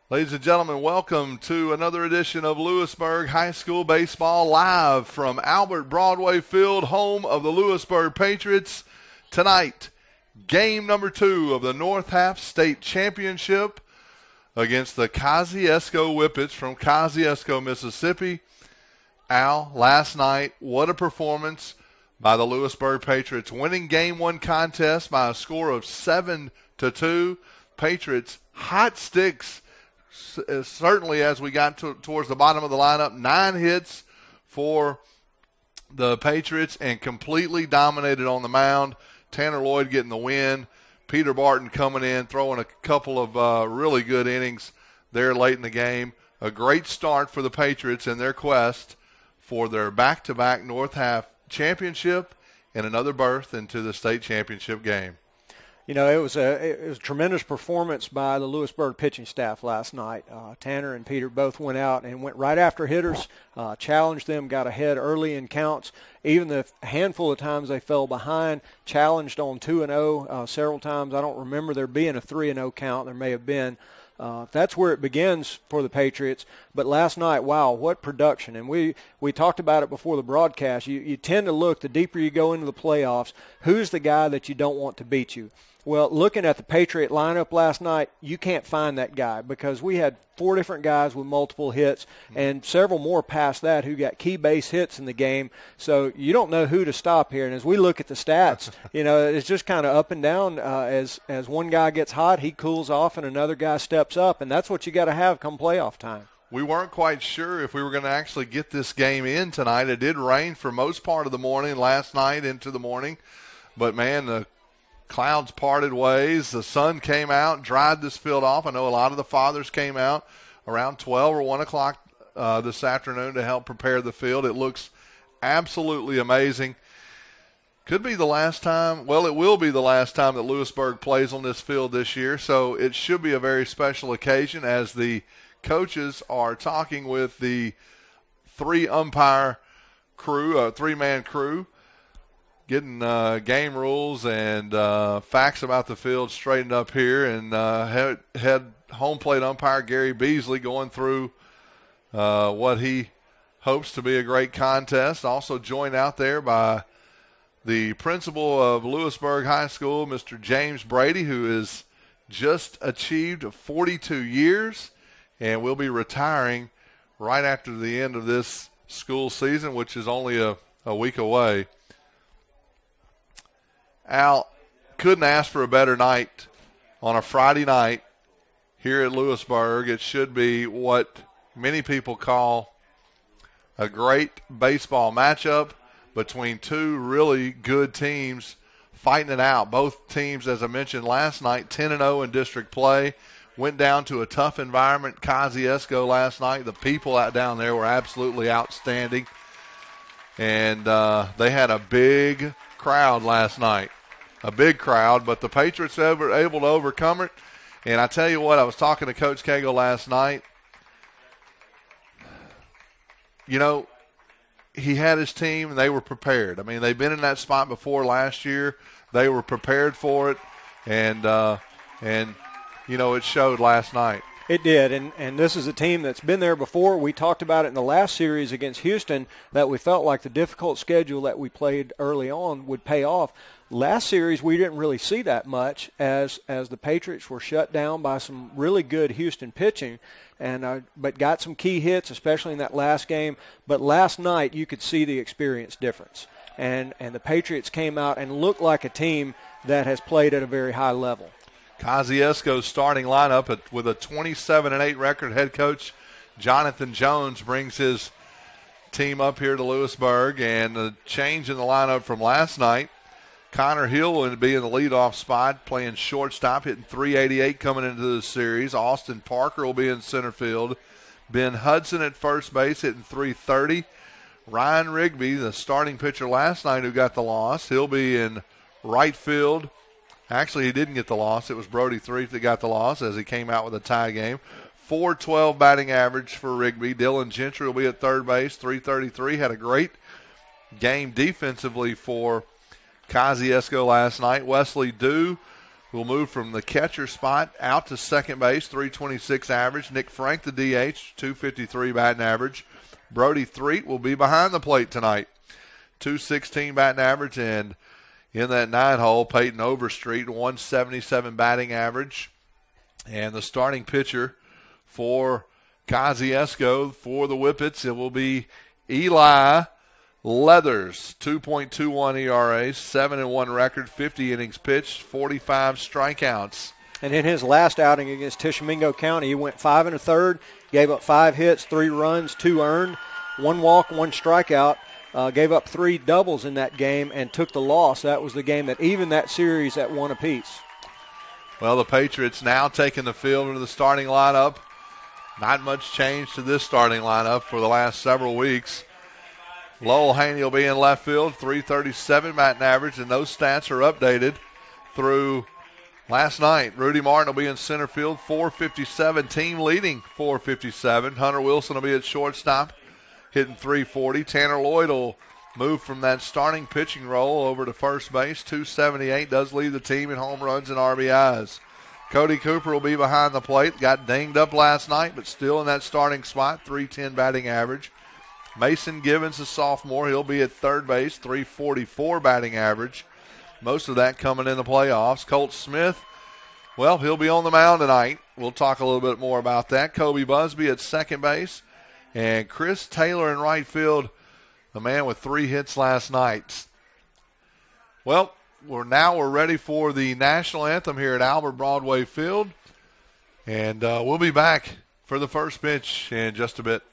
Ladies and gentlemen, welcome to another edition of Lewisburg High School Baseball live from Albert Broadway Field, home of the Lewisburg Patriots. Tonight, game number 2 of the North Half State Championship against the Kosciusko Whippets from Kosciusko, Mississippi. Al, last night, what a performance by the Lewisburg Patriots, winning Game 1 contest by a score of 7-2. Patriots hot sticks. Certainly as we got towards the bottom of the lineup, 9 hits for the Patriots and completely dominated on the mound. Tanner Lloyd getting the win. Peter Barton coming in, throwing a couple of really good innings there late in the game. A great start for the Patriots in their quest for their back-to-back North Half championship and another berth into the state championship game. You know, it was a tremendous performance by the Lewisburg pitching staff last night. Tanner and Peter both went out and went right after hitters, challenged them, got ahead early in counts. Even the handful of times they fell behind, challenged on 2-0 several times. I don't remember there being a 3-0 count. There may have been. That's where it begins for the Patriots. But last night, wow, what production. And we talked about it before the broadcast. You tend to look, the deeper you go into the playoffs, who's the guy that you don't want to beat you? Well, looking at the Patriot lineup last night, you can't find that guy because we had 4 different guys with multiple hits and several more past that who got key base hits in the game. So you don't know who to stop here. And as we look at the stats, you know, it's just kind of up and down. As one guy gets hot, he cools off and another guy steps up, and that's what you got to have come playoff time. We weren't quite sure if we were going to actually get this game in tonight. It did rain for most part of the morning last night into the morning. But, man, the clouds parted ways. The sun came out, dried this field off. I know a lot of the fathers came out around 12 or 1 o'clock this afternoon to help prepare the field. It looks absolutely amazing. Could be the last time. Well, it will be the last time that Lewisburg plays on this field this year, so it should be a very special occasion as the coaches are talking with the 3-umpire crew, 3-man crew, getting game rules and facts about the field straightened up here, and had home plate umpire Gary Beasley going through what he hopes to be a great contest. Also joined out there by the principal of Lewisburg High School, Mr. James Brady, who has just achieved 42 years and will be retiring right after the end of this school season, which is only a week away. Al, couldn't ask for a better night on a Friday night here at Lewisburg. It should be what many people call a great baseball matchup between 2 really good teams fighting it out. Both teams, as I mentioned last night, 10-0 in district play. Went down to a tough environment, Kosciusko, last night. The people out down there were absolutely outstanding. And they had a big crowd last night. A big crowd, but the Patriots were able to overcome it. And I tell you what, I was talking to Coach Cagle last night. You know, he had his team, and they were prepared. I mean, they've been in that spot before last year. They were prepared for it, and you know, it showed last night. It did, and this is a team that's been there before. We talked about it in the last series against Houston that we felt like the difficult schedule that we played early on would pay off. Last series, we didn't really see that much as the Patriots were shut down by some really good Houston pitching, but got some key hits, especially in that last game. But last night, you could see the experience difference, and the Patriots came out and looked like a team that has played at a very high level. Kosciusko's starting lineup with a 27-8 record. Head coach Jonathan Jones brings his team up here to Lewisburg, and a change in the lineup from last night. Connor Hill will be in the leadoff spot, playing shortstop, hitting .388 coming into the series. Austin Parker will be in center field. Ben Hudson at first base, hitting .330. Ryan Rigby, the starting pitcher last night who got the loss, he'll be in right field. Actually, he didn't get the loss. It was Brody Threef that got the loss as he came out with a tie game. .412 batting average for Rigby. Dylan Gentry will be at third base, .333. Had a great game defensively for Kosciusko last night. Wesley Dew will move from the catcher spot out to second base, 326 average. Nick Frank, the DH, 253 batting average. Brody Threet will be behind the plate tonight, 216 batting average. And in that 9-hole, Peyton Overstreet, 177 batting average. And the starting pitcher for Kosciusko for the Whippets, it will be Eli Leathers, 2.21 ERA, 7-1 record, 50 innings pitched, 45 strikeouts. And in his last outing against Tishomingo County, he went 5 1/3, gave up 5 hits, 3 runs, 2 earned, 1 walk, 1 strikeout. Gave up 3 doubles in that game and took the loss. That was the game that evened that series at 1 apiece. Well, the Patriots now taking the field into the starting lineup. Not much change to this starting lineup for the last several weeks. Lowell Haney will be in left field, 337 batting average, and those stats are updated through last night. Rudy Martin will be in center field, 457, team leading 457. Hunter Wilson will be at shortstop, hitting 340. Tanner Lloyd will move from that starting pitching role over to first base, 278, does lead the team in home runs and RBIs. Cody Cooper will be behind the plate, got dinged up last night, but still in that starting spot, 310 batting average. Mason Givens, a sophomore, he'll be at third base, 344 batting average. Most of that coming in the playoffs. Colt Smith, well, he'll be on the mound tonight. We'll talk a little bit more about that. Kobe Busby at second base. And Chris Taylor in right field, the man with 3 hits last night. Well, we're ready for the national anthem here at Albert Broadway Field. And we'll be back for the first pitch in just a bit.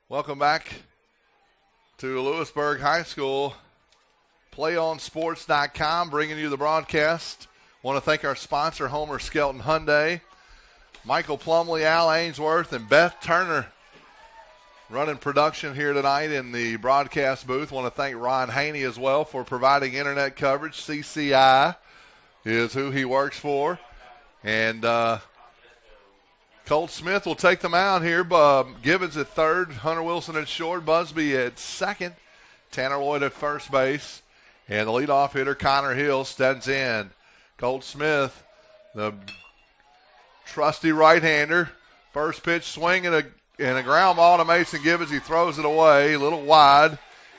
Welcome back to Lewisburg High School. PlayOnSports.com bringing you the broadcast. Want to thank our sponsor, Homer Skelton Hyundai, Michael Plumley, Al Ainsworth, and Beth Turner running production here tonight in the broadcast booth. Want to thank Ron Haney as well for providing internet coverage. CCI is who he works for. And Colt Smith will take the mound here. Gibbons at third, Hunter Wilson at short, Busby at second, Tanner Lloyd at first base. And the leadoff hitter, Connor Hill, stands in. Colt Smith, the trusty right-hander. First pitch swing and a ground ball to Mason Gibbons. He throws it away, a little wide.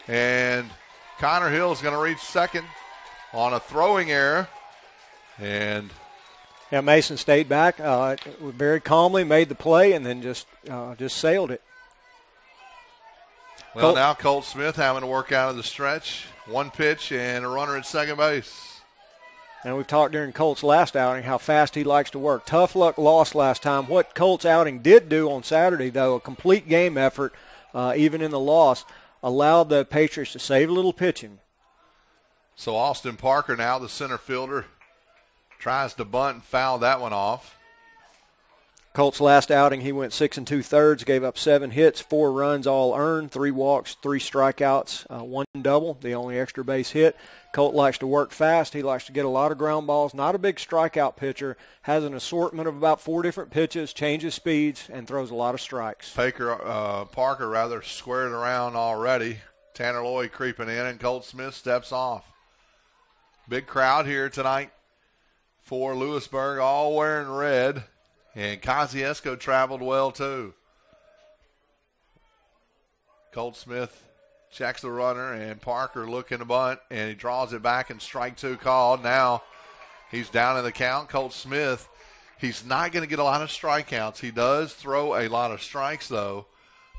And Connor Hill is going to reach second on a throwing error. And Mason stayed back very calmly, made the play, and then just sailed it. Well, now Colt Smith having to work out of the stretch. One pitch and a runner at second base. And we've talked during Colt's last outing how fast he likes to work. Tough luck lost last time. What Colt's outing did do on Saturday, though, a complete game effort, even in the loss, allowed the Patriots to save a little pitching. So Austin Parker now, the center fielder, tries to bunt and foul that one off. Colt's last outing, he went 6 2/3, gave up 7 hits, 4 runs, all earned, 3 walks, 3 strikeouts, 1 double, the only extra base hit. Colt likes to work fast. He likes to get a lot of ground balls. Not a big strikeout pitcher. Has an assortment of about 4 different pitches, changes speeds, and throws a lot of strikes. Parker rather squared around already. Tanner Lloyd creeping in, and Colt Smith steps off. Big crowd here tonight for Lewisburg, all wearing red. And Kosciusko traveled well, too. Colt Smith checks the runner, and Parker looking to bunt, and he draws it back, and strike 2 called. Now he's down in the count. Colt Smith, he's not going to get a lot of strikeouts. He does throw a lot of strikes, though.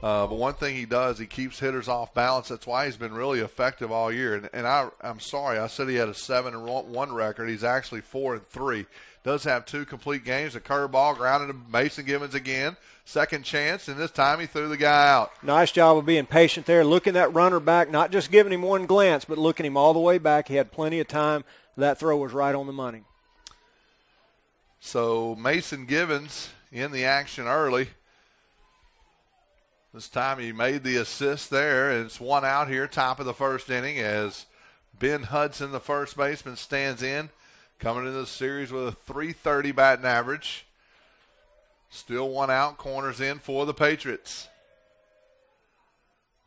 But one thing he does, he keeps hitters off balance. That's why he's been really effective all year. And I'm sorry, I said he had a 7-1 record. He's actually 4-3. Does have 2 complete games, a curveball grounded to Mason Gibbons again. Second chance, and this time he threw the guy out. Nice job of being patient there, looking that runner back, not just giving him one glance, but looking him all the way back. He had plenty of time. That throw was right on the money. So Mason Gibbons in the action early. This time he made the assist there, and it's 1 out here, top of the first inning, as Ben Hudson, the first baseman, stands in. Coming into the series with a .330 batting average. Still 1 out, corners in for the Patriots.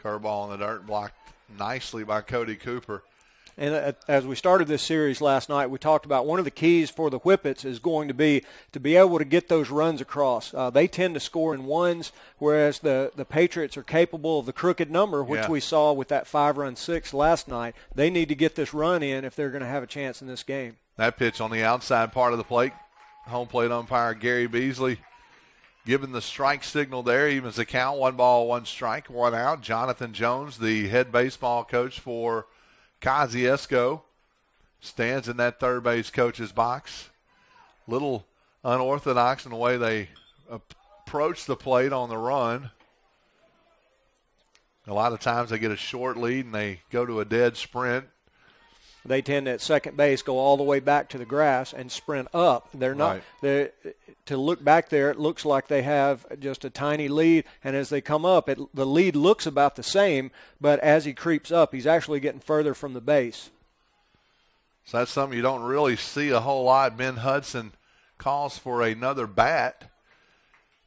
Curveball in the dirt, blocked nicely by Cody Cooper. And as we started this series last night, we talked about one of the keys for the Whippets is going to be able to get those runs across. They tend to score in ones, whereas the Patriots are capable of the crooked number, which we saw with that 5-run 6 last night. They need to get this run in if they're going to have a chance in this game. That pitch on the outside part of the plate. Home plate umpire Gary Beasley giving the strike signal there. Evens the count. 1 ball, 1 strike, 1 out. Jonathan Jones, the head baseball coach for Kosciusko, stands in that third base coach's box. Little unorthodox in the way they approach the plate on the run. A lot of times they get a short lead and they go to a dead sprint. They tend to, at second base, go all the way back to the grass and sprint up. They're not to look back there. It looks like they have just a tiny lead, and as they come up, the lead looks about the same. But as he creeps up, he's actually getting further from the base. So that's something you don't really see a whole lot. Ben Hudson calls for another bat.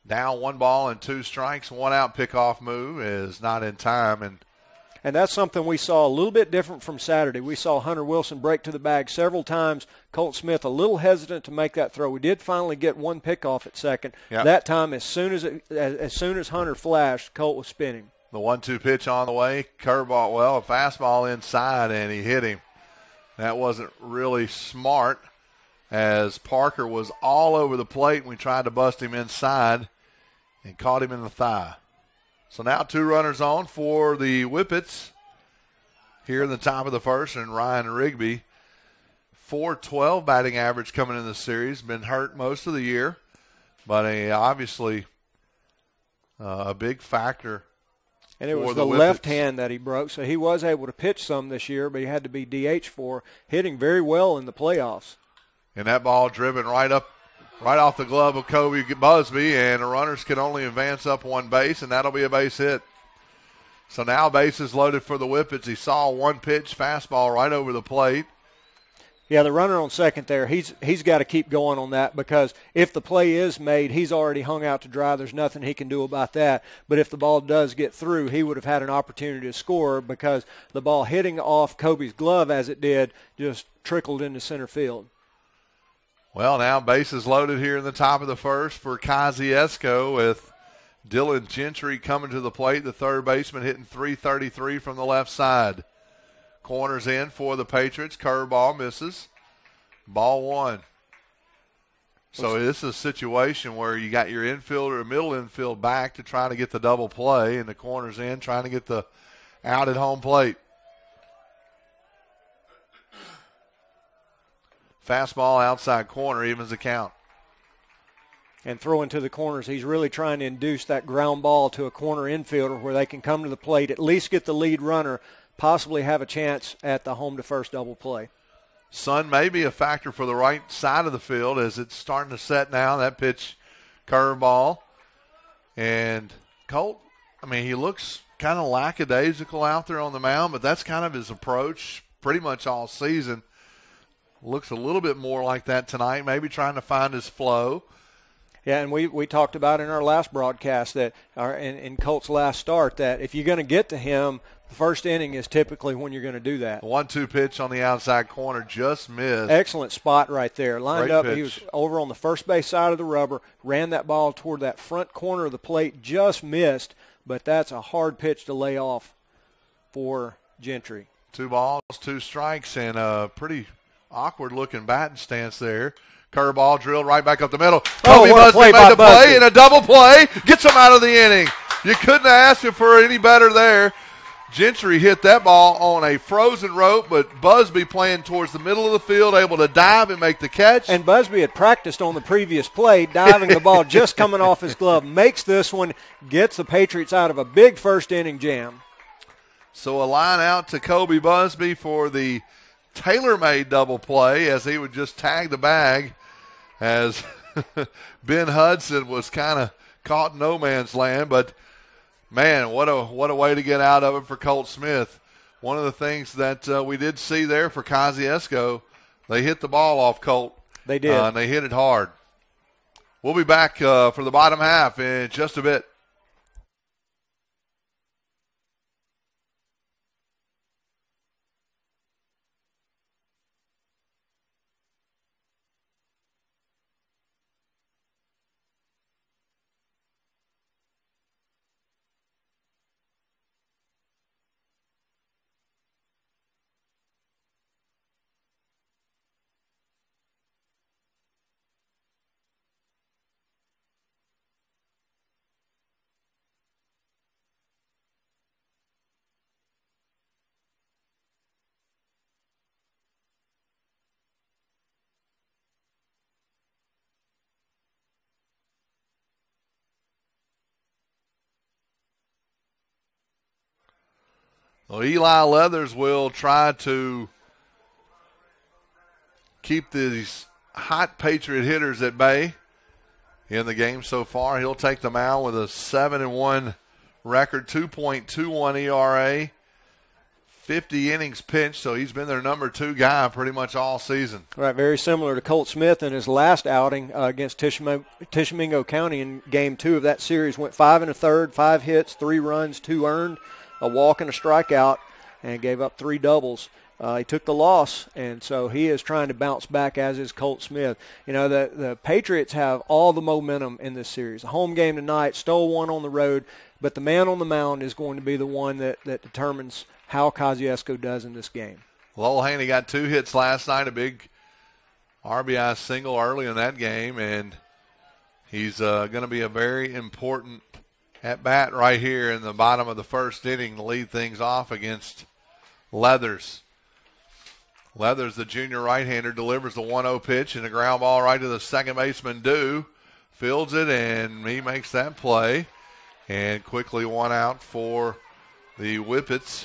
Now 1 ball and 2 strikes, 1 out. Pickoff move is not in time, and that's something we saw a little bit different from Saturday. We saw Hunter Wilson break to the bag several times. Colt Smith a little hesitant to make that throw. We did finally get 1 pickoff at second. Yep. That time, as soon as Hunter flashed, Colt was spinning. The 1-2 pitch on the way, curveball, a fastball inside, and he hit him. That wasn't really smart, as Parker was all over the plate and we tried to bust him inside and caught him in the thigh. So now 2 runners on for the Whippets here in the top of the first, and Ryan Rigby. .412 batting average coming in the series. Been hurt most of the year, but obviously a big factor. And it was the left hand that he broke, so he was able to pitch some this year, but he had to be DH for, hitting very well in the playoffs. And that ball driven right off the glove of Kobe Busby, and the runners can only advance up 1 base, and that'll be a base hit. So now bases loaded for the Whippets. He saw one pitch fastball right over the plate. Yeah, the runner on second there, he's got to keep going on that, because if the play is made, he's already hung out to dry. There's nothing he can do about that. But if the ball does get through, he would have had an opportunity to score, because the ball hitting off Kobe's glove as it did just trickled into center field. Well, now bases loaded here in the top of the first for Kosciusko, with Dylan Gentry coming to the plate, the third baseman, hitting .333 from the left side. Corners in for the Patriots. Curveball misses. Ball one. So this is a situation where you got your infielder, middle infield back to try to get the double play, and the corners in trying to get the out at home plate. Fastball outside corner evens the count. And throwing to the corners, he's really trying to induce that ground ball to a corner infielder where they can come to the plate, at least get the lead runner, possibly have a chance at the home to first double play. Sun may be a factor for the right side of the field as it's starting to set now. That pitch, curveball. And Colt, he looks kind of lackadaisical out there on the mound, but that's kind of his approach pretty much all season. Looks a little bit more like that tonight, maybe trying to find his flow. Yeah, and we talked about in our last broadcast that, in Colt's last start, that if you're going to get to him, the first inning is typically when you're going to do that. 1-2 pitch on the outside corner, just missed. Excellent spot right there. Lined Great up, pitch. He was over on the first base side of the rubber, ran that ball toward that front corner of the plate, just missed, but that's a hard pitch to lay off for Gentry. 2 balls, 2 strikes, and a pretty awkward-looking batting stance there. Curveball drilled right back up the middle. Kobe Busby made the play, and a double play gets him out of the inning. You couldn't ask him for any better there. Gentry hit that ball on a frozen rope, but Busby playing towards the middle of the field, able to dive and make the catch. And Busby had practiced on the previous play, diving the ball just coming off his glove, makes this one, gets the Patriots out of a big first inning jam. So a line out to Kobe Busby for the tailor-made double play, as he would just tag the bag, as Ben Hudson was kind of caught in no man's land. But man, what a way to get out of it for Colt Smith. One of the things that we did see there for Kosciusko, they hit the ball off Colt. They did. And they hit it hard. We'll be back for the bottom half in just a bit. Well, Eli Leathers will try to keep these hot Patriot hitters at bay in the game so far. He'll take the mound with a 7-1 record, 2.21 ERA, 50 innings pitched, so he's been their number 2 guy pretty much all season. Right, very similar to Colt Smith in his last outing against Tishomingo County in Game 2 of that series. Went 5 1/3, 5 hits, 3 runs, 2 earned, a walk and a strikeout, and gave up 3 doubles. He took the loss, and so he is trying to bounce back, as is Colt Smith. You know, the Patriots have all the momentum in this series. A home game tonight, stole one on the road, but the man on the mound is going to be the one that determines how Kosciusko does in this game. Lowell Haney got 2 hits last night, a big RBI single early in that game, and he's going to be a very important at-bat right here in the bottom of the first inning to lead things off against Leathers. Leathers, the junior right-hander, delivers the 1-0 pitch and a ground ball right to the second baseman, Dew. Fields it, and he makes that play. And quickly 1 out for the Whippets.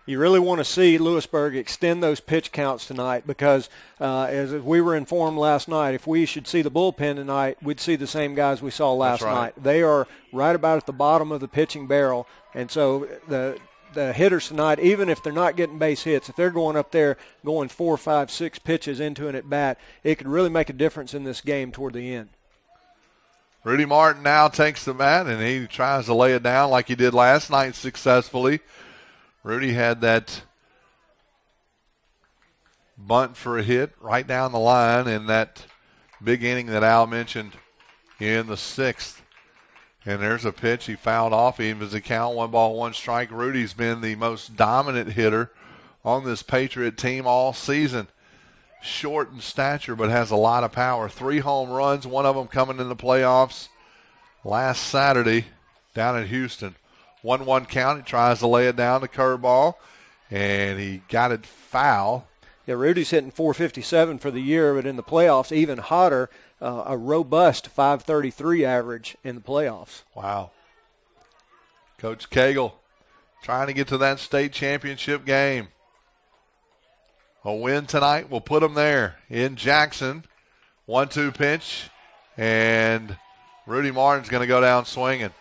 You really want to see Lewisburg extend those pitch counts tonight because, as we were informed last night, if we should see the bullpen tonight, we'd see the same guys we saw last night. They are right about at the bottom of the pitching barrel, and so the hitters tonight, even if they're not getting base hits, if they're going up there going 4, 5, 6 pitches into an at-bat, it could really make a difference in this game toward the end. Rudy Martin now takes the bat, and he tries to lay it down like he did last night successfully. Rudy had that bunt for a hit right down the line in that big inning that Al mentioned in the 6th. And there's a pitch he fouled off. He was the count, 1-1 Rudy's been the most dominant hitter on this Patriot team all season. Short in stature, but has a lot of power. 3 home runs, one of them coming in the playoffs last Saturday down in Houston. 1-1 count. He tries to lay it down, the curveball, and he got it foul. Yeah, Rudy's hitting .457 for the year, but in the playoffs, even hotter, a robust .533 average in the playoffs. Wow. Coach Cagle trying to get to that state championship game. A win tonight will put them there in Jackson. 1-2 pitch, and Rudy Martin's going to go down swinging.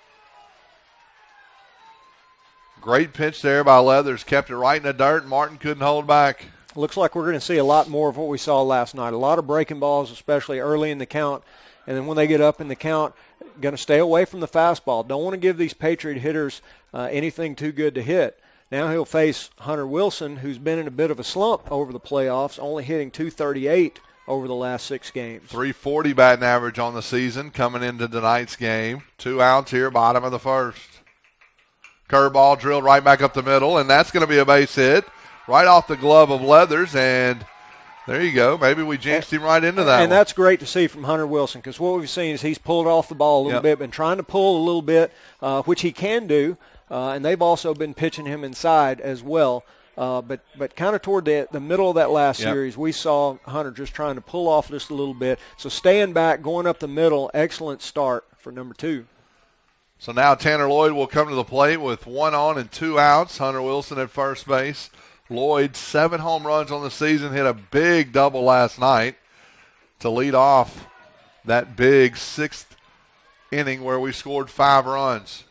Great pitch there by Leathers. Kept it right in the dirt. Martin couldn't hold back. Looks like we're going to see a lot more of what we saw last night. A lot of breaking balls, especially early in the count. And then when they get up in the count, going to stay away from the fastball. Don't want to give these Patriot hitters anything too good to hit. Now he'll face Hunter Wilson, who's been in a bit of a slump over the playoffs, only hitting .238 over the last 6 games. .340 batting average on the season coming into tonight's game. 2 outs here, bottom of the 1st. Curveball drilled right back up the middle, and that's going to be a base hit right off the glove of Leathers, and there you go. Maybe we jinxed him right into that and that's great to see from Hunter Wilson because what we've seen is he's pulled off the ball a little bit, been trying to pull a little bit, which he can do, and they've also been pitching him inside as well. But kind of toward the middle of that last series, we saw Hunter just trying to pull off just a little bit. So staying back, going up the middle, excellent start for number 2. So now Tanner Lloyd will come to the plate with 1 on and 2 outs. Hunter Wilson at first base. Lloyd, 7 home runs on the season, hit a big double last night to lead off that big 6th inning where we scored 5 runs.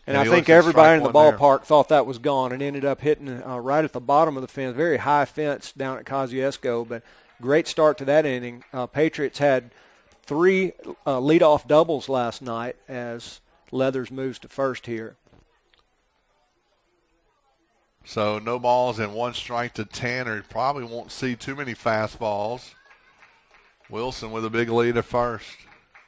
And I think everybody in the ballpark thought that was gone and ended up hitting right at the bottom of the fence, very high fence down at Kosciusko, but great start to that inning. Patriots had 3 leadoff doubles last night as Leathers moves to first here. So no balls and 1 strike to Tanner. Probably won't see too many fastballs. Wilson with a big lead at first.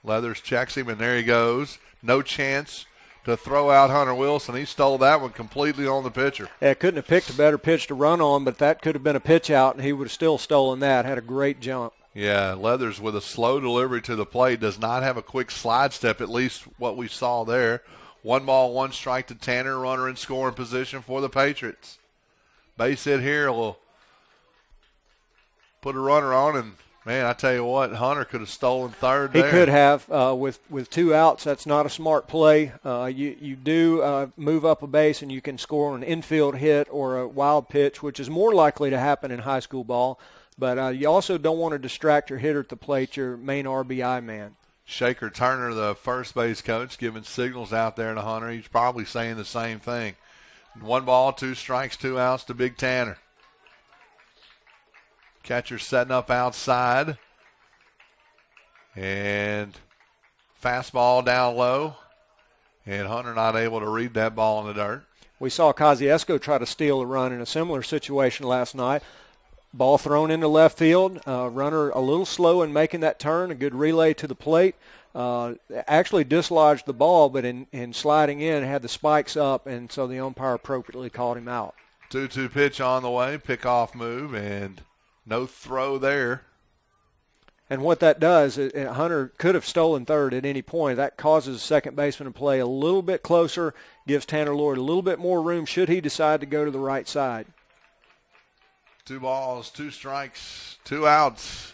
Leathers checks him, and there he goes. No chance to throw out Hunter Wilson. He stole that one completely on the pitcher. Yeah, couldn't have picked a better pitch to run on, but that could have been a pitch out, and he would have still stolen that. Had a great jump. Yeah, Leathers with a slow delivery to the plate. Does not have a quick slide step, at least what we saw there. 1 ball, 1 strike to Tanner, runner in scoring position for the Patriots. Base hit here will put a runner on, and, man, I tell you what, Hunter could have stolen third there. He could have. With 2 outs, that's not a smart play. You do move up a base, and you can score an infield hit or a wild pitch, which is more likely to happen in high school ball. But you also don't want to distract your hitter at the plate, your main RBI man. Shaker Turner, the first base coach, giving signals out there to Hunter. He's probably saying the same thing. 1 ball, 2 strikes, 2 outs to Big Tanner. Catcher setting up outside. And fastball down low. And Hunter not able to read that ball in the dirt. We saw Kosciusko try to steal a run in a similar situation last night. Ball thrown into left field. Runner a little slow in making that turn. A good relay to the plate. Actually dislodged the ball, but in sliding in, had the spikes up, and so the umpire appropriately called him out. 2-2 pitch on the way. Pickoff move, and no throw there. And what that does, Hunter could have stolen third at any point. That causes the second baseman to play a little bit closer, gives Tanner Lloyd a little bit more room should he decide to go to the right side. 2 balls, 2 strikes, 2 outs.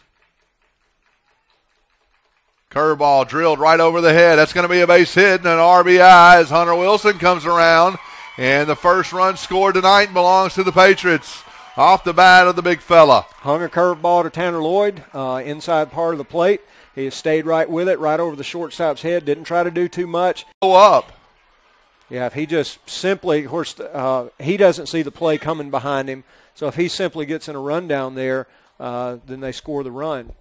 Curveball drilled right over the head. That's going to be a base hit and an RBI as Hunter Wilson comes around And the first run scored tonight belongs to the Patriots off the bat of the big fella. Hung a curveball to Tanner Lloyd, inside part of the plate. He stayed right with it, right over the shortstop's head. Didn't try to do too much. Go up. Yeah, if he just simply, of course, he doesn't see the play coming behind him. So if he simply gets in a run down there, then they score the run.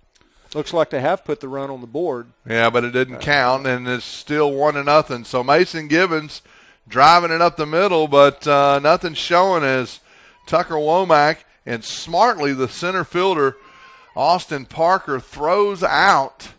Looks like they have put the run on the board. Yeah, but it didn't count, and it's still 1-0. So Mason Gibbons driving it up the middle, but nothing showing as Tucker Womack, and smartly the center fielder, Austin Parker, throws out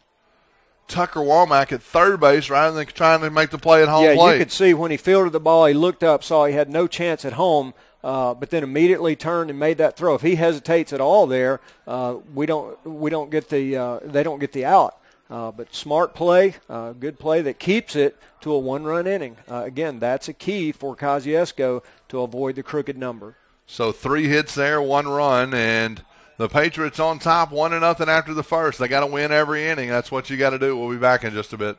Tucker Womack at third base rather than trying to make the play at home plate. Yeah, you could see when he fielded the ball, he looked up, saw he had no chance at home, but then immediately turned and made that throw. If he hesitates at all there, they don't get the out. But smart play, good play that keeps it to a one-run inning. Again, that's a key for Kosciusko to avoid the crooked number. So 3 hits there, 1 run, and the Patriots on top 1-0 after the first. They got to win every inning. That's what you got to do. We'll be back in just a bit.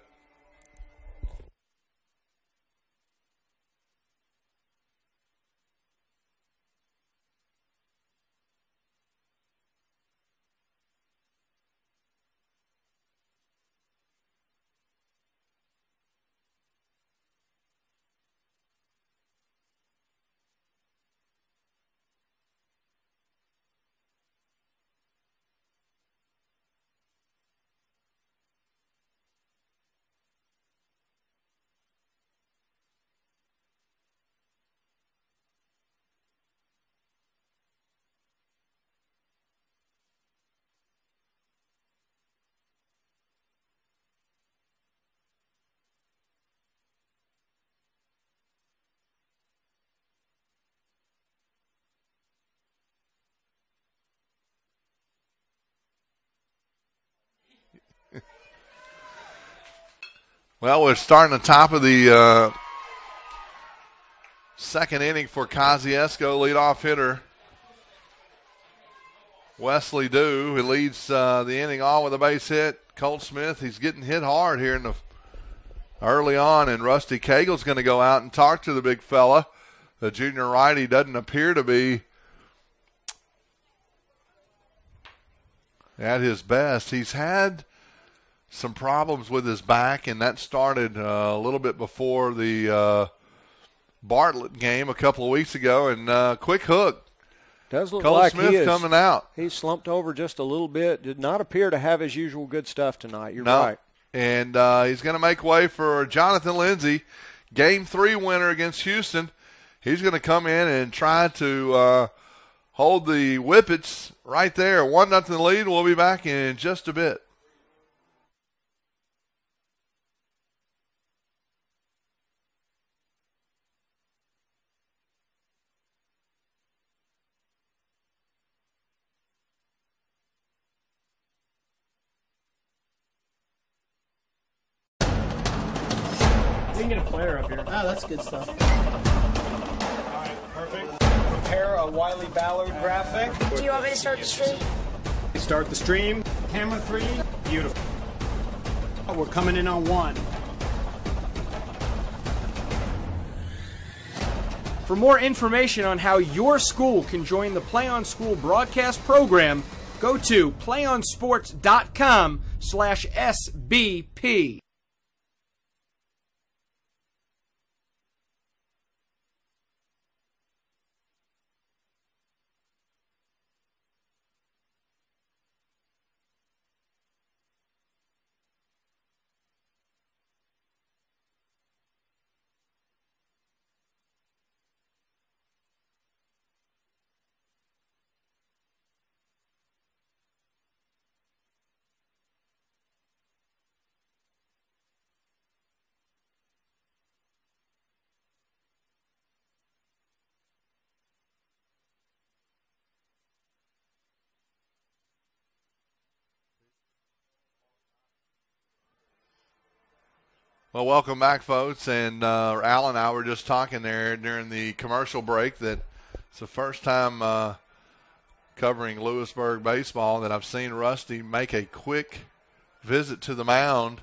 Well, we're starting the top of the second inning for Kosciusko. Leadoff hitter Wesley Dew, who leads the inning on with a base hit. Colt Smith, he's getting hit hard here in the early on, and Rusty Cagle's going to go out and talk to the big fella. The junior righty doesn't appear to be at his best. He's had some problems with his back, and that started a little bit before the Bartlett game a couple of weeks ago. And quick hook. Does look Cole like Smith coming out. He slumped over just a little bit. Did not appear to have his usual good stuff tonight. You're No. right. And he's going to make way for Jonathan Lindsay, Game 3 winner against Houston. He's going to come in and try to hold the Whippets right there. 1-0 lead. We'll be back in just a bit. We can get a player up here. Oh, that's good stuff. All right, perfect. Prepare a Wiley Ballard graphic. Do you want me to start the stream? Start the stream. Camera 3. Beautiful. We're coming in on 1. For more information on how your school can join the Play on School broadcast program, go to playonsports.com/SBP. Well, welcome back, folks. And Al and I were just talking there during the commercial break that it's the first time covering Lewisburg baseball that I've seen Rusty make a quick visit to the mound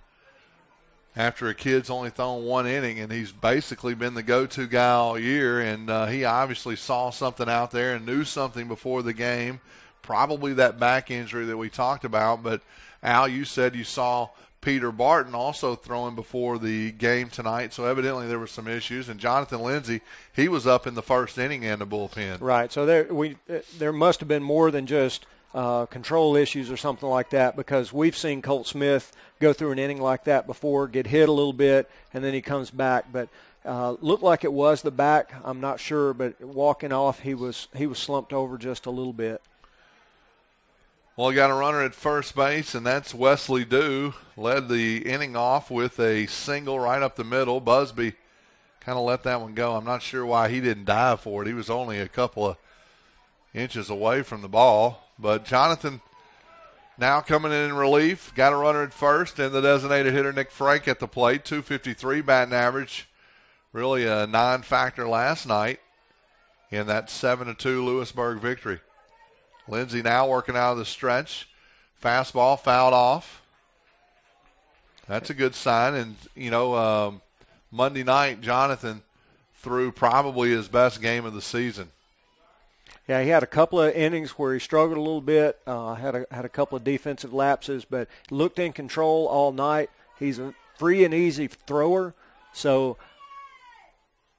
after a kid's only thrown one inning, and he's basically been the go-to guy all year, and he obviously saw something out there and knew something before the game, probably that back injury that we talked about. But, Al, you said you saw Peter Barton also throwing before the game tonight, so evidently there were some issues. And Jonathan Lindsay, he was up in the first inning in the bullpen. Right, so there must have been more than just control issues or something like that, because we've seen Colt Smith go through an inning like that before, get hit a little bit, and then he comes back. But looked like it was the back. I'm not sure, but walking off, he was slumped over just a little bit. Well, he got a runner at first base, and that's Wesley Dew. Led the inning off with a single right up the middle. Busby kind of let that one go. I'm not sure why he didn't dive for it. He was only a couple of inches away from the ball. But Jonathan now coming in relief. Got a runner at first, and the designated hitter Nick Frank at the plate. .253 batting average. Really a non-factor last night in that 7-2 Lewisburg victory. Lindsay now working out of the stretch. Fastball fouled off. That's a good sign. And, Monday night, Jonathan threw probably his best game of the season. Yeah, he had a couple of innings where he struggled a little bit, had a couple of defensive lapses, but looked in control all night. He's a free and easy thrower. So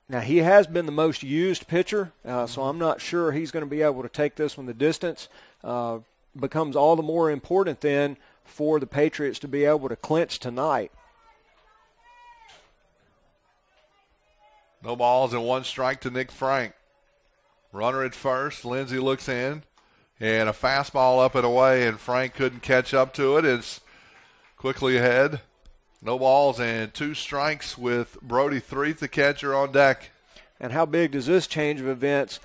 now he has been the most used pitcher, so I'm not sure he's going to be able to take this one the distance. Becomes all the more important then for the Patriots to be able to clinch tonight. No balls and one strike to Nick Frank. Runner at first. Lindsay looks in. And a fastball up and away, and Frank couldn't catch up to it. It's quickly ahead. No balls and two strikes with Brody Threath, the catcher, on deck. And how big does this change of events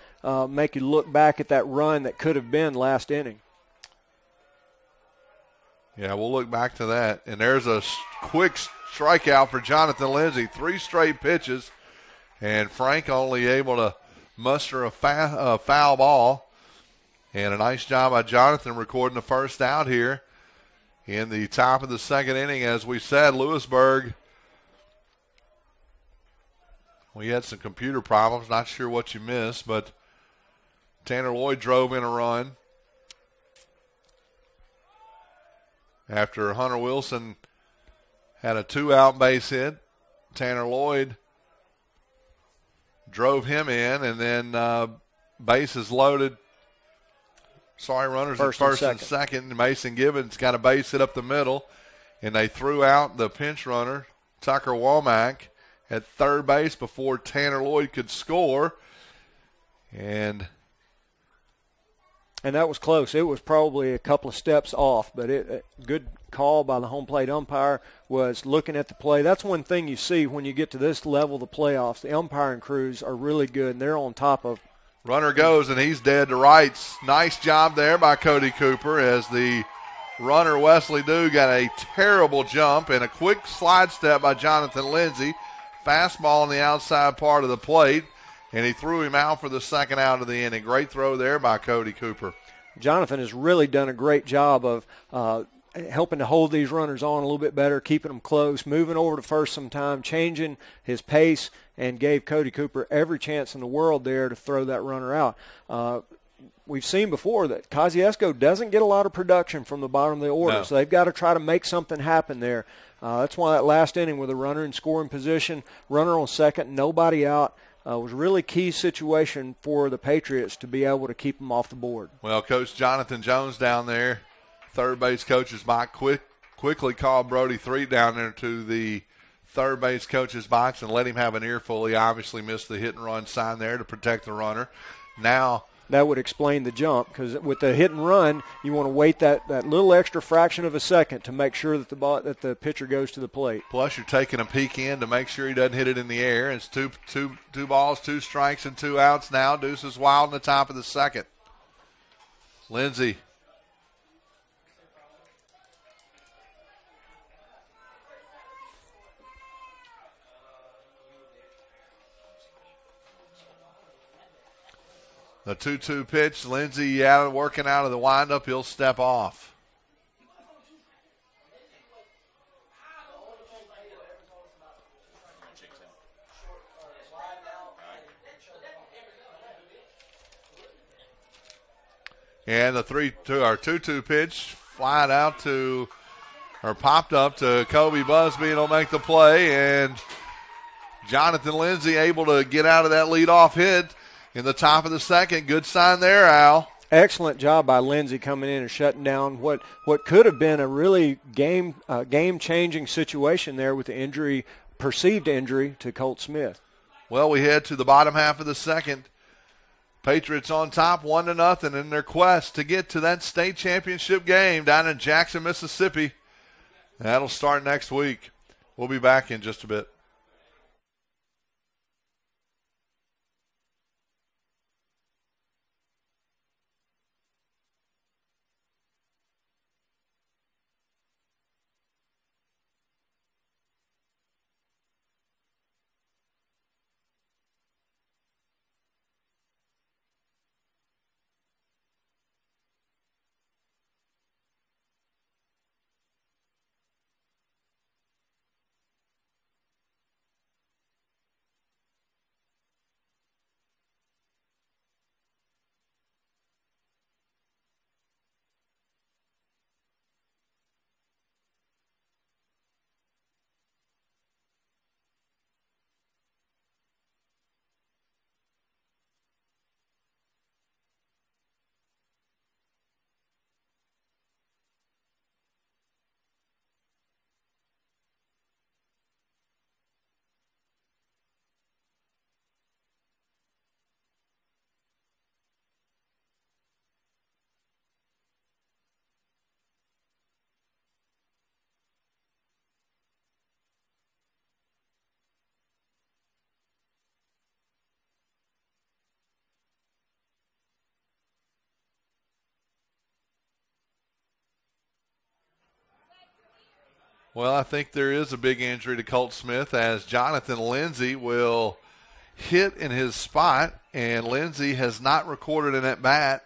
make you look back at that run that could have been last inning? Yeah, we'll look back to that. And there's a quick strikeout for Jonathan Lindsay. 3 straight pitches. And Frank only able to muster a foul ball. And a nice job by Jonathan recording the first out here in the top of the second inning. As we said, Lewisburg, we had some computer problems. Not sure what you missed, but Tanner Lloyd drove in a run after Hunter Wilson had a 2-out base hit. Tanner Lloyd drove him in, and then bases loaded. Runners at first and second. Mason Gibbons got a base hit up the middle, and they threw out the pinch runner, Tucker Womack, at third base before Tanner Lloyd could score. And that was close. It was probably a couple of steps off, but a good call by the home plate umpire was looking at the play. That's one thing you see when you get to this level of the playoffs. The umpiring crews are really good, and they're on top of. Runner goes, and he's dead to rights. Nice job there by Cody Cooper as the runner, Wesley Dew, got a terrible jump and a quick slide step by Jonathan Lindsay. Fastball on the outside part of the plate, and he threw him out for the second out of the inning. Great throw there by Cody Cooper. Jonathan has really done a great job of helping to hold these runners on a little bit better, keeping them close, moving over to first sometime, changing his pace, and gave Cody Cooper every chance in the world there to throw that runner out. We've seen before that Kosciusko doesn't get a lot of production from the bottom of the order, so they've got to try to make something happen there. That's why that last inning with a runner in scoring position, runner on second, nobody out, was a really key situation for the Patriots to be able to keep them off the board. Well, Coach Jonathan Jones down there, third base coach's box, quickly called Brody Threath down there to the third base coach's box and let him have an earful. He obviously missed the hit and run sign there to protect the runner. Now that would explain the jump, because with the hit and run, you want to wait that little extra fraction of a second to make sure that the pitcher goes to the plate. Plus, you're taking a peek in to make sure he doesn't hit it in the air. It's two balls, 2 strikes, and 2 outs now. Deuces wild in the top of the second. Lindsay. The 2-2 pitch. Lindsay working out of the windup. He'll step off. And the 2-2 pitch flied out to, or popped up to Kobe Busby, and he'll make the play. And Jonathan Lindsay able to get out of that leadoff hit in the top of the second. Good sign there, Al. Excellent job by Lindsay coming in and shutting down what could have been a really game-changing situation there with the perceived injury to Colt Smith. Well, we head to the bottom half of the second. Patriots on top 1-0 in their quest to get to that state championship game down in Jackson, Mississippi. That'll start next week. We'll be back in just a bit. Well, I think there is a big injury to Colt Smith as Jonathan Lindsay will hit in his spot, and Lindsay has not recorded an at-bat,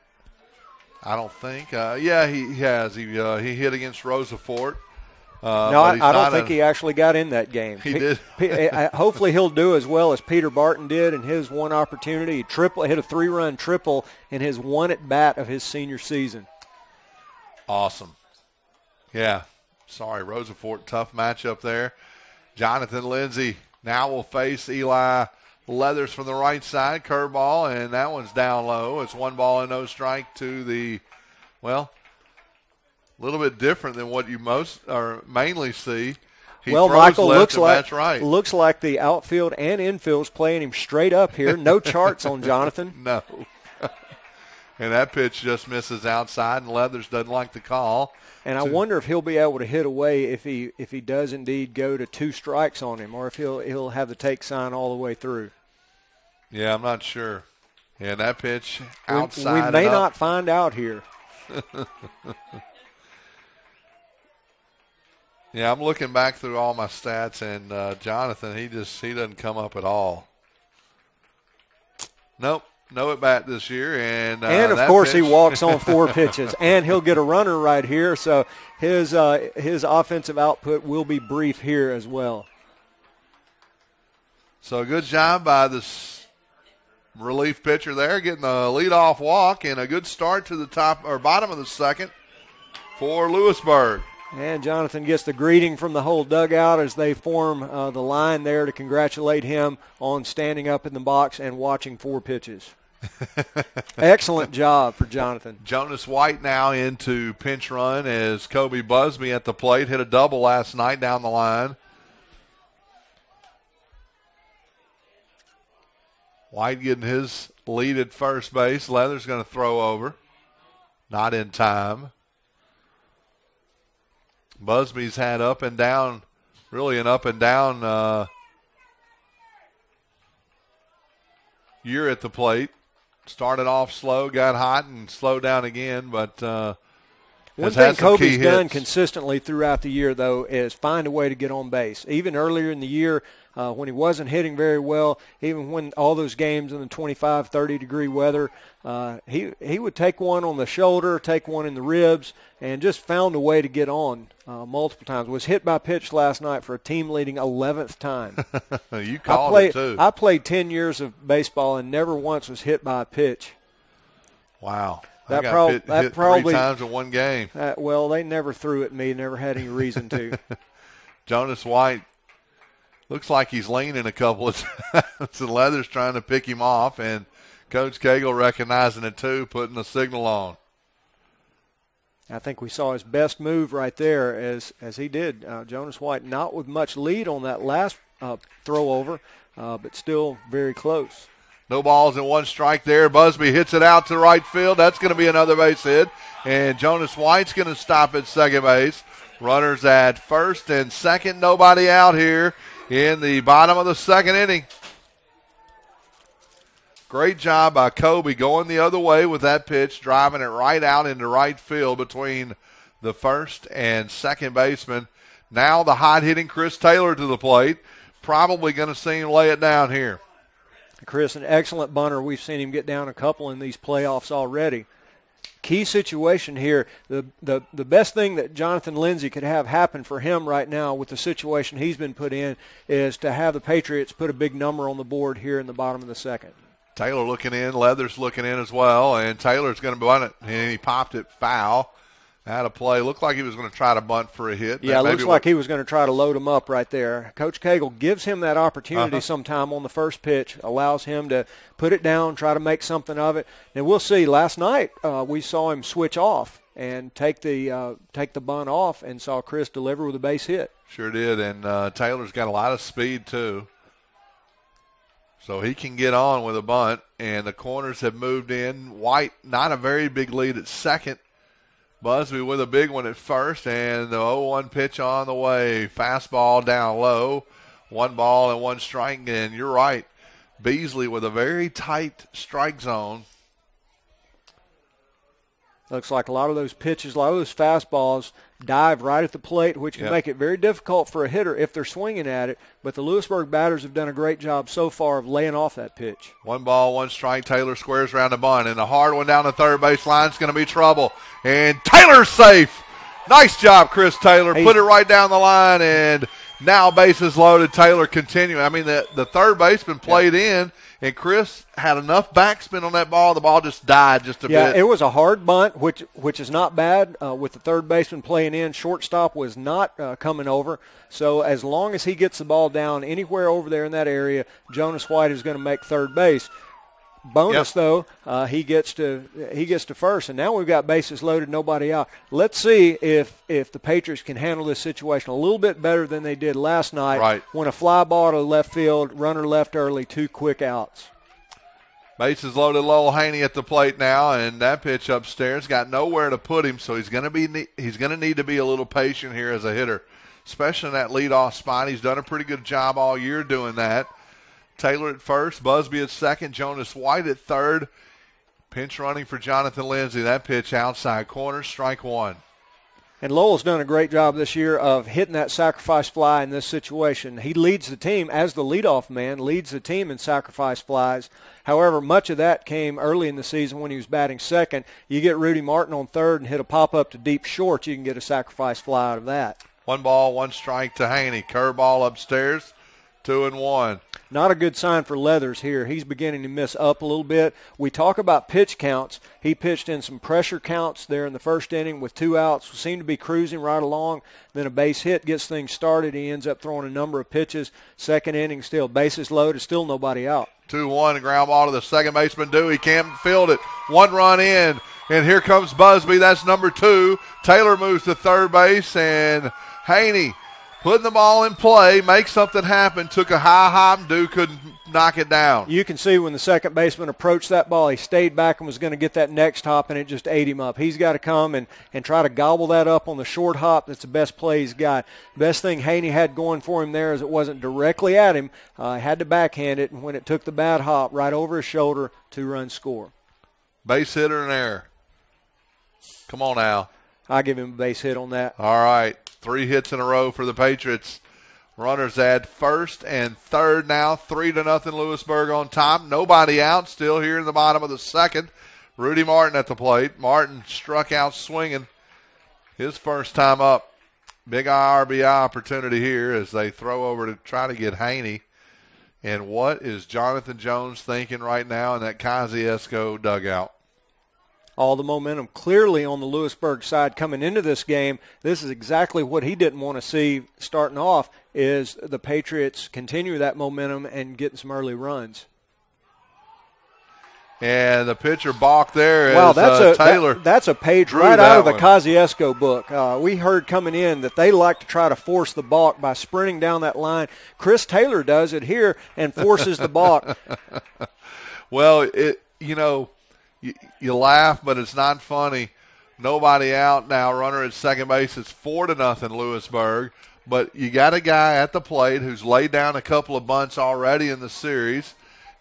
I don't think. Yeah, he has. He hit against Rosafort. No, I don't think he actually got in that game. He did. Hopefully he'll do as well as Peter Barton did in his one opportunity. He hit a 3-run triple in his one at-bat of his senior season. Awesome. Yeah. Sorry, Rosafort, tough matchup there. Jonathan Lindsay now will face Eli Leathers from the right side, curveball, and that one's down low. It's 1 ball and no strike to the, well, a little bit different than what you mainly see. He well, throws Michael, left and that's right. Looks like the outfield and infield's playing him straight up here. No charts on Jonathan. No. And that pitch just misses outside, and Leathers doesn't like the call. And I wonder if he'll be able to hit away if he does indeed go to 2 strikes on him, or if he'll have the take sign all the way through. Yeah, I'm not sure. And that pitch outside. We may not find out here. Yeah, I'm looking back through all my stats, and Jonathan, he doesn't come up at all. Nope. No at bat this year, and of course he walks on 4 pitches, and he'll get a runner right here. So his offensive output will be brief here as well. So good job by this relief pitcher there, getting the leadoff walk, and a good start to the top or bottom of the second for Lewisburg. And Jonathan gets the greeting from the whole dugout as they form the line there to congratulate him on standing up in the box and watching 4 pitches. Excellent job for Jonathan. Jonas White now into pinch run as Kobe Busby at the plate. Hit a double last night down the line. White getting his lead at first base. Leather's going to throw over. Not in time. Busby's had up and down, really an up and down year at the plate. Started off slow, got hot, and slowed down again. But one thing Kobe's done consistently throughout the year, though, is find a way to get on base. Even earlier in the year when he wasn't hitting very well, even when all those games in the 25, 30-degree weather, he would take one on the shoulder, take one in the ribs, and just found a way to get on multiple times. Was hit by pitch last night for a team-leading 11th time. You called it, too. I played 10 years of baseball and never once was hit by a pitch. Wow. I got hit 3 times in one game. Well, they never threw at me, never had any reason to. Jonas White looks like he's leaning a couple of times. The Leather's trying to pick him off, and Coach Cagle recognizing it too, putting a signal on. I think we saw his best move right there as he did. Jonas White not with much lead on that last throw over, but still very close. No balls and 1 strike there. Busby hits it out to right field. That's going to be another base hit. And Jonas White's going to stop at second base. Runners at first and second. Nobody out here in the bottom of the 2nd inning. Great job by Kobe going the other way with that pitch, driving it right out into right field between the first and second baseman. Now the hot-hitting Chris Taylor to the plate. Probably going to see him lay it down here. Chris, an excellent bunter. We've seen him get down a couple in these playoffs already. Key situation here. The best thing that Jonathan Lindsay could have happen for him right now with the situation he's been put in is to have the Patriots put a big number on the board here in the bottom of the 2nd. Taylor looking in, Leathers looking in as well, and Taylor's going to bunt it, and he popped it foul. Out of play. Looked like he was going to try to bunt for a hit. Yeah, it looks like he was going to try to load him up right there. Coach Cagle gives him that opportunity sometime on the first pitch, allows him to put it down, try to make something of it. And we'll see. Last night we saw him switch off and take the bunt off and saw Chris deliver with a base hit. Sure did, and Taylor's got a lot of speed too. So he can get on with a bunt, and the corners have moved in. White, not a very big lead at second. Busby with a big one at first, and the 0-1 pitch on the way. Fastball down low. 1 ball and 1 strike, and you're right. Beasley with a very tight strike zone. Looks like a lot of those pitches, a lot of those fastballs dive right at the plate, which can make it very difficult for a hitter if they're swinging at it. But the Lewisburg batters have done a great job so far of laying off that pitch. 1 ball, 1 strike. Taylor squares around the bunt, and a hard one down the third base line is going to be trouble. And Taylor's safe. Nice job, Chris Taylor. Put it right down the line, and now bases loaded. Taylor continuing. I mean, the third baseman played in, and Chris had enough backspin on that ball. The ball just died just a bit. Yeah, it was a hard bunt, which is not bad with the third baseman playing in. Shortstop was not coming over. So as long as he gets the ball down anywhere over there in that area, Jonas White is going to make third base. Bonus, though, he gets to first, and now we've got bases loaded, nobody out. Let's see if the Patriots can handle this situation a little bit better than they did last night. Right. When a fly ball to left field, runner left early, 2 quick outs. Bases loaded, Lowell Haney at the plate now, and that pitch upstairs got nowhere to put him, so he's going to need to be a little patient here as a hitter, especially in that leadoff spot. He's done a pretty good job all year doing that. Taylor at first, Busby at second, Jonas White at third. Pinch running for Jonathan Lindsay. That pitch outside corner, strike 1. And Lowell's done a great job this year of hitting that sacrifice fly in this situation. He leads the team as the leadoff man, leads the team in sacrifice flies. However, much of that came early in the season when he was batting second. You get Rudy Martin on third and hit a pop-up to deep short, you can get a sacrifice fly out of that. 1 ball, 1 strike to Haney. Curveball upstairs, 2-1. Not a good sign for Leathers here. He's beginning to miss up a little bit. We talk about pitch counts. He pitched in some pressure counts there in the first inning with 2 outs. Seemed to be cruising right along. Then a base hit gets things started. He ends up throwing a number of pitches. Second inning still bases loaded, still nobody out. 2-1, ground ball to the second baseman, Dewey. Can't field it. 1 run in, and here comes Busby. That's number 2. Taylor moves to third base, and Haney putting the ball in play, make something happen, took a high hop, and Dew couldn't knock it down. You can see when the second baseman approached that ball, he stayed back and was going to get that next hop, and it just ate him up. He's got to come and try to gobble that up on the short hop. That's the best play he's got. Best thing Haney had going for him there is it wasn't directly at him. Had to backhand it, and when it took the bad hop right over his shoulder, 2-run score. Base hit or an error? Come on now. I'll give him a base hit on that. All right. 3 hits in a row for the Patriots. Runners at first and third now. 3-0 Lewisburg on top. Nobody out. Still here in the bottom of the second. Rudy Martin at the plate. Martin struck out swinging his first time up. Big RBI opportunity here as they throw over to try to get Haney. And what is Jonathan Jones thinking right now in that Kosciusko dugout? all the momentum clearly on the Lewisburg side coming into this game. This is exactly what he didn't want to see starting off, is the Patriots continue that momentum and getting some early runs. And the pitcher balked there. Wow, that's Taylor. That's a page right out of the Kosciusko book. We heard coming in that they like to try to force the balk by sprinting down that line. Chris Taylor does it here and forces the balk. Well, you laugh, but it's not funny. Nobody out now. Runner at second base. It's 4-0 Lewisburg. But you got a guy at the plate who's laid down a couple of bunts already in the series.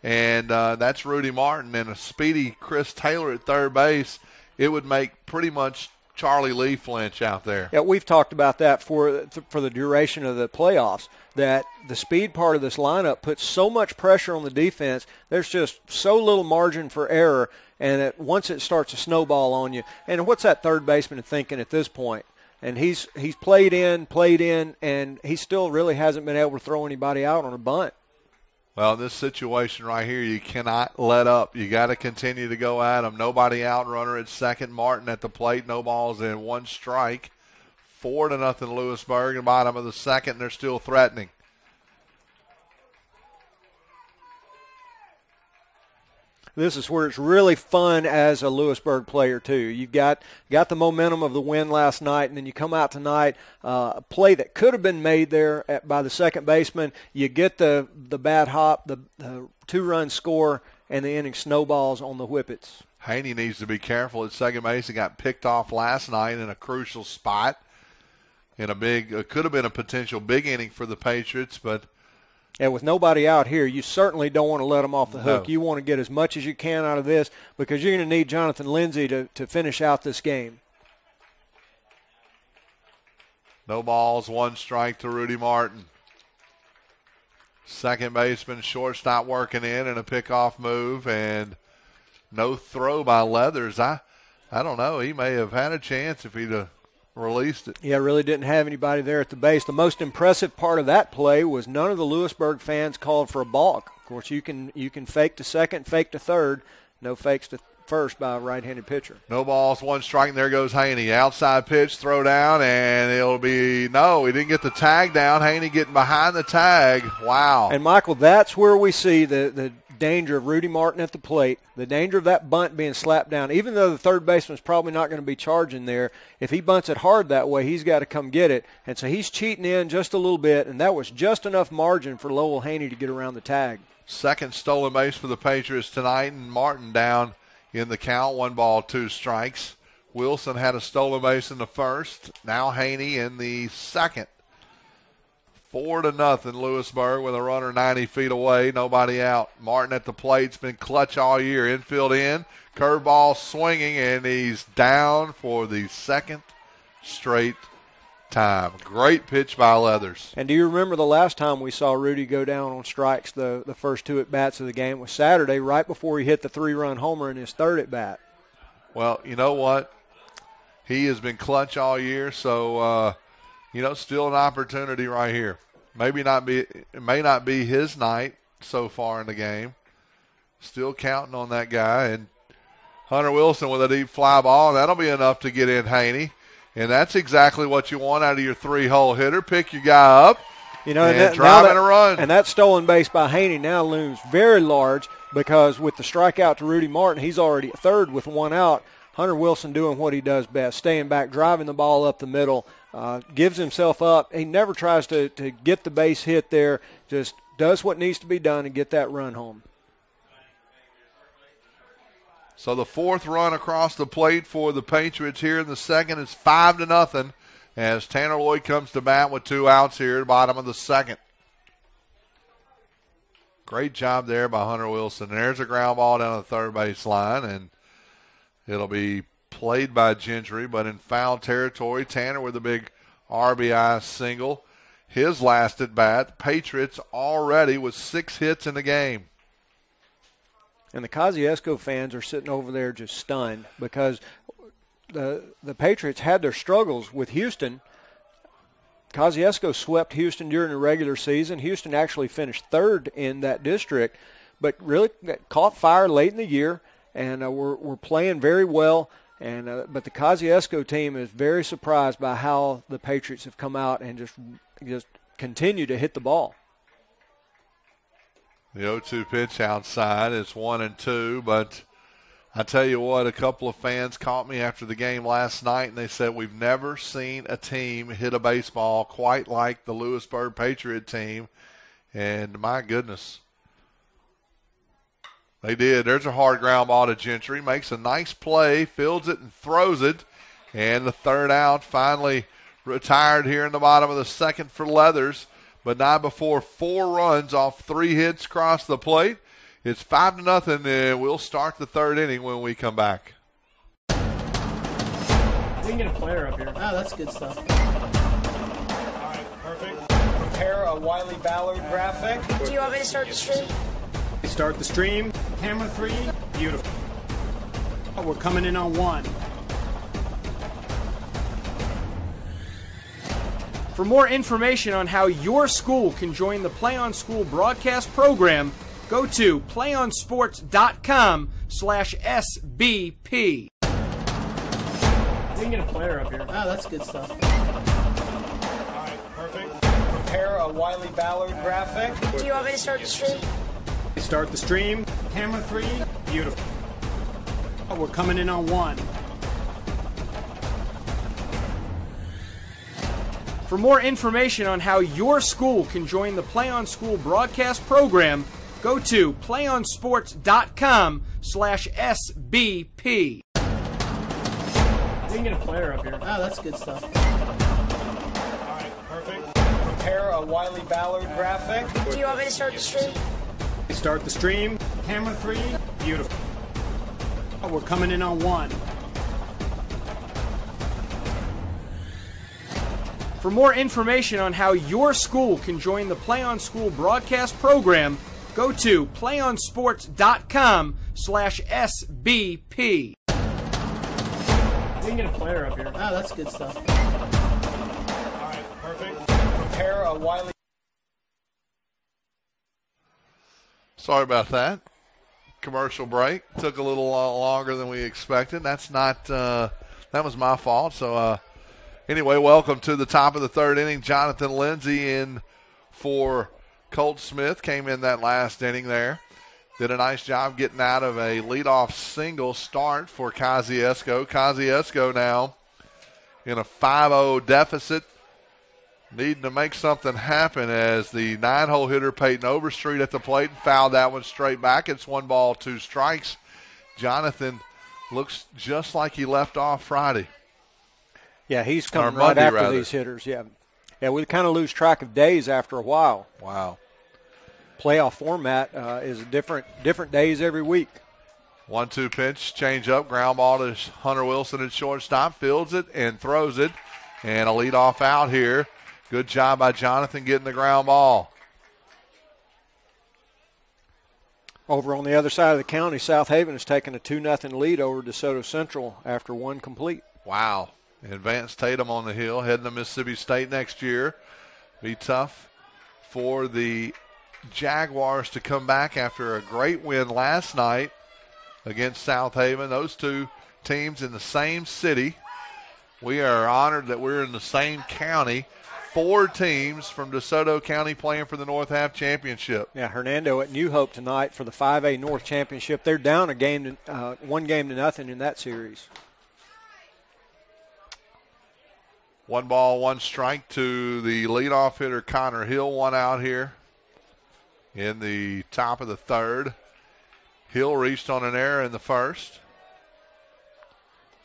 And that's Rudy Martin, and a speedy Chris Taylor at third base. It would make pretty much Charlie Lee flinch out there. Yeah, we've talked about that for the duration of the playoffs, that the speed part of this lineup puts so much pressure on the defense. There's just so little margin for error, and once it starts to snowball on you. And what's that third baseman thinking at this point? And he's played in, and he still really hasn't been able to throw anybody out on a bunt. Well, this situation right here, you cannot let up. You got to continue to go at them. Nobody out. Runner at second. Martin at the plate. No balls in. 1 strike. 4-0 Lewisburg. In the bottom of the second, and they're still threatening. This is where it's really fun as a Lewisburg player, too. You've got the momentum of the win last night, and then you come out tonight, a play that could have been made there by the second baseman. You get the bad hop, the 2-run score, and the inning snowballs on the Whippets. Haney needs to be careful at second base. He got picked off last night in a crucial spot. Could have been a potential big inning for the Patriots, but and with nobody out here, you certainly don't want to let them off the hook. No. You want to get as much as you can out of this because you're going to need Jonathan Lindsay to finish out this game. No balls, 1 strike to Rudy Martin. Second baseman, shortstop working in and a pickoff move, and no throw by Leathers. I don't know. He may have had a chance if he'd released it. Yeah, really didn't have anybody there at the base. The most impressive part of that play was none of the Lewisburg fans called for a balk. Of course, you can fake to second, fake to third. No fakes to first by a right-handed pitcher. No balls, 1 strike, and there goes Haney. Outside pitch, throw down, and he didn't get the tag down. Haney getting behind the tag. Wow. And, Michael, that's where we see the danger of Rudy Martin at the plate, the danger of that bunt being slapped down. Even though the third baseman's probably not going to be charging there, if he bunts it hard that way, he's got to come get it. And so he's cheating in just a little bit, and that was just enough margin for Lowell Haney to get around the tag. Second stolen base for the Patriots tonight, and Martin down in the count. 1 ball, 2 strikes. Wilson had a stolen base in the first. Now Haney in the second. 4-0 Lewisburg with a runner 90 feet away. Nobody out. Martin at the plate's been clutch all year. Infield in. Curveball swinging, and he's down for the second straight time. Great pitch by Leathers. And do you remember the last time we saw Rudy go down on strikes, the first 2 at-bats of the game was Saturday, right before he hit the 3-run homer in his third at-bat. Well, you know what? He has been clutch all year, so still an opportunity right here. It may not be his night so far in the game. Still counting on that guy. And Hunter Wilson with a deep fly ball, and that'll be enough to get in Haney. And that's exactly what you want out of your 3-hole hitter. Pick your guy up and drive in a run. And that stolen base by Haney now looms very large because with the strikeout to Rudy Martin, he's already at third with 1 out. Hunter Wilson doing what he does best, staying back, driving the ball up the middle, gives himself up. He never tries to get the base hit there, just does what needs to be done and get that run home. So the 4th run across the plate for the Patriots here in the second is 5-0 as Tanner Lloyd comes to bat with 2 outs here at the bottom of the second. Great job there by Hunter Wilson. And there's a ground ball down the third base line, and it'll be played by Gentry, but in foul territory. Tanner with a big RBI single. His last at bat. Patriots already with 6 hits in the game. And the Kosciusko fans are sitting over there just stunned because the Patriots had their struggles with Houston. Kosciusko swept Houston during the regular season. Houston actually finished 3rd in that district, but really caught fire late in the year. and we're playing very well. And but the Kosciusko team is very surprised by how the Patriots have come out and just continue to hit the ball. The 0-2 pitch outside is 1-2, but I tell you what, a couple of fans caught me after the game last night, and they said we've never seen a team hit a baseball quite like the Lewisburg Patriot team, and my goodness, they did. There's a hard ground ball to Gentry, makes a nice play, fields it and throws it, and the third out finally retired here in the bottom of the second for Leathers, but not before 4 runs off 3 hits across the plate. It's 5-0, and we'll start the third inning when we come back. We can get a player up here. Oh, that's good stuff. All right, perfect. Prepare a Wiley Ballard graphic. Do you want me to start the stream? Start the stream. Camera 3. Beautiful. Oh, we're coming in on 1. For more information on how your school can join the Play on School broadcast program, go to playonsports.com/SBP. We can get a player up here. Oh, that's good stuff. All right, perfect. Prepare a Wiley Ballard graphic. Do you want me to start the stream? Start the stream. Camera 3. Beautiful. Oh, we're coming in on 1. For more information on how your school can join the Play on School broadcast program, go to playonsports.com/SBP. We can get a player up here. Oh, that's good stuff. All right, perfect. Prepare a Wiley Ballard graphic. Do you want me to start the stream? Start the stream. Camera 3. Beautiful. Oh, we're coming in on 1. For more information on how your school can join the Play on School broadcast program, go to playonsports.com/SBP. We can get a player up here. Oh, that's good stuff. All right, perfect. Prepare a Wiley. Sorry about that. Commercial break. Took a little longer than we expected. That's not, that was my fault. So, anyway, welcome to the top of the third inning. Jonathan Lindsay in for Colt Smith. Came in that last inning there. Did a nice job getting out of a leadoff single start for Kosciusko. Kosciusko now in a 5-0 deficit. Needing to make something happen as the 9-hole hitter Peyton Overstreet at the plate and fouled that one straight back. It's 1 ball, 2 strikes. Jonathan looks just like he left off Friday. Yeah, he's coming right Monday, after rather. these hitters. Yeah, we kind of lose track of days after a while. Wow. Playoff format is different days every week. 1-2 pitch, change up, ground ball to Hunter Wilson at shortstop, fields it and throws it, and a leadoff out here. Good job by Jonathan getting the ground ball. Over on the other side of the county, South Haven has taken a 2-0 lead over DeSoto Central after 1 complete. Wow. And Vance Tatum on the hill, heading to Mississippi State next year. Be tough for the Jaguars to come back after a great win last night against South Haven. Those two teams in the same city. We are honored that we're in the same county. 4 teams from DeSoto County playing for the North Half Championship. Yeah, Hernando at New Hope tonight for the 5A North Championship. They're down 1 game to nothing in that series. 1 ball, 1 strike to the leadoff hitter Connor Hill. 1 out here in the top of the third. Hill reached on an error in the first.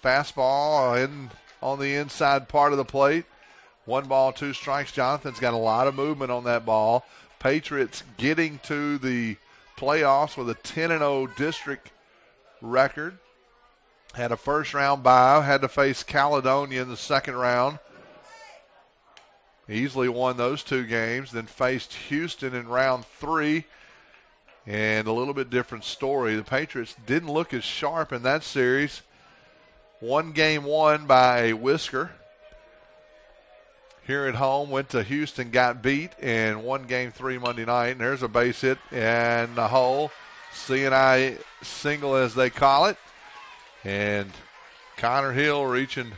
Fastball in on the inside part of the plate. 1 ball, 2 strikes. Jonathan's got a lot of movement on that ball. Patriots getting to the playoffs with a 10-0 district record. Had a first-round bye. Had to face Caledonia in the second round. Easily won those 2 games. Then faced Houston in round 3. And a little bit different story. The Patriots didn't look as sharp in that series. 1 game won by a whisker. Here at home, went to Houston, got beat, and won game 3 Monday night. And there's a base hit and a hole. CNI single, as they call it. And Connor Hill reaching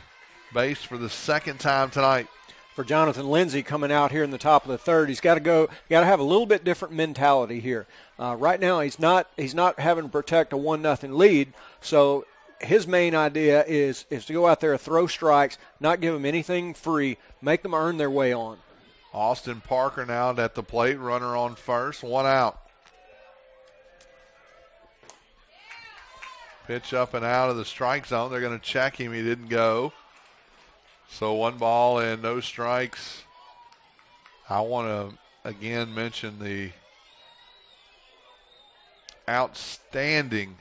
base for the second time tonight. For Jonathan Lindsay coming out here in the top of the third, he's got to have a little bit different mentality here. Right now, he's not having to protect a 1-0 lead, so his main idea is to go out there, throw strikes, not give them anything free, make them earn their way on. Austin Parker now at the plate, runner on first, 1 out. Pitch up and out of the strike zone. They're going to check him. He didn't go. So 1 ball and no strikes. I want to again mention the outstanding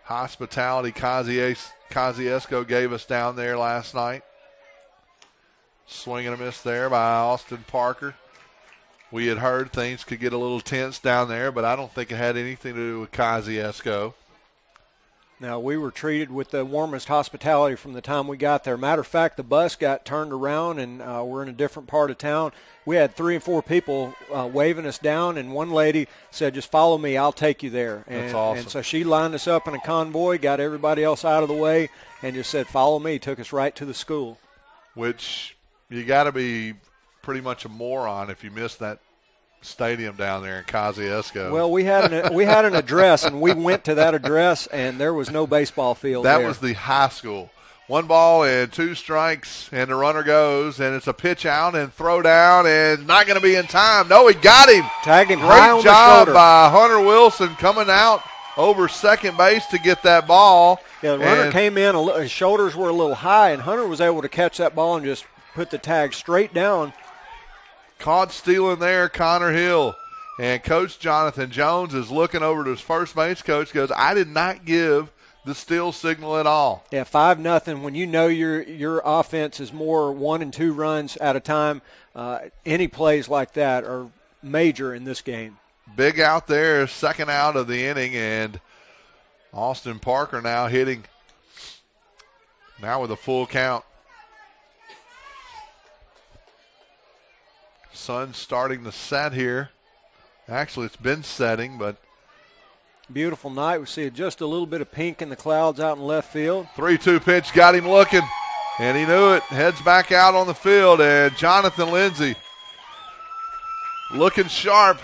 hospitality Kosciusko gave us down there last night. Swing and a miss there by Austin Parker. We had heard things could get a little tense down there, but I don't think it had anything to do with Kosciusko. Now, we were treated with the warmest hospitality from the time we got there. Matter of fact, the bus got turned around, and we're in a different part of town. We had 3 or 4 people waving us down, and one lady said, "Just follow me, I'll take you there." That's awesome. And so she lined us up in a convoy, got everybody else out of the way, and just said, "Follow me," took us right to the school. Which you got to be pretty much a moron if you missed that stadium down there in Kosciusko. Well, we had an address, and we went to that address, and there was no baseball field that there. was the high school. 1 ball and 2 strikes, and the runner goes, and it's a pitch out and throw down, and not going to be in time. No, he got him. Tagged him high on Great the job shoulder. by Hunter Wilson coming out over second base to get that ball. Yeah, the runner came in, his shoulders were a little high, and Hunter was able to catch that ball and just put the tag straight down. Caught stealing there, Connor Hill. And Coach Jonathan Jones is looking over to his first base coach, goes, "I did not give the steal signal at all." Yeah, 5-0. When you know your offense is more 1 and 2 runs at a time, any plays like that are major in this game. Big out there, second out of the inning, and Austin Parker now hitting now with a full count. Sun's starting to set here. Actually, it's been setting, but beautiful night. We see just a little bit of pink in the clouds out in left field. 3-2 pitch got him looking, and he knew it. Heads back out on the field, and Jonathan Lindsay looking sharp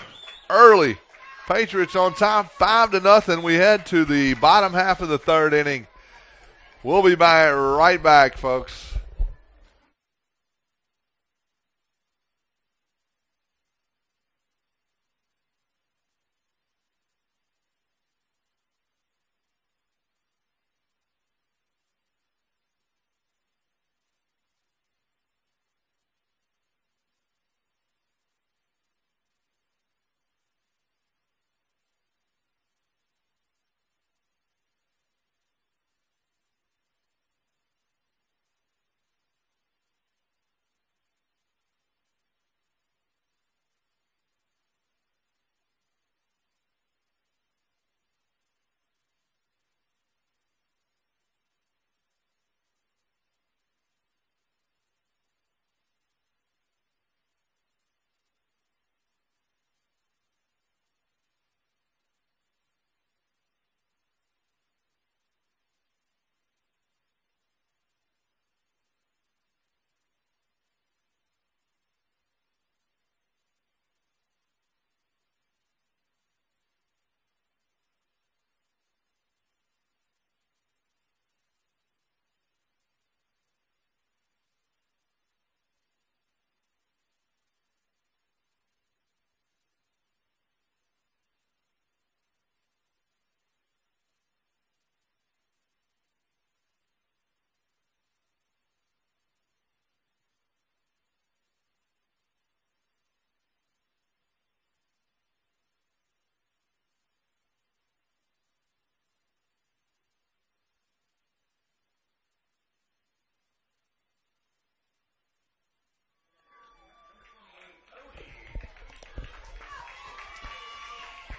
early. Patriots on top, 5-0. We head to the bottom half of the third inning. We'll be right back, folks.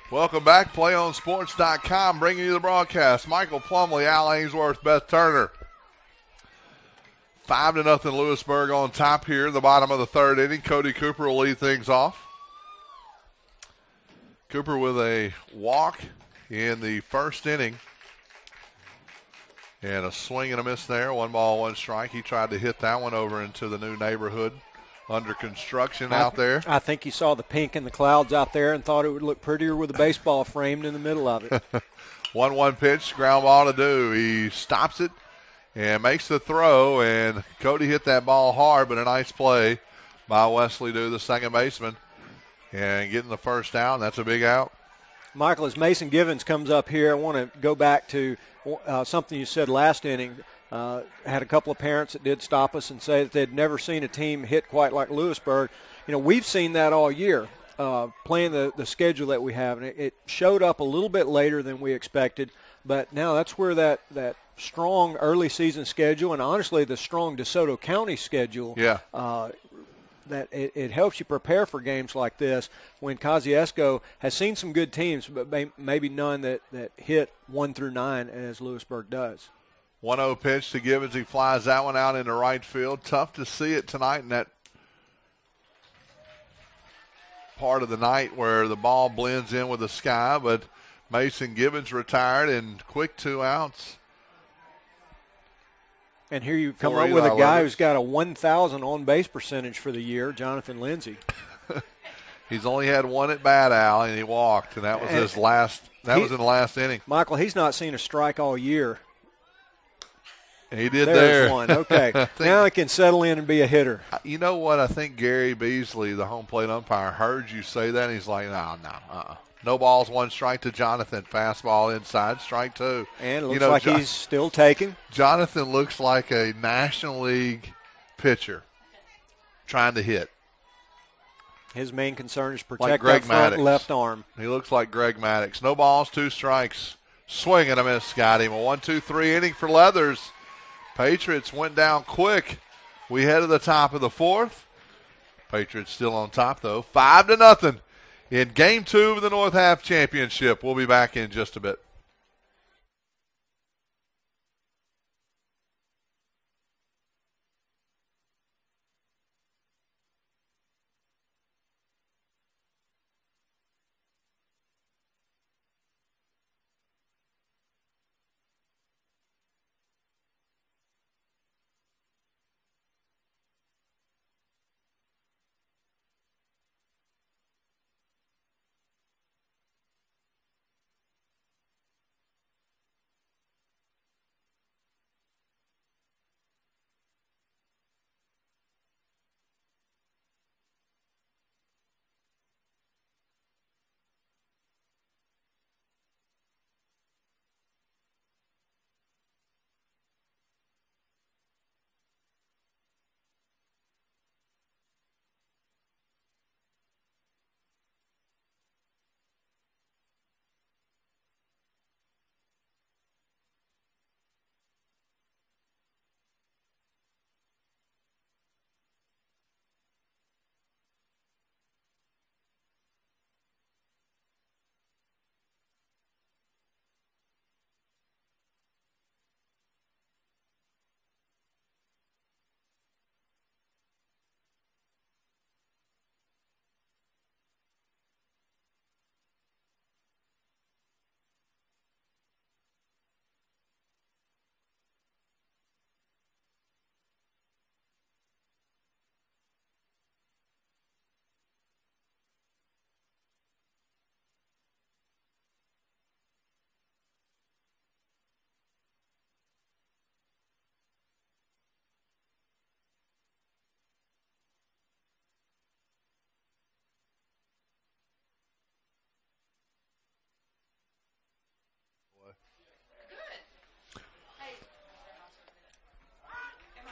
Welcome back. PlayOnSports.com bringing you the broadcast. Michael Plumley, Al Ainsworth, Beth Turner. 5-0 Lewisburg on top here in the bottom of the third inning. Cody Cooper will lead things off. Cooper with a walk in the first inning. And a swing and a miss there. 1 ball, 1 strike. He tried to hit that one over into the new neighborhood under construction out there. I think he saw the pink in the clouds out there and thought it would look prettier with a baseball framed in the middle of it. 1-1 pitch, ground ball to do. He stops it and makes the throw, and Cody hit that ball hard, but a nice play by Wesley Dew, the second baseman, and getting the first out, and that's a big out. Michael, as Mason Givens comes up here, I want to go back to something you said last inning. Had a couple of parents that did stop us and say that they'd never seen a team hit quite like Lewisburg. You know, we've seen that all year, playing the schedule that we have, and it showed up a little bit later than we expected. But now that's where that strong early season schedule, and honestly the strong DeSoto County schedule, that it helps you prepare for games like this when Kosciusko has seen some good teams, but maybe none that hit 1 through 9 as Lewisburg does. 1-0 pitch to Gibbons. He flies that one out into right field. Tough to see it tonight in that part of the night where the ball blends in with the sky, but Mason Gibbons retired and quick 2 outs. And here you come up with a guy who's got a 1,000 on-base percentage for the year, Jonathan Lindsay. He's only had 1 at bat, Al, and he walked, and that was his last. That was in the last inning. Michael, he's not seen a strike all year. He did There's there. one. Okay, now he can settle in and be a hitter. You know what? I think Gary Beasley, the home plate umpire, heard you say that, and he's like, no. No balls, 1 strike to Jonathan. Fastball inside, strike 2. And it looks like he's still taking. Jonathan looks like a National League pitcher trying to hit. His main concern is protect Greg that front Maddox. left arm. He looks like Greg Maddox. No balls, 2 strikes. Swing and a miss, got him. A 1-2-3 inning for Leathers. Patriots went down quick. We head to the top of the 4th. Patriots still on top, though. 5-0 in Game 2 of the North Half Championship. We'll be back in just a bit.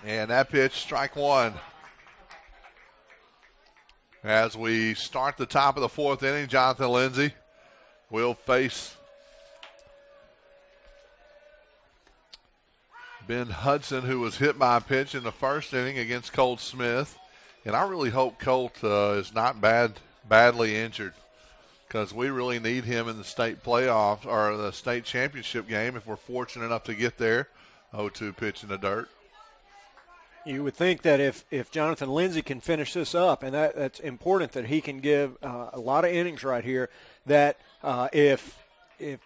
And that pitch, strike 1. As we start the top of the 4th inning, Jonathan Lindsay will face Ben Hudson, who was hit by a pitch in the first inning against Colt Smith. And I really hope Colt is not badly injured, because we really need him in the state playoffs or the state championship game if we're fortunate enough to get there. 0-2 pitch in the dirt. You would think that if Jonathan Lindsay can finish this up, and that's important that he can give a lot of innings right here, that if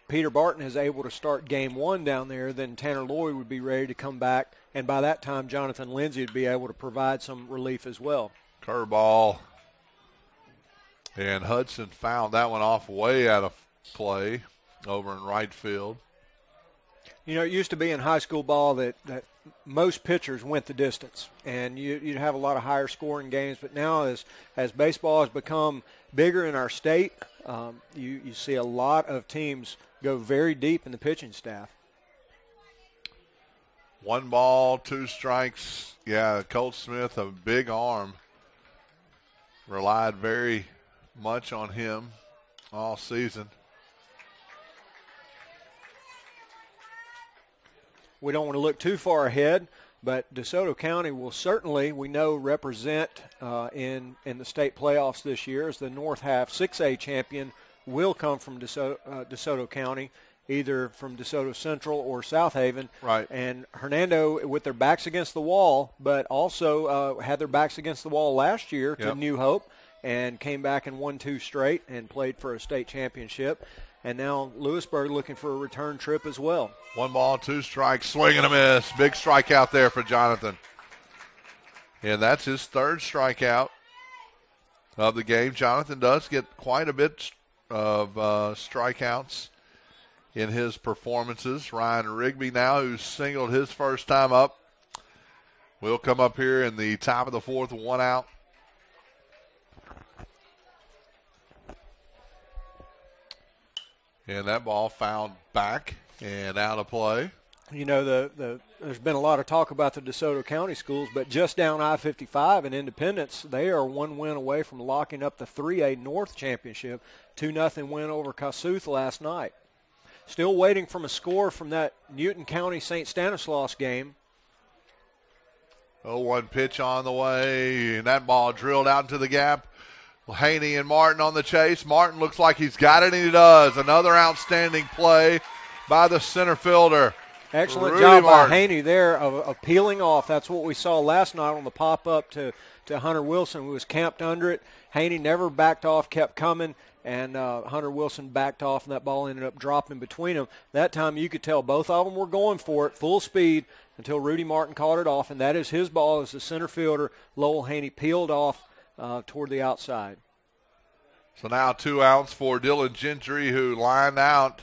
Peter Barton is able to start game one down there, then Tanner Lloyd would be ready to come back, and by that time Jonathan Lindsay would be able to provide some relief as well. Curveball. And Hudson fouled that one off way out of play over in right field. You know, it used to be in high school ball that most pitchers went the distance, and you'd have a lot of higher scoring games. But now as baseball has become bigger in our state, you see a lot of teams go very deep in the pitching staff. 1 ball, 2 strikes. Yeah, Colt Smith, a big arm. Relied very much on him all season. We don't want to look too far ahead, but DeSoto County will certainly, we know, represent in the state playoffs this year, as the North Half 6A champion will come from DeSoto County, either from DeSoto Central or South Haven. Right. And Hernando, with their backs against the wall, but also had their backs against the wall last year to New Hope, and came back and won 2 straight and played for a state championship. And now Lewisburg looking for a return trip as well. 1 ball, 2 strikes, swing and a miss. Big strikeout there for Jonathan. And that's his 3rd strikeout of the game. Jonathan does get quite a bit of strikeouts in his performances. Ryan Rigby now, who's singled his first time up, will come up here in the top of the 4th, 1 out. And that ball fouled back and out of play. You know, there's been a lot of talk about the DeSoto County schools, but just down I-55 in Independence, they are 1 win away from locking up the 3A North Championship. 2-0 win over Kosciusko last night. Still waiting from a score from that Newton County St. Stanislaus game. 0-1 pitch on the way, and that ball drilled out into the gap. Haney and Martin on the chase. Martin looks like he's got it, and he does. Another outstanding play by the center fielder. Excellent Rudy job Martin. by Haney there of peeling off. That's what we saw last night on the pop-up to Hunter Wilson, who was camped under it. Haney never backed off, kept coming, and Hunter Wilson backed off, and that ball ended up dropping between them. That time you could tell both of them were going for it, full speed, until Rudy Martin caught it off, and that is his ball as the center fielder. Lowell Haney peeled off toward the outside. So now 2 outs for Dylan Gentry, who lined out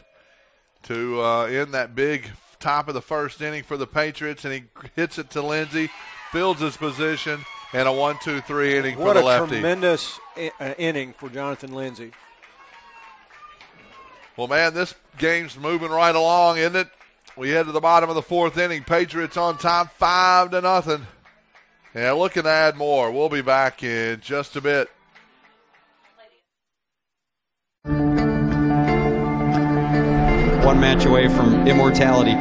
to end that big top of the 1st inning for the Patriots, and he hits it to Lindsay, fields his position, and a 1-2-3 inning for the lefty. What a tremendous inning for Jonathan Lindsay. Well, man, this game's moving right along, isn't it? We head to the bottom of the 4th inning. Patriots on top, 5-0. And looking to add more. We'll be back in just a bit. One match away from immortality.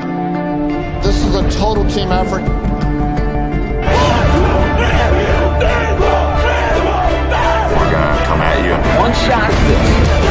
This is a total team effort. We're gonna come at you. One shot this.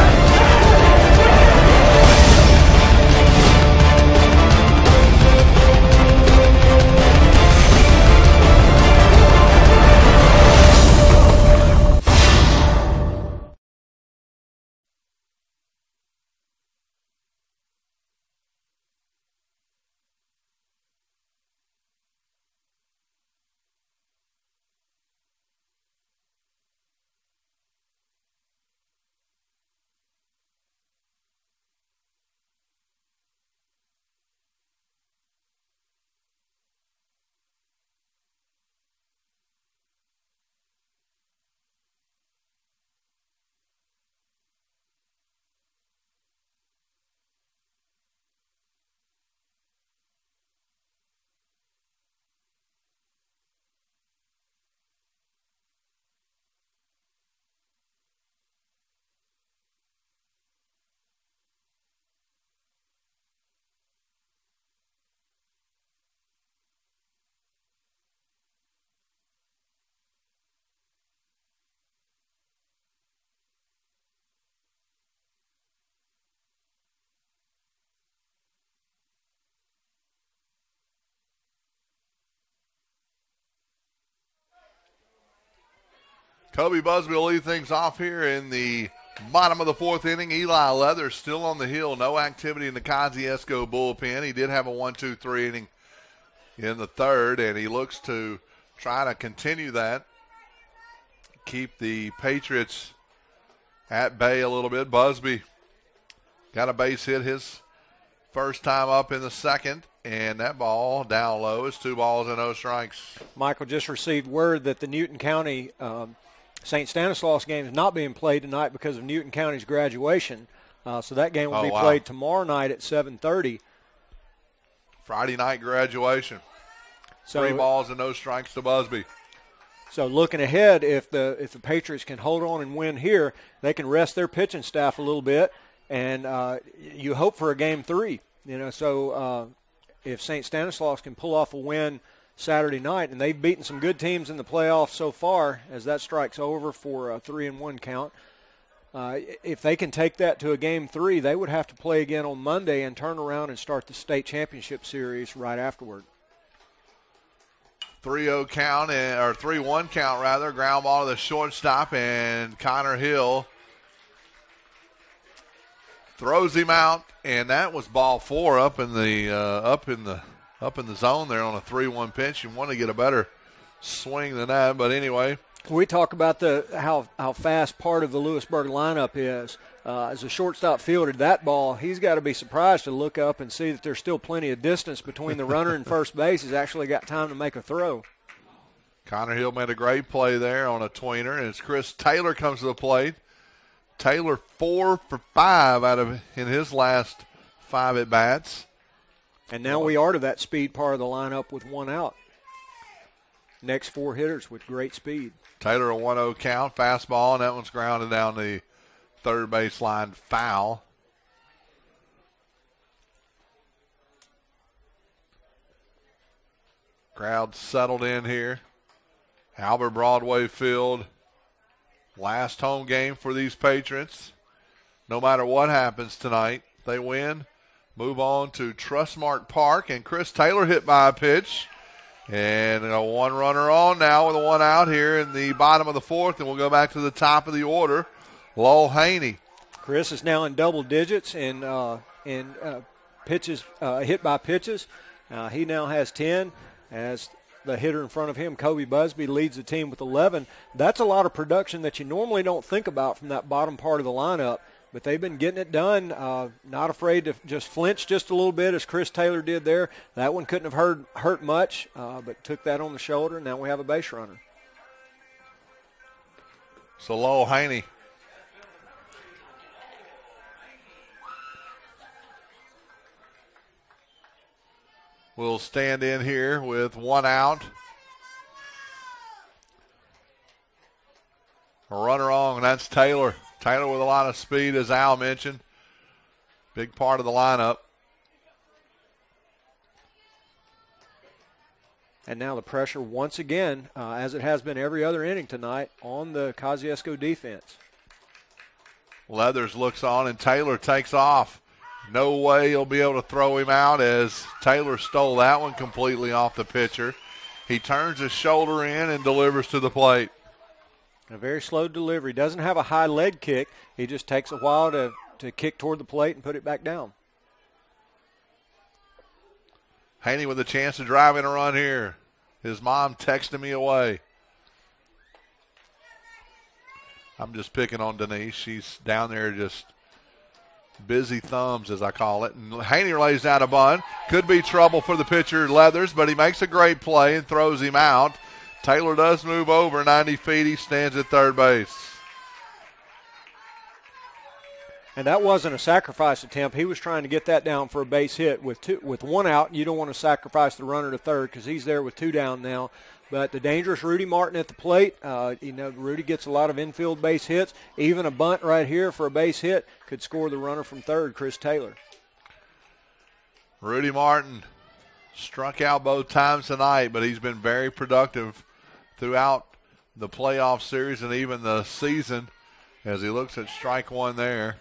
Kobe Busby will lead things off here in the bottom of the fourth inning. Eli Leathers still on the hill. No activity in the Kosciusko bullpen. He did have a 1-2-3 inning in the third, and he looks to try to continue that, keep the Patriots at bay a little bit. Busby got a base hit his first time up in the second, and that ball down low is 2 balls and no strikes. Michael just received word that the Newton County St. Stanislaus game is not being played tonight because of Newton County's graduation. So that game will be played tomorrow night at 7:30. Friday night graduation. So 3 balls and no strikes to Busby. So looking ahead, if the Patriots can hold on and win here, they can rest their pitching staff a little bit, and you hope for a game 3. So if St. Stanislaus can pull off a win Saturday night, and they've beaten some good teams in the playoffs so far, as that strikes over for a 3-1 count. If they can take that to a game 3, they would have to play again on Monday and turn around and start the state championship series right afterward. 3-0 count, or 3-1 count rather. Ground ball to the shortstop, and Connor Hill throws him out, and that was ball 4 up in the zone there on a 3-1 pitch. You want to get a better swing than that, but anyway. We talk about how fast part of the Lewisburg lineup is. As a shortstop fielded that ball, he's got to be surprised to look up and see that there's still plenty of distance between the runner and first base. He's actually got time to make a throw. Connor Hill made a great play there on a tweener, and as Chris Taylor comes to the plate. Taylor 4 for 5 in his last 5 at-bats. And now we are to that speed part of the lineup with 1 out. Next 4 hitters with great speed. Taylor a 1-0 count, fastball, and that one's grounded down the third baseline foul. Crowd settled in here. Albert Broadway Field. Last home game for these Patriots. No matter what happens tonight, they win. Move on to Trustmark Park, and Chris Taylor hit by a pitch. And a 1 runner on now with a 1 out here in the bottom of the fourth, and we'll go back to the top of the order. Lowell Haney. Chris is now in double digits in pitches hit by pitches. He now has 10 as the hitter in front of him, Kobe Busby, leads the team with 11. That's a lot of production that you normally don't think about from that bottom part of the lineup, but they've been getting it done. Not afraid to just flinch just a little bit as Chris Taylor did there. That one couldn't have hurt much, but took that on the shoulder, and now we have a base runner. So Lowell Haney. Will stand in here with 1 out. A runner on, and that's Taylor. Taylor with a lot of speed, as Al mentioned. Big part of the lineup. And now the pressure once again, as it has been every other inning tonight, on the Kosciusko defense. Leathers looks on, and Taylor takes off. No way he'll be able to throw him out as Taylor stole that one completely off the pitcher. He turns his shoulder in and delivers to the plate. A very slow delivery. Doesn't have a high leg kick. He just takes a while to kick toward the plate and put it back down. Haney with a chance to drive in a run here. His mom texted me away. I'm just picking on Denise. She's down there just busy thumbs, as I call it. And Haney lays down a bunt. Could be trouble for the pitcher, Leathers, but he makes a great play and throws him out. Taylor does move over 90 feet. He stands at third base. And that wasn't a sacrifice attempt. He was trying to get that down for a base hit with 1 out. You don't want to sacrifice the runner to third because he's there with 2 down now. But the dangerous Rudy Martin at the plate, Rudy gets a lot of infield base hits. Even a bunt right here for a base hit could score the runner from third, Chris Taylor. Rudy Martin struck out both times tonight, but he's been very productive throughout the playoff series and even the season as he looks at strike one there.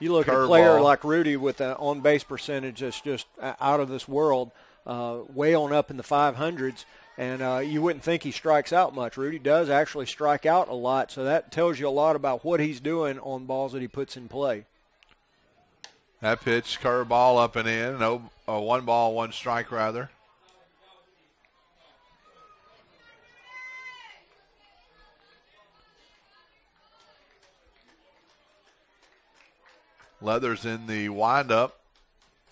You look at a player like Rudy with an on-base percentage that's just out of this world, way on up in the 500s. And you wouldn't think he strikes out much. Rudy does actually strike out a lot, so that tells you a lot about what he's doing on balls that he puts in play. That pitch, curveball up and in. No, 1 ball, 1 strike rather. Leathers in the windup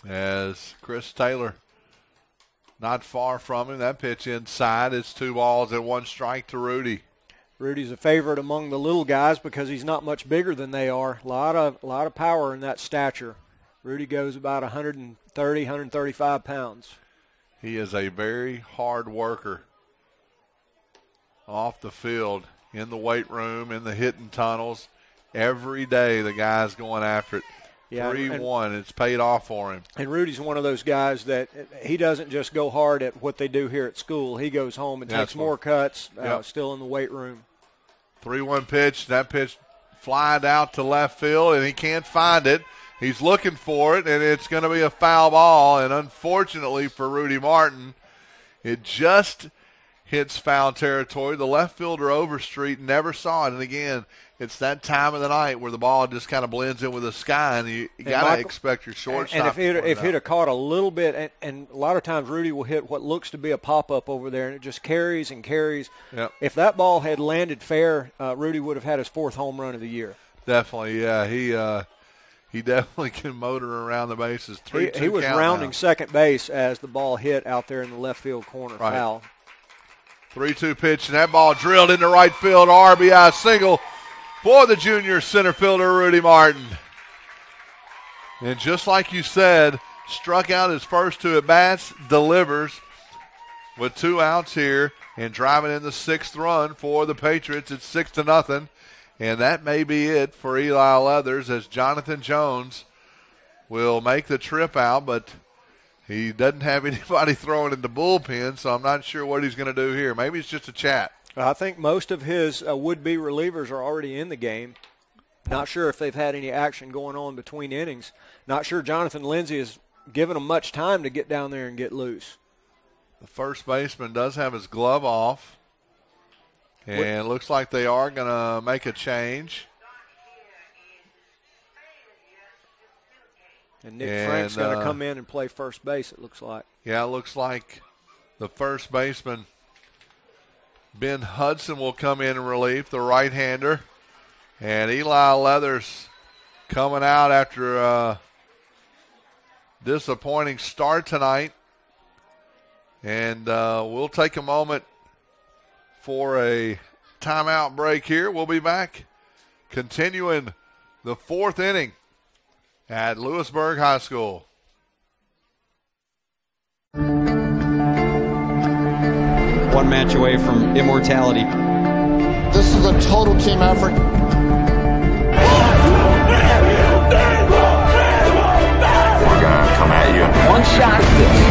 as Chris Taylor not far from him. That pitch inside. It's 2 balls and 1 strike to Rudy. Rudy's a favorite among the little guys because he's not much bigger than they are. A lot of power in that stature. Rudy goes about 130, 135 pounds. He is a very hard worker off the field, in the weight room, in the hitting tunnels. Every day the guy's going after it. Yeah, 3-1, it's paid off for him. And Rudy's one of those guys that he doesn't just go hard at what they do here at school. He goes home and takes more cuts, still in the weight room. 3-1 pitch. That pitch flied out to left field, and he can't find it. He's looking for it, and it's going to be a foul ball. And unfortunately for Rudy Martin, it just hits foul territory. The left fielder Overstreet never saw it. And again, it's that time of the night where the ball just kind of blends in with the sky, and you got to expect your shortstop. And if he'd have caught a little bit, and a lot of times Rudy will hit what looks to be a pop-up over there, and it just carries and carries. Yep. If that ball had landed fair, Rudy would have had his 4th home run of the year. Definitely, yeah. He definitely can motor around the bases. He was rounding second base as the ball hit out there in the left field corner. Right. Foul. 3-2 pitch, and that ball drilled into right field. RBI single for the junior center fielder, Rudy Martin. And just like you said, struck out his first 2 at-bats, delivers with 2 outs here, and driving in the 6th run for the Patriots. It's 6-0, and that may be it for Eli Leathers, as Jonathan Jones will make the trip out, but he doesn't have anybody throwing in the bullpen, so I'm not sure what he's going to do here. Maybe it's just a chat. I think most of his would-be relievers are already in the game. Not sure if they've had any action going on between innings. Not sure Jonathan Lindsay has given them much time to get down there and get loose. The first baseman does have his glove off, and it looks like they are going to make a change. And Nick Frank's going to come in and play first base, it looks like. Yeah, it looks like the first baseman, Ben Hudson, will come in relief, the right-hander. And Eli Leathers coming out after a disappointing start tonight. And we'll take a moment for a timeout break here. We'll be back continuing the 4th inning at Lewisburg High School. One match away from immortality. This is a total team effort. We're gonna come at you in 1 shot pitch.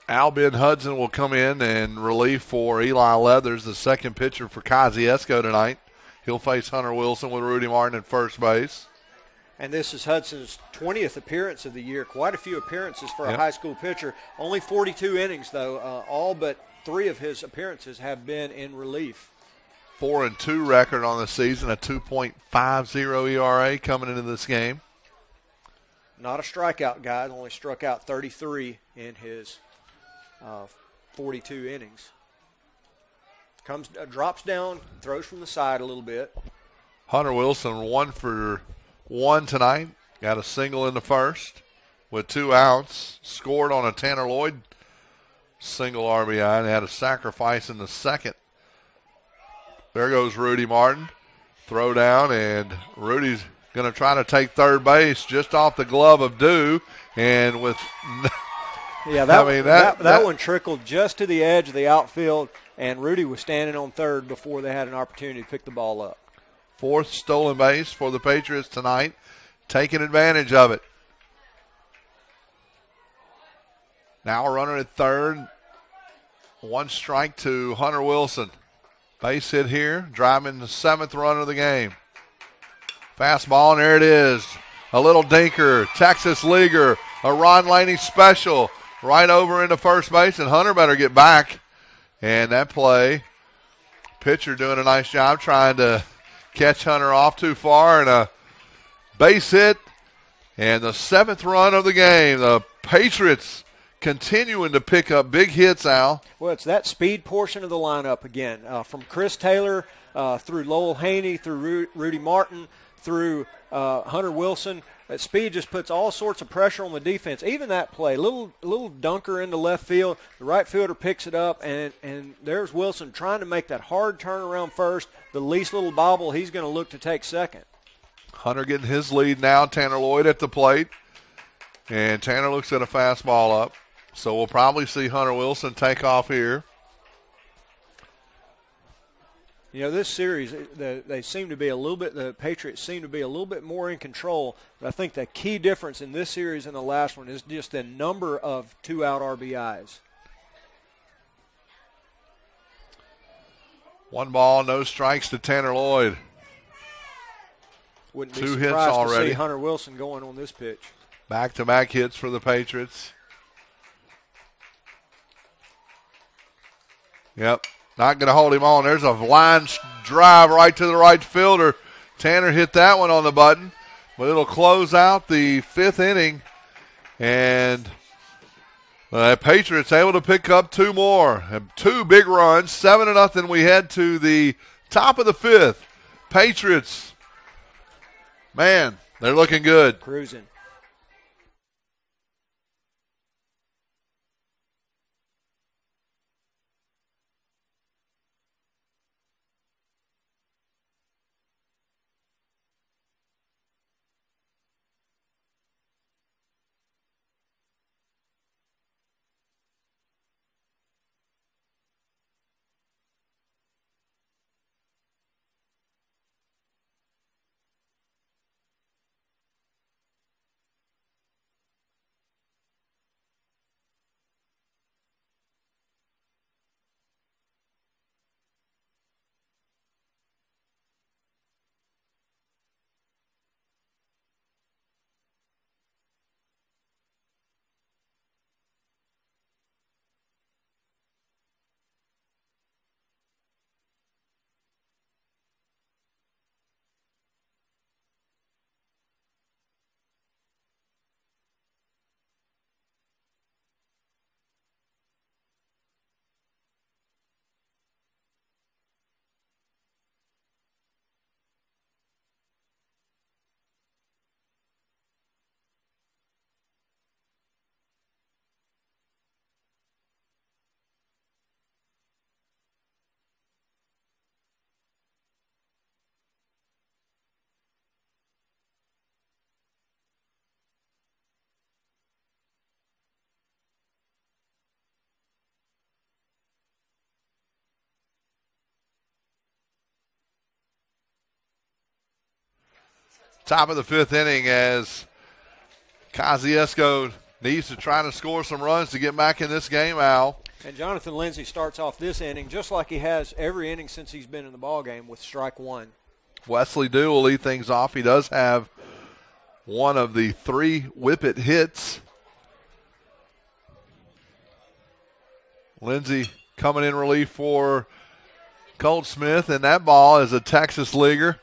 Al Ben Hudson will come in and relief for Eli Leathers, the second pitcher for Kosciusko tonight. He'll face Hunter Wilson with Rudy Martin at first base. And this is Hudson's 20th appearance of the year. Quite a few appearances for a high school pitcher. Only 42 innings, though. All but 3 of his appearances have been in relief. 4-2 record on the season, a 2.50 ERA coming into this game. Not a strikeout guy. Only struck out 33 in his 42 innings. Drops down, throws from the side a little bit. Hunter Wilson 1 for 1 tonight. Got a single in the first with 2 outs. Scored on a Tanner Lloyd single RBI and had a sacrifice in the second. There goes Rudy Martin. Throw down, and Rudy's going to try to take third base just off the glove of Dew. And with yeah, that one trickled just to the edge of the outfield, and Rudy was standing on third before they had an opportunity to pick the ball up. 4th stolen base for the Patriots tonight, taking advantage of it. Now a runner at third. 1 strike to Hunter Wilson. Base hit here, driving the 7th run of the game. Fastball, and there it is. A little dinker, Texas leaguer, a Ron Laney special, right over into first base, and Hunter better get back. And that play, pitcher doing a nice job trying to catch Hunter off too far, and a base hit, and the 7th run of the game. The Patriots continuing to pick up big hits, Al. Well, it's that speed portion of the lineup again, from Chris Taylor through Lowell Haney, through Rudy Martin, through Hunter Wilson. That speed just puts all sorts of pressure on the defense. Even that play, little dunker into left field. The right fielder picks it up, and there's Wilson trying to make that hard turn around first. The least little bobble, he's going to look to take second. Hunter getting his lead now. Tanner Lloyd at the plate. And Tanner looks at a fastball up. So we'll probably see Hunter Wilson take off here. You know, this series, they seem to be the Patriots seem to be a little bit more in control. But I think the key difference in this series and the last one is just the number of 2-out RBIs. 1 ball, no strikes to Tanner Lloyd. Wouldn't be 2 hits surprised already. to see Hunter Wilson going on this pitch. Back-to-back hits for the Patriots. Yep, not going to hold him on. There's a line drive right to the right fielder. Tanner hit that one on the button, but it'll close out the 5th inning. And the Patriots able to pick up 2 more. 2 big runs, 7-0. We head to the top of the 5th. Patriots, man, they're looking good. Cruising. Top of the 5th inning as Kosciusko needs to try to score some runs to get back in this game, Al. And Jonathan Lindsay starts off this inning just like he has every inning since he's been in the ballgame with strike 1. Wesley Dew will lead things off. He does have one of the 3 whip-it hits. Lindsay coming in relief for Colt Smith, and that ball is a Texas leaguer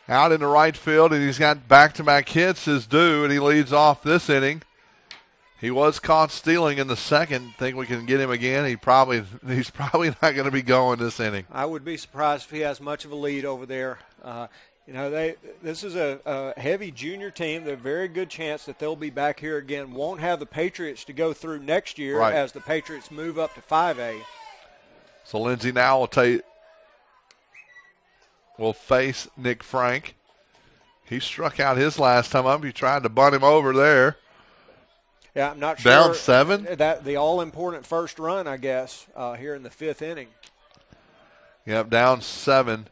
out in the right field, and he's got back-to-back hits as due, and he leads off this inning. He was caught stealing in the second. Think we can get him again. He's probably not going to be going this inning. I would be surprised if he has much of a lead over there. This is a heavy junior team. There's a very good chance that they'll be back here again. Won't have the Patriots to go through next year as the Patriots move up to 5A. So Lindsey now will face Nick Frank. He struck out his last time up. He tried to bunt him over there. Yeah, I'm not sure. Down 7? That the all-important first run, I guess, here in the 5th inning. Yep, down 7.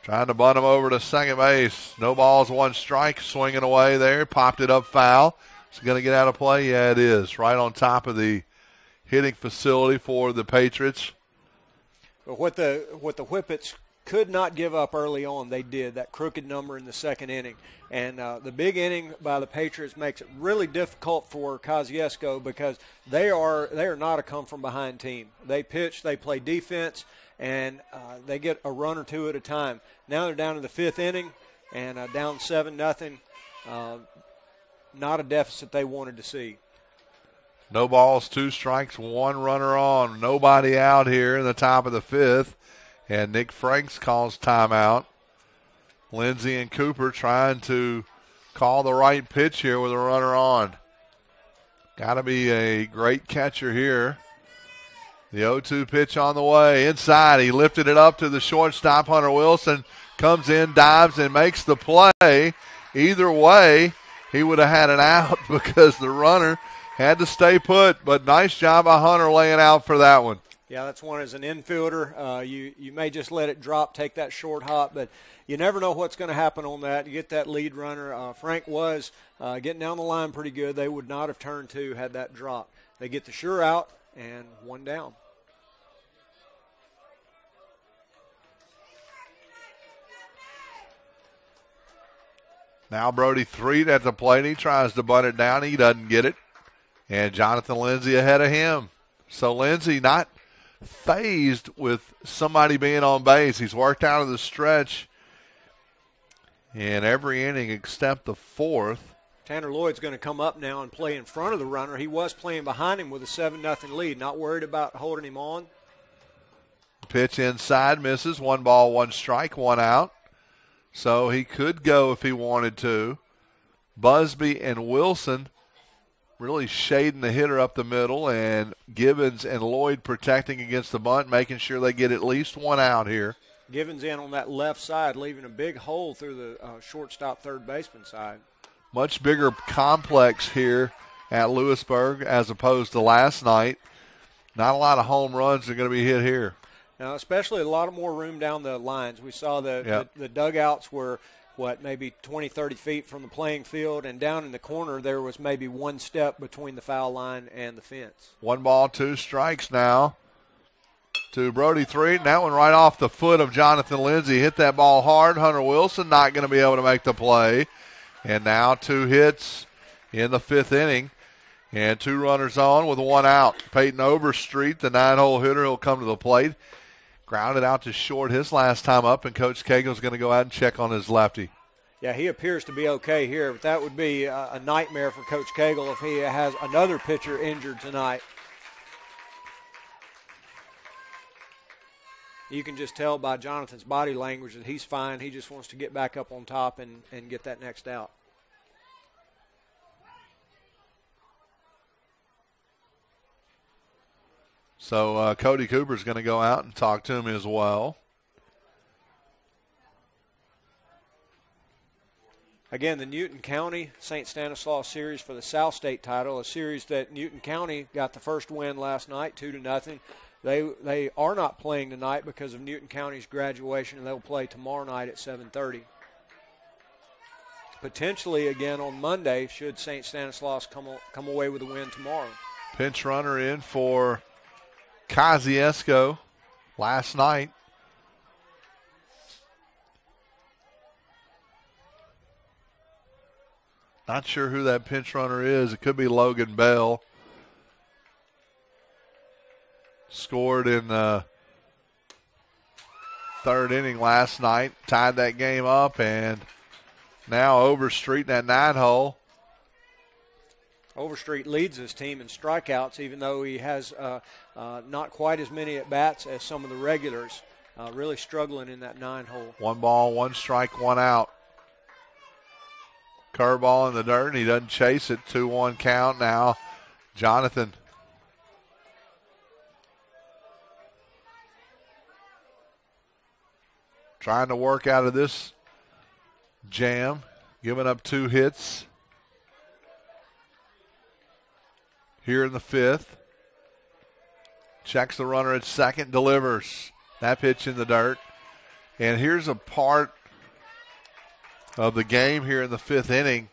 Trying to bunt him over to second base. No balls, 1 strike. Swinging away there. Popped it up foul. Is it going to get out of play? Yeah, it is. Right on top of the hitting facility for the Patriots. But what the Whippets could not give up early on, they did. That crooked number in the 2nd inning. And the big inning by the Patriots makes it really difficult for Kosciusko because they are not a come-from-behind team. They pitch, they play defense, and they get a run or two at a time. Now they're down in the 5th inning and down 7-0. Not a deficit they wanted to see. No balls, 2 strikes, 1 runner on. Nobody out here in the top of the 5th. And Nick Franks calls timeout. Lindsey and Cooper trying to call the right pitch here with a runner on. Got to be a great catcher here. The 0-2 pitch on the way. Inside, he lifted it up to the shortstop. Hunter Wilson comes in, dives, and makes the play. Either way, he would have had an out because the runner had to stay put. But nice job by Hunter laying out for that one. Yeah, that's one as an infielder. You may just let it drop, take that short hop, but you never know what's going to happen on that. You get that lead runner. Frank was getting down the line pretty good. They would not have turned 2 had that dropped. They get the sure out and 1 down. Now Brody 3 at the plate. He tries to bunt it down. He doesn't get it. And Jonathan Lindsey ahead of him. So Lindsey not phased with somebody being on base. He's worked out of the stretch in every inning except the 4th. Tanner Lloyd's going to come up now and play in front of the runner. He was playing behind him with a 7-0 lead. Not worried about holding him on. Pitch inside, misses. 1 ball, 1 strike, 1 out. So he could go if he wanted to. Busby and Wilson really shading the hitter up the middle, and Gibbons and Lloyd protecting against the bunt, making sure they get at least 1 out here. Gibbons in on that left side, leaving a big hole through the shortstop third baseman side. Much bigger complex here at Lewisburg as opposed to last night. Not a lot of home runs are going to be hit here. Now, especially a lot of more room down the lines. We saw the dugouts were, maybe 20, 30 feet from the playing field, and down in the corner there was maybe 1 step between the foul line and the fence. 1 ball, 2 strikes now to Brody 3. And that one right off the foot of Jonathan Lindsey. Hit that ball hard. Hunter Wilson not going to be able to make the play. And now 2 hits in the 5th inning. And 2 runners on with 1 out. Peyton Overstreet, the 9-hole hitter, will come to the plate. Grounded out to short his last time up, and Coach Cagle's going to go out and check on his lefty. Yeah, he appears to be okay here, but that would be a nightmare for Coach Cagle if he has another pitcher injured tonight. You can just tell by Jonathan's body language that he's fine. He just wants to get back up on top and get that next out. So Cody Cooper's going to go out and talk to him as well. Again, the Newton County St. Stanislaus series for the South State title, a series that Newton County got the first win last night, 2-0. They are not playing tonight because of Newton County's graduation, and they'll play tomorrow night at 7:30. Potentially again on Monday should St. Stanislaus come away with a win tomorrow. Pinch runner in for Kosciusko last night. Not sure who that pinch runner is. It could be Logan Bell. Scored in third inning last night, tied that game up, and now Overstreet in that 9-hole. Overstreet leads his team in strikeouts, even though he has not quite as many at-bats as some of the regulars. Really struggling in that 9-hole. 1 ball, 1 strike, 1 out. Curveball in the dirt, and he doesn't chase it. 2-1 count now. Jonathan trying to work out of this jam, giving up 2 hits here in the 5th. Checks the runner at second, delivers. That pitch in the dirt. And here's a part of the game here in the 5th inning.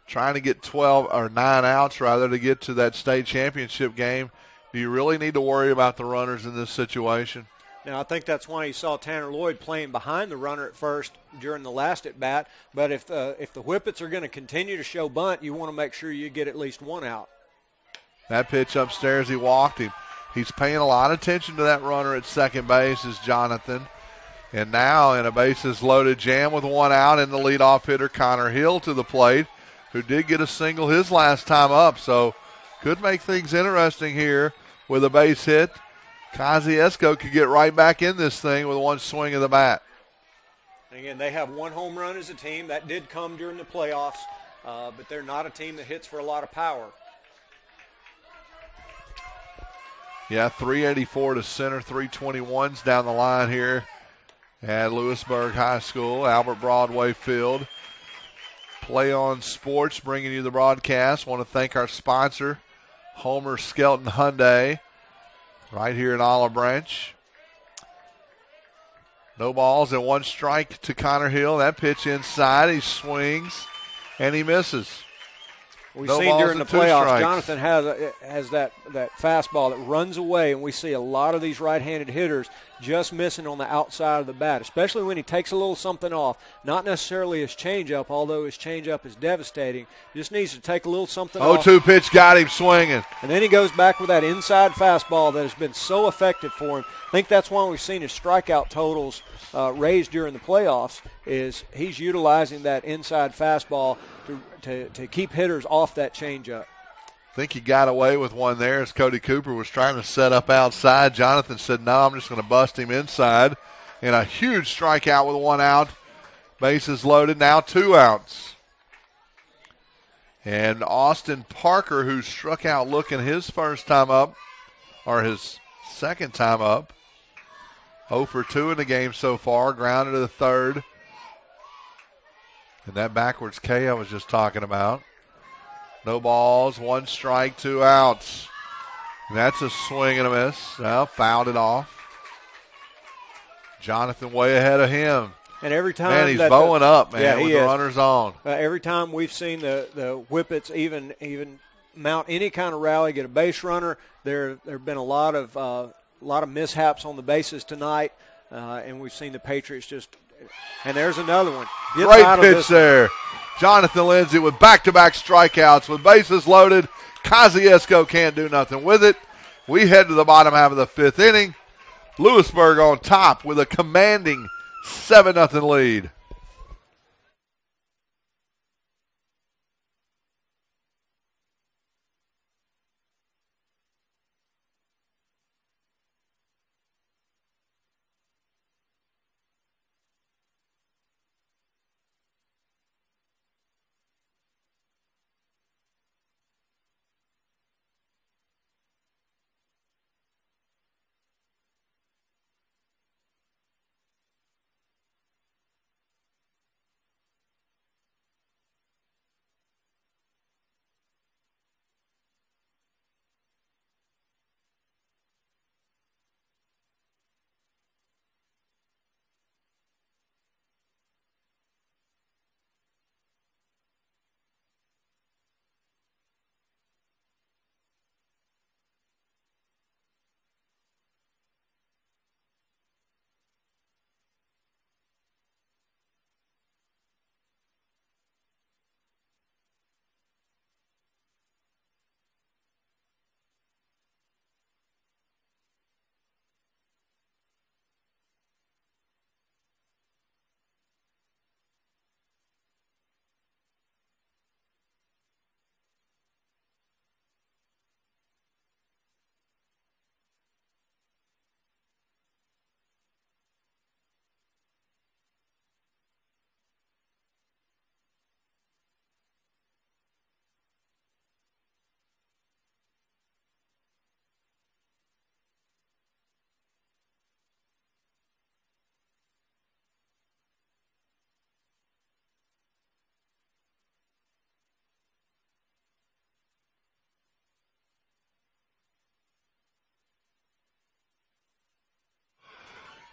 Trying to get 9 outs rather to get to that state championship game. Do you really need to worry about the runners in this situation? Now, I think that's why you saw Tanner Lloyd playing behind the runner at first during the last at-bat. But if the Whippets are going to continue to show bunt, you want to make sure you get at least 1 out. That pitch upstairs, he walked him. He's paying a lot of attention to that runner at second base is Jonathan. And now in a bases-loaded jam with 1 out, and the leadoff hitter Connor Hill to the plate, who did get a single his last time up. So could make things interesting here with a base hit. Kosciusko could get right back in this thing with 1 swing of the bat. Again, they have 1 home run as a team. That did come during the playoffs, but they're not a team that hits for a lot of power. Yeah, 384 to center, 321's down the line here at Lewisburg High School, Albert Broadway Field. Play on Sports bringing you the broadcast. Want to thank our sponsor, Homer Skelton Hyundai, right here in Olive Branch. No balls and 1 strike to Connor Hill. That pitch inside, he swings and he misses. We've seen during the playoffs, Jonathan has that fastball that runs away, and we see a lot of these right-handed hitters just missing on the outside of the bat, especially when he takes a little something off. Not necessarily his changeup, although his changeup is devastating. Just needs to take a little something off. 0-2 pitch got him swinging. And then he goes back with that inside fastball that has been so effective for him. I think that's why we've seen his strikeout totals raised during the playoffs, is he's utilizing that inside fastball to keep hitters off that changeup. I think he got away with one there as Cody Cooper was trying to set up outside. Jonathan said, no, I'm just going to bust him inside. And a huge strikeout with 1 out. Bases loaded, now 2 outs. And Austin Parker, who struck out looking his first time up, or his second time up, 0 for 2 in the game so far, grounded to the third. And that backwards K I was just talking about. No balls, 1 strike, 2 outs. And that's a swing and a miss. Now fouled it off. Jonathan way ahead of him. And every time man, he's bowing up, man, yeah, with the runners on. Every time we've seen the Whippets even mount any kind of rally, get a base runner, there have been a lot of mishaps on the bases tonight, and we've seen the Patriots just. And there's another one. Great pitch there. Jonathan Lindsay with back-to-back strikeouts with bases loaded. Kosciusko can't do nothing with it. We head to the bottom half of the 5th inning. Lewisburg on top with a commanding 7-0 lead.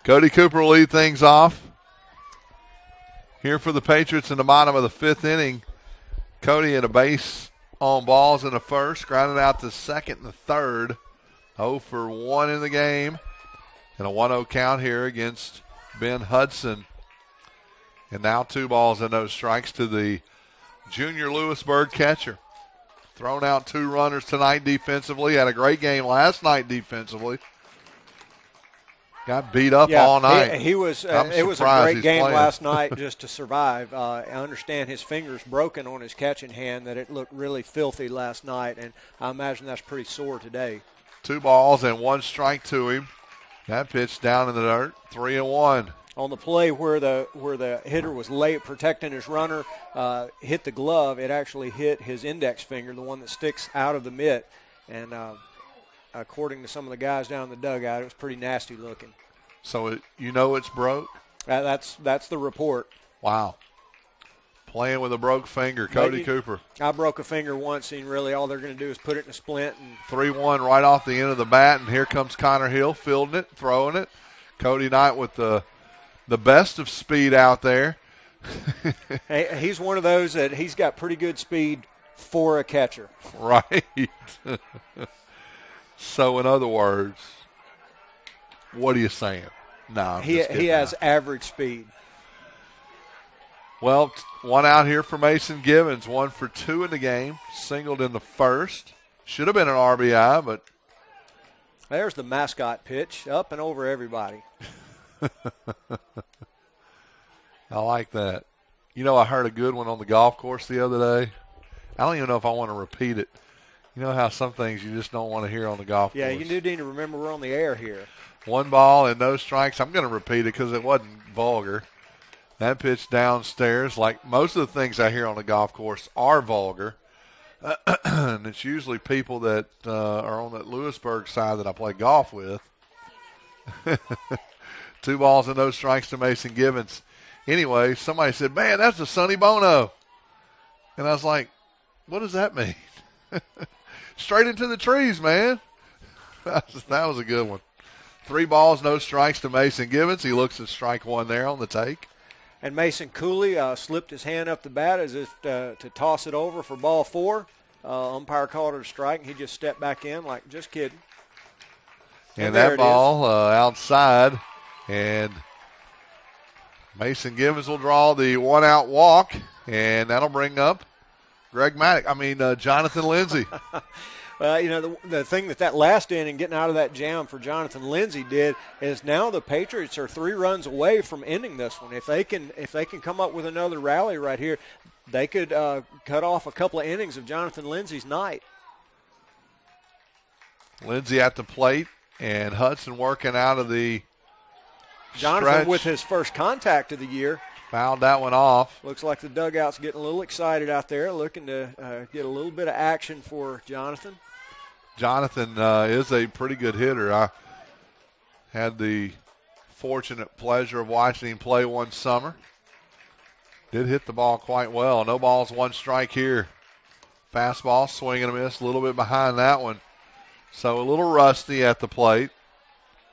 Cody Cooper will lead things off. Here for the Patriots in the bottom of the 5th inning. Cody at a base on balls in the first, grounded out the second and the third. 0 for 1 in the game. And a 1-0 count here against Ben Hudson. And now 2 balls and no strikes to the junior Lewisburg catcher. Thrown out 2 runners tonight defensively. Had a great game last night defensively. Got beat up all night. He was. It was a great game last night just to survive. I understand his finger's broken on his catching hand, that it looked really filthy last night, and I imagine that's pretty sore today. 2 balls and 1 strike to him. That pitch down in the dirt, 3-1. On the play where the hitter was late protecting his runner, hit the glove, it actually hit his index finger, the one that sticks out of the mitt, and according to some of the guys down in the dugout, it was pretty nasty looking. So it's broke? That's the report. Wow. Playing with a broke finger, Cody Cooper. I broke a finger once, and really all they're going to do is put it in a splint. 3-1 right off the end of the bat, and here comes Connor Hill fielding it, throwing it. Cody Knight with the best of speed out there. Hey, he's one of those that he's got pretty good speed for a catcher. Right. So, in other words, what are you saying? No, he has average speed. Well, 1 out here for Mason Givens. 1 for 2 in the game. Singled in the first. Should have been an RBI, but. There's the mascot pitch, up and over everybody. I like that. You know, I heard a good one on the golf course the other day. I don't even know if I want to repeat it. You know how some things you just don't want to hear on the golf course. Yeah, you do need to remember we're on the air here. 1 ball and no strikes. I'm going to repeat it because it wasn't vulgar. That pitch downstairs, like most of the things I hear on the golf course are vulgar. And it's usually people that are on that Lewisburg side that I play golf with. 2 balls and no strikes to Mason Givens. Anyway, somebody said, man, that's a Sonny Bono. And I was like, what does that mean? Straight into the trees, man. That was a good one. 3 balls, no strikes to Mason Givens. He looks at strike 1 there on the take. And Mason Cooley slipped his hand up the bat as if to toss it over for ball 4. Umpire called it a strike, and he just stepped back in like, just kidding. And that ball outside, and Mason Givens will draw the 1-out walk, and that'll bring up Jonathan Lindsay. Well, the thing that last inning, getting out of that jam for Jonathan Lindsay did is now the Patriots are 3 runs away from ending this one. If they can come up with another rally right here, they could cut off a couple of innings of Jonathan Lindsay's night. Lindsay at the plate, and Hudson working out of the Jonathan stretch. With his first contact of the year. Fouled that one off. Looks like the dugout's getting a little excited out there, looking to get a little bit of action for Jonathan. Jonathan is a pretty good hitter. I had the fortunate pleasure of watching him play one summer. Did hit the ball quite well. No balls, 1 strike here. Fastball, swing and a miss, a little bit behind that one. So a little rusty at the plate.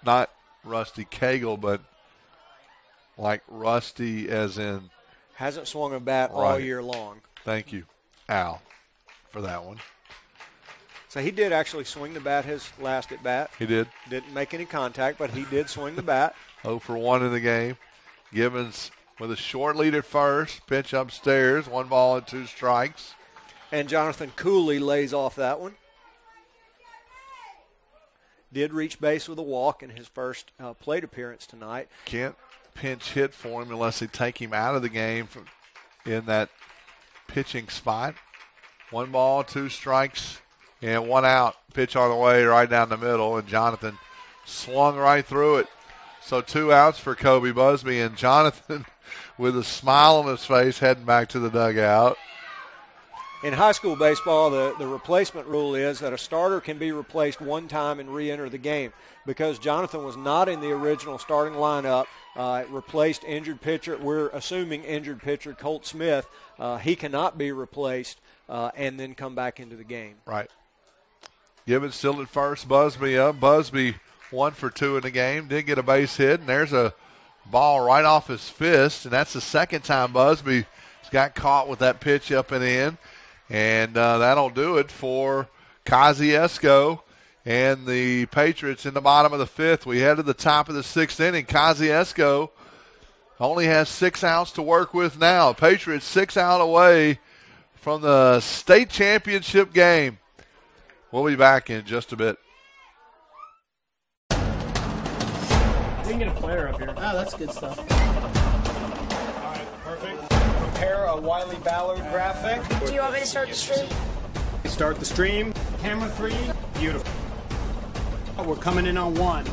Not Rusty Cagle, but like rusty as in. Hasn't swung a bat all year long. Thank you, Al, for that one. So he did actually swing the bat his last at bat. He did. Didn't make any contact, but he did swing the bat. 0 for 1 in the game. Givens with a short lead at first. Pitch upstairs. 1 ball and 2 strikes. And Jonathan Cooley lays off that one. Did reach base with a walk in his first plate appearance tonight. Can't pinch hit for him unless they take him out of the game in that pitching spot. 1 ball, 2 strikes, and 1 out. Pitch on the way right down the middle, and Jonathan swung right through it. So 2 outs for Kobe Busby, and Jonathan with a smile on his face heading back to the dugout. In high school baseball, the replacement rule is that a starter can be replaced 1 time and re-enter the game. Because Jonathan was not in the original starting lineup, replaced injured pitcher, we're assuming injured pitcher Colt Smith, he cannot be replaced and then come back into the game. Right. Givens still at first, Busby up. Busby 1 for 2 in the game. Did get a base hit, and there's a ball right off his fist, and that's the second time Busby's got caught with that pitch up and in. And that'll do it for Kosciusko and the Patriots in the bottom of the 5th. We head to the top of the 6th inning. Kosciusko only has 6 outs to work with now. Patriots 6 out away from the state championship game. We'll be back in just a bit. We can get a player up here. Oh, that's good stuff. All right, perfect. Prepare a Wiley Ballard graphic. Do you want me to start the stream? Start the stream. Camera 3. Beautiful. We're coming in on 1.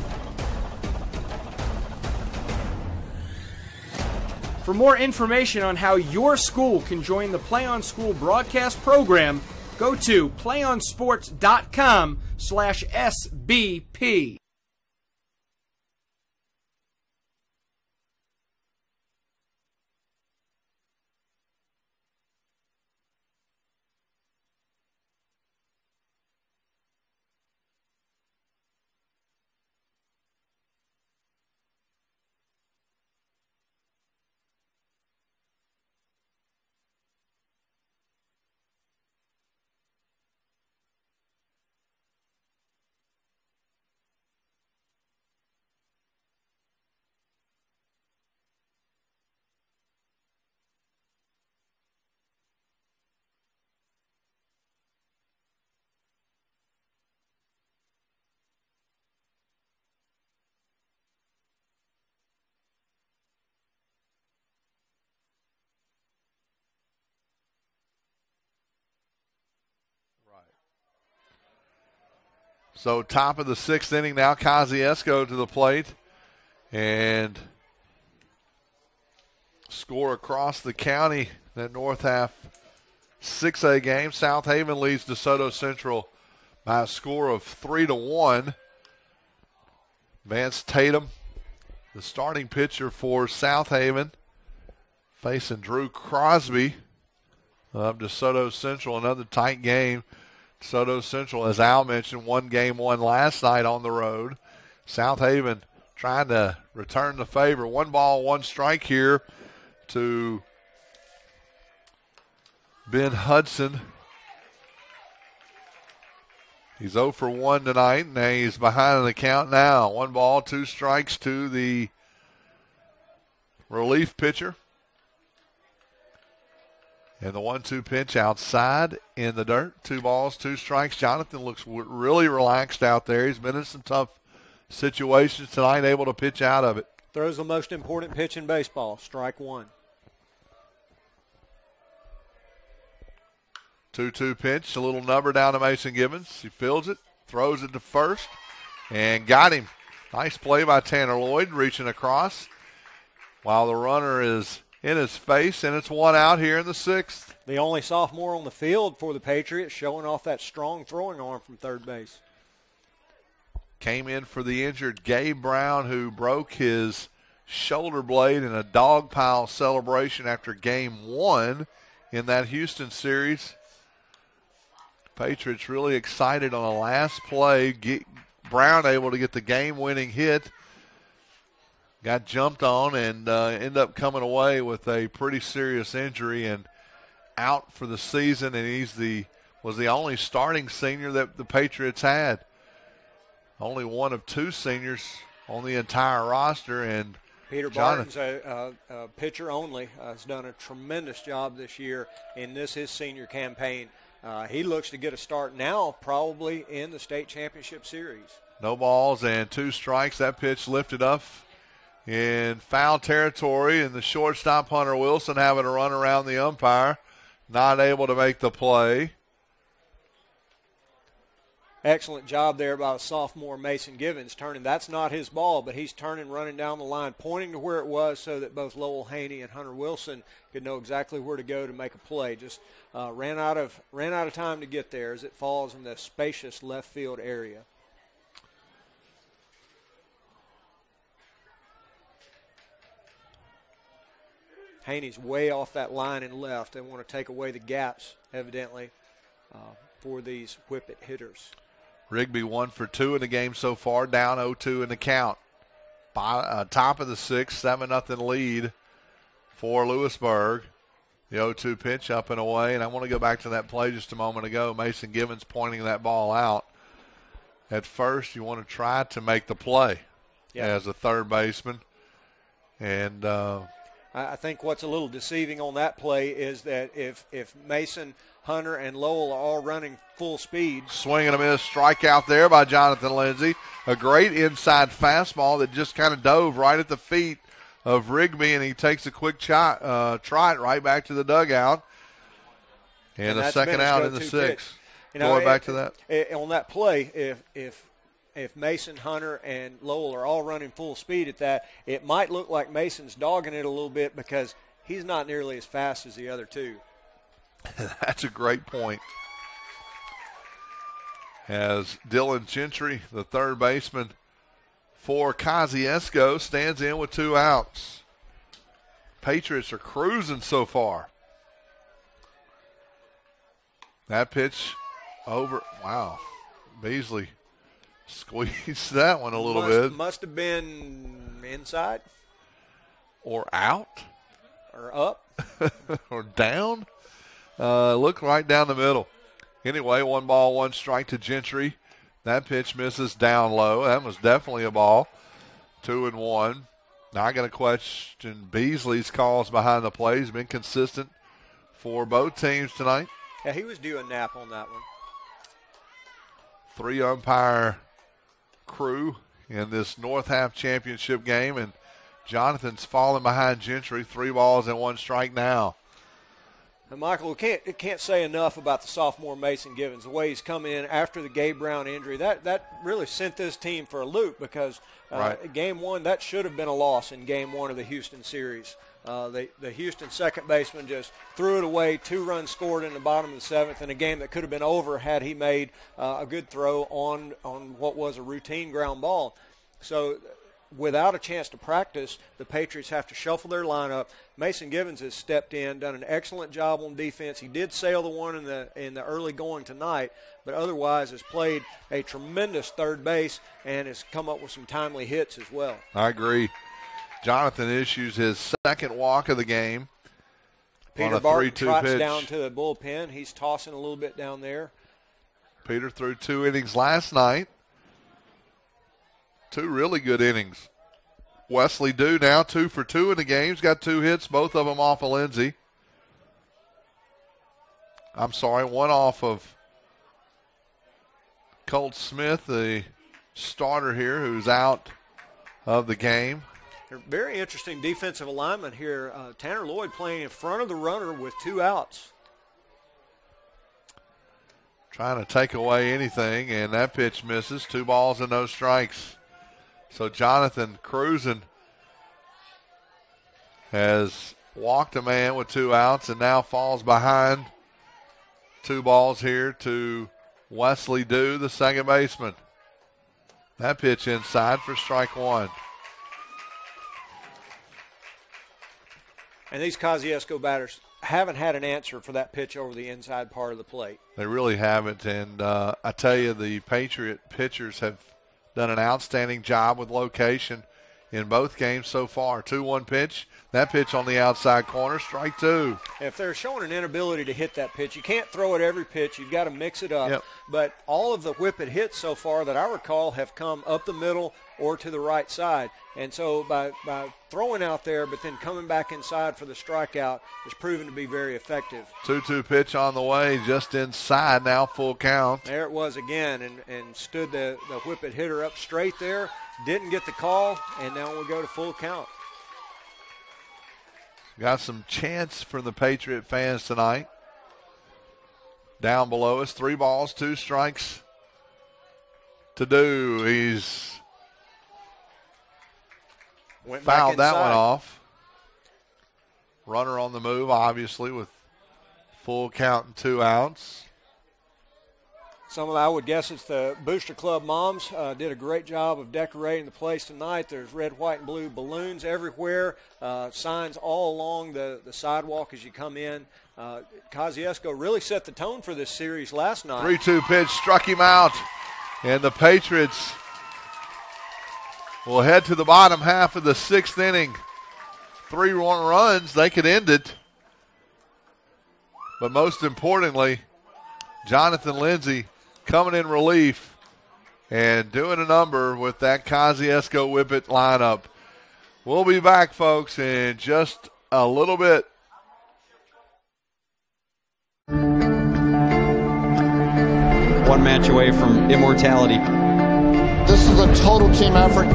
For more information on how your school can join the Play on School broadcast program, go to playonsports.com/SBP. So top of the 6th inning now, Kosciusko to the plate. And score across the county, that North Half 6A game. South Haven leads DeSoto Central by a score of 3-1. Vance Tatum, the starting pitcher for South Haven, facing Drew Crosby of DeSoto Central. Another tight game. DeSoto Central, as Al mentioned, won game 1 last night on the road. South Haven trying to return the favor. 1 ball, 1 strike here to Ben Hudson. He's 0 for 1 tonight, and he's behind in the count now. 1 ball, 2 strikes to the relief pitcher. And the 1-2 pitch outside in the dirt. 2 balls, 2 strikes. Jonathan looks really relaxed out there. He's been in some tough situations tonight, able to pitch out of it. Throws the most important pitch in baseball, strike 1. 2-2 pitch, a little number down to Mason Gibbons. He fields it, throws it to first, and got him. Nice play by Tanner Lloyd, reaching across while the runner is in his face, and it's 1 out here in the 6th. The only sophomore on the field for the Patriots, showing off that strong throwing arm from third base. Came in for the injured Gabe Brown, who broke his shoulder blade in a dog pile celebration after game 1 in that Houston series. Patriots really excited on the last play. Brown able to get the game-winning hit. Got jumped on and ended up coming away with a pretty serious injury and out for the season. And was the only starting senior that the Patriots had. Only one of 2 seniors on the entire roster. And Peter Barton's a pitcher only. Has done a tremendous job this year in his senior campaign. He looks to get a start now, probably in the state championship series. No balls and 2 strikes. That pitch lifted up in foul territory, and the shortstop Hunter Wilson having to run around the umpire, not able to make the play. Excellent job there by sophomore Mason Givens turning. That's not his ball, but he's turning, running down the line, pointing to where it was so that both Lowell Haney and Hunter Wilson could know exactly where to go to make a play. Just ran out of time to get there as it falls in the spacious left field area. Haney's way off that line and left. They want to take away the gaps, evidently, for these whippet hitters. Rigby 1 for 2 in the game so far, down 0-2 in the count. Top of the 6th, 7-0 lead for Lewisburg. The 0-2 pitch up and away, and I want to go back to that play just a moment ago. Mason Givens pointing that ball out. At first, you want to try to make the play as a third baseman. And I think what's a little deceiving on that play is that if Mason, Hunter, and Lowell are all running full speed. Swing and a miss, strikeout there by Jonathan Lindsay. A great inside fastball that just kind of dove right at the feet of Rigby, and he takes a quick trot right back to the dugout. And a second out in the 6th. Going back to that. On that play, if Mason, Hunter, and Lowell are all running full speed at that, it might look like Mason's dogging it a little bit because he's not nearly as fast as the other two. That's a great point. As Dylan Gentry, the third baseman for Kosciusko, stands in with 2 outs. Patriots are cruising so far. That pitch over. Wow. Beasley squeezed that one a little bit. Must have been inside. Or out. Or up. Or down. Looked right down the middle. Anyway, 1 ball, 1 strike to Gentry. That pitch misses down low. That was definitely a ball. 2-1. Now I got to question Beasley's calls behind the play. He's been consistent for both teams tonight. Yeah, he was due a nap on that one. 3 umpire crew in this North Half Championship game, and Jonathan's falling behind Gentry. 3 balls and 1 strike now. And Michael, we can't say enough about the sophomore Mason Givens. The way he's come in after the Gabe Brown injury, that really sent this team for a loop because Game 1, that should have been a loss in Game 1 of the Houston series. The Houston second baseman just threw it away. 2 runs scored in the bottom of the 7th in a game that could have been over had he made a good throw on what was a routine ground ball. So without a chance to practice, the Patriots have to shuffle their lineup. Mason Givens has stepped in, done an excellent job on defense. He did sail the one in the early going tonight, but otherwise has played a tremendous third base and has come up with some timely hits as well. I agree. Jonathan issues his second walk of the game. Peter Barton trots down to the bullpen. He's tossing a little bit down there. Peter threw 2 innings last night. 2 really good innings. Wesley Dew now 2 for 2 in the game. He's got 2 hits, both of them off of Lindsay. I'm sorry, 1 off of Colt Smith, the starter here, who's out of the game. Very interesting defensive alignment here. Tanner Lloyd playing in front of the runner with 2 outs. Trying to take away anything, and that pitch misses. 2 balls and no strikes. So Jonathan cruising has walked a man with 2 outs and now falls behind. 2 balls here to Wesley Dew, the second baseman. That pitch inside for strike 1. And these Kosciusko batters haven't had an answer for that pitch over the inside part of the plate. They really haven't, and I tell you, the Patriot pitchers have done an outstanding job with location in both games so far. 2-1 pitch. That pitch on the outside corner, strike 2. If they're showing an inability to hit that pitch, you can't throw it every pitch. You've got to mix it up. Yep. But all of the whip-it hits so far that I recall have come up the middle or to the right side. And so by throwing out there but then coming back inside for the strikeout has proven to be very effective. 2-2 pitch on the way, just inside now, full count. There it was again, and stood the whip-it hitter up straight there. Didn't get the call, and now we go to full count. Got some chance from the Patriot fans tonight. Down below us, 3 balls, 2 strikes to do. He's fouled that one off. Runner on the move, obviously, with full count and 2 outs. I would guess it's the Booster Club moms did a great job of decorating the place tonight. There's red, white, and blue balloons everywhere, signs all along the sidewalk as you come in. Kosciusko really set the tone for this series last night. 3-2 pitch struck him out. And the Patriots will head to the bottom half of the 6th inning. 3-1 runs, they could end it. But most importantly, Jonathan Lindsay coming in relief and doing a number with that Kosciusko Whippet lineup. We'll be back, folks, in just a little bit. One match away from immortality. This is a total team effort.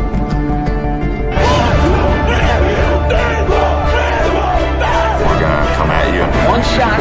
We're gonna come at you in one shot.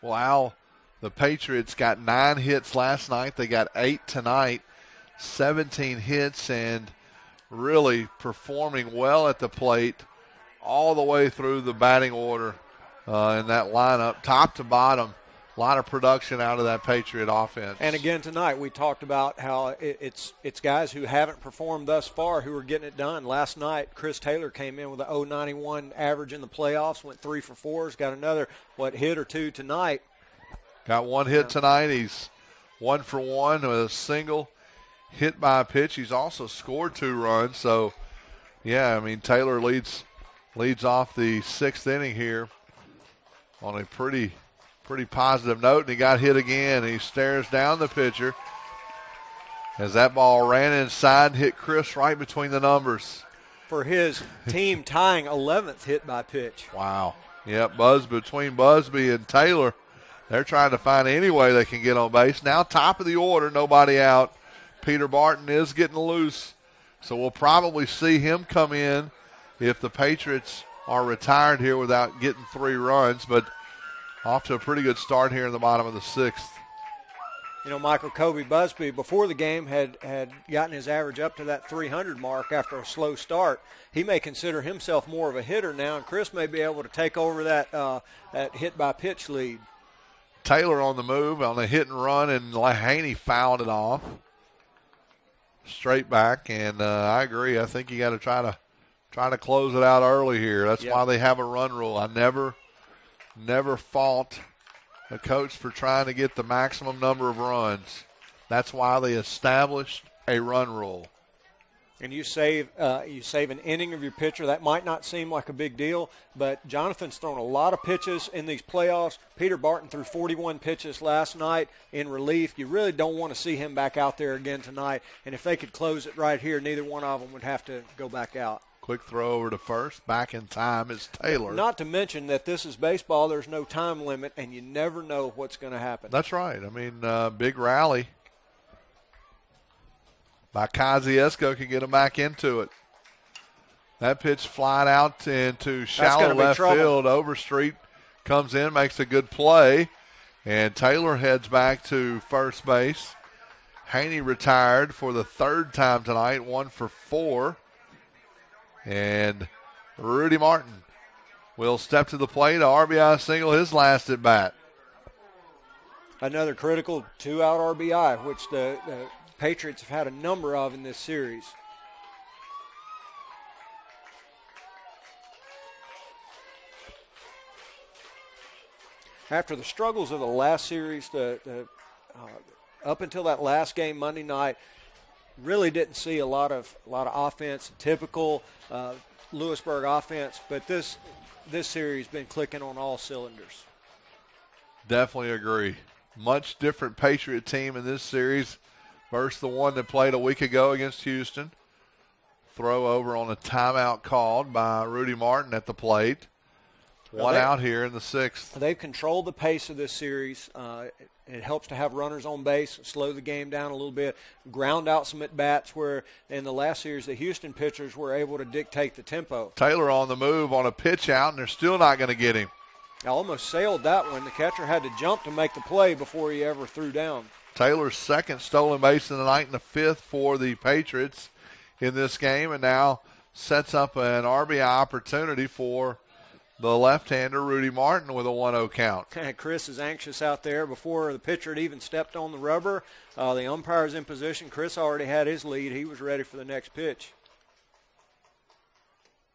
Well, Al, the Patriots got 9 hits last night. They got 8 tonight, 17 hits, and really performing well at the plate all the way through the batting order in that lineup, top to bottom. A lot of production out of that Patriot offense. And again tonight, we talked about how it's guys who haven't performed thus far who are getting it done. Last night, Chris Taylor came in with a 0.91 average in the playoffs, went 3 for 4. He's got another hit or two tonight. Got 1 hit tonight. He's 1 for 1 with a single, hit by a pitch. He's also scored 2 runs. So, yeah, I mean Taylor leads off the 6th inning here on a pretty positive note, and he got hit again. He stares down the pitcher as that ball ran inside and hit Chris right between the numbers. For his team tying 11th hit by pitch. Wow. Yep, between Busby and Taylor. They're trying to find any way they can get on base. Now top of the order, nobody out. Peter Barton is getting loose, so we'll probably see him come in if the Patriots are retired here without getting 3 runs, but off to a pretty good start here in the bottom of the 6th. You know, Michael, Kobe Busby, before the game, had gotten his average up to that 300 mark after a slow start. He may consider himself more of a hitter now, and Chris may be able to take over that hit-by-pitch lead. Taylor on the move on the hit and run, and Haney fouled it off. Straight back, and I agree. I think you got to try to close it out early here. That's why they have a run rule. I never fault a coach for trying to get the maximum number of runs. That's why they established a run rule. And you save an inning of your pitcher. That might not seem like a big deal, but Jonathan's thrown a lot of pitches in these playoffs. Peter Barton threw 41 pitches last night in relief. You really don't want to see him back out there again tonight. And if they could close it right here, neither one of them would have to go back out. Quick throw over to first. Back in time is Taylor. Not to mention that this is baseball. There's no time limit, and you never know what's going to happen. That's right. I mean, big rally by Kosciusko can get him back into it. That pitch flying out into shallow left field. Overstreet comes in, makes a good play, and Taylor heads back to first base. Haney retired for the 3rd time tonight, 1 for 4. And Rudy Martin will step to the plate, a RBI single, his last at bat. Another critical 2-out RBI, which the Patriots have had a number of in this series. After the struggles of the last series, up until that last game Monday night, really didn't see a lot of offense, typical Lewisburg offense, but this series has been clicking on all cylinders. Definitely agree. Much different Patriot team in this series versus the one that played a week ago against Houston. Throw over on a timeout called by Rudy Martin at the plate. One out here in the 6th. They've controlled the pace of this series. It helps to have runners on base, slow the game down a little bit, ground out some at-bats where in the last series the Houston pitchers were able to dictate the tempo. Taylor on the move on a pitch out, and they're still not going to get him. I almost sailed that one. The catcher had to jump to make the play before he ever threw down. Taylor's second stolen base of the night and the 5th for the Patriots in this game, and now sets up an RBI opportunity for the left-hander Rudy Martin with a 1-0 count. Chris is anxious out there. Before the pitcher had even stepped on the rubber, the umpire's in position. Chris already had his lead. He was ready for the next pitch.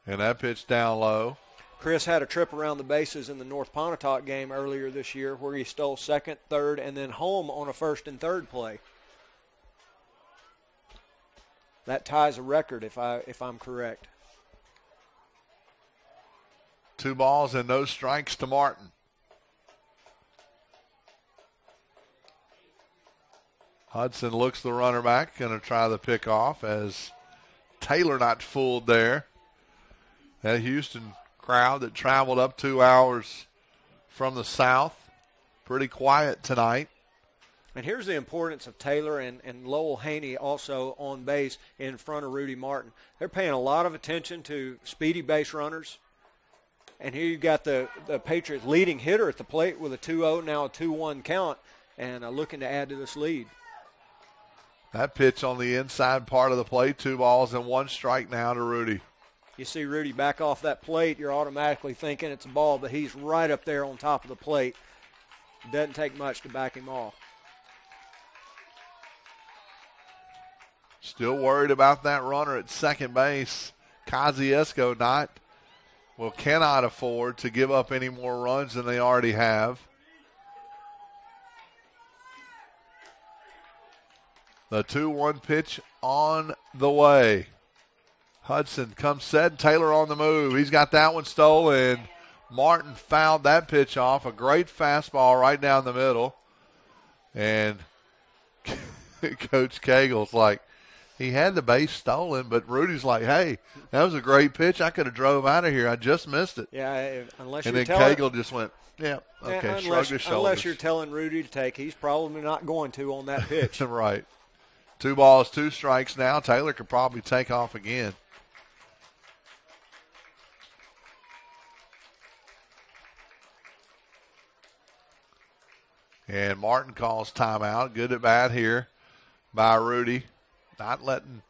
And that pitch down low. Chris had a trip around the bases in the North Pontotoc game earlier this year where he stole second, third, and then home on a first and third play. That ties a record if I'm correct. 2 balls and no strikes to Martin. Hudson looks the runner back, going to try the pickoff as Taylor not fooled there. That Houston crowd that traveled up 2 hours from the south, pretty quiet tonight. And here's the importance of Taylor and Lowell Haney also on base in front of Rudy Martin. They're paying a lot of attention to speedy base runners. And here you've got the Patriots leading hitter at the plate with a 2-0, now a 2-1 count, and looking to add to this lead. That pitch on the inside part of the plate, 2 balls and 1 strike now to Rudy. You see Rudy back off that plate, you're automatically thinking it's a ball, but he's right up there on top of the plate. Doesn't take much to back him off. Still worried about that runner at second base. Kosciusko cannot afford to give up any more runs than they already have. The 2-1 pitch on the way. Hudson comes set. Taylor on the move. He's got that one stolen. Martin fouled that pitch off. A great fastball right down the middle. And Coach Cagle's like, he had the base stolen, but Rudy's like, hey, that was a great pitch. I could have drove out of here. I just missed it. Yeah, unless and you're then telling... Cagle just went, yeah, okay, shrugged his shoulders. Unless you're telling Rudy to take, he's probably not going to on that pitch. Right. 2 balls, 2 strikes now. Taylor could probably take off again. And Martin calls timeout. Good at bat here by Rudy. Not letting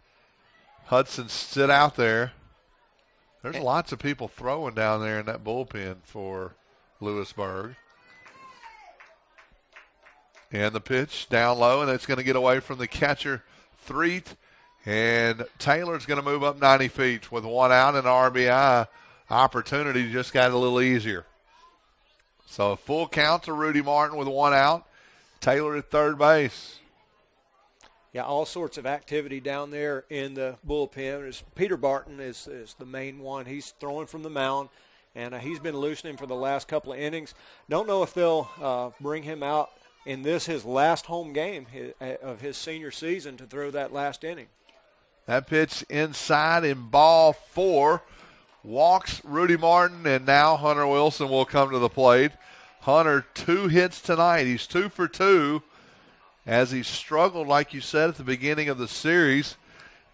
Hudson sit out there. There's lots of people throwing down there in that bullpen for Lewisburg. And the pitch down low, and it's going to get away from the catcher, Threet. And Taylor's going to move up 90 feet with 1 out, and RBI opportunity just got a little easier. So a full count to Rudy Martin with 1 out. Taylor at third base. Yeah, all sorts of activity down there in the bullpen. Peter Barton is the main one. He's throwing from the mound, and he's been loosening for the last couple of innings. Don't know if they'll bring him out in his last home game of his senior season to throw that last inning. That pitch inside in ball 4. Walks Rudy Martin, and now Hunter Wilson will come to the plate. Hunter, 2 hits tonight. He's 2 for 2. As he struggled, like you said at the beginning of the series,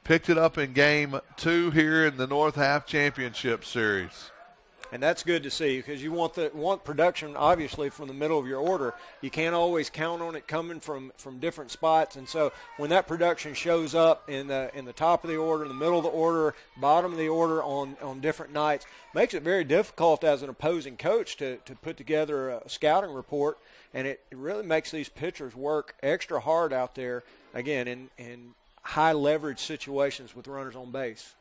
picked it up in game 2 here in the North Half Championship Series. And that's good to see because you want production, obviously, from the middle of your order. You can't always count on it coming from different spots. And so when that production shows up in the top of the order, in the middle of the order, bottom of the order on different nights, makes it very difficult as an opposing coach to put together a scouting report. And it really makes these pitchers work extra hard out there, again, in high leverage situations with runners on base.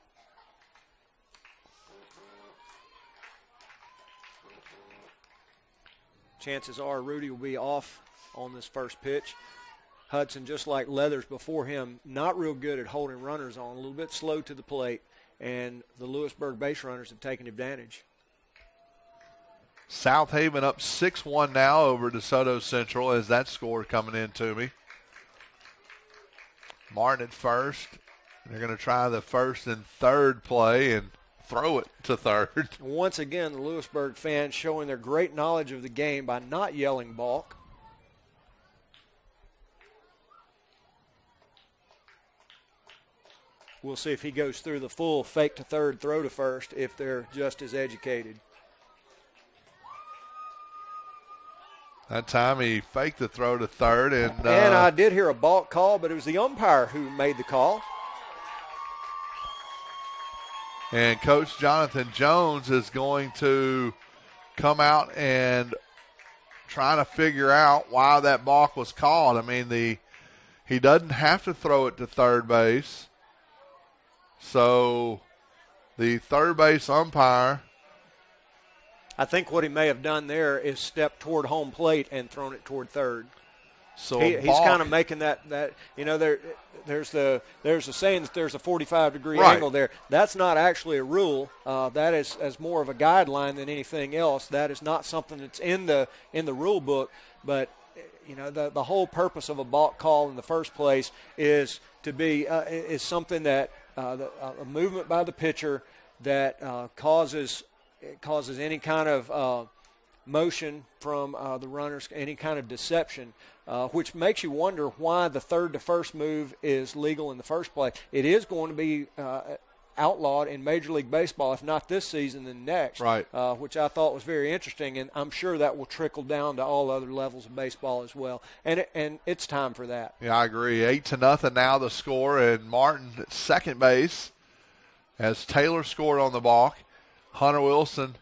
Chances are Rudy will be off on this first pitch. Hudson, just like Leathers before him, not real good at holding runners on, a little bit slow to the plate, and the Lewisburg base runners have taken advantage. South Haven up 6-1 now over DeSoto Central as that score coming in to me. Martin at first. They're going to try the first and third play, and throw it to third. Once again, the Lewisburg fans showing their great knowledge of the game by not yelling balk. We'll see if he goes through the full fake to third, throw to first, if they're just as educated. That time he faked the throw to third. And I did hear a balk call, but it was the umpire who made the call. And Coach Jonathan Jones is going to come out and try to figure out why that balk was called. I mean, he doesn't have to throw it to third base. So the third base umpire, I think what he may have done there is stepped toward home plate and thrown it toward third. So he's kind of making that there's the saying that there's a 45-degree angle there. That's not actually a rule. That is as more of a guideline than anything else. That is not something that's in the rule book. But the whole purpose of a balk call in the first place is to be is something that a movement by the pitcher that causes any kind of motion from the runners, any kind of deception, which makes you wonder why the third to first move is legal in the first place. It is going to be outlawed in Major League Baseball, if not this season, then next, right? Which I thought was very interesting, and I'm sure that will trickle down to all other levels of baseball as well. And it's time for that. Yeah, I agree. 8-0 now the score, and Martin at second base as Taylor scored on the balk. Hunter Wilson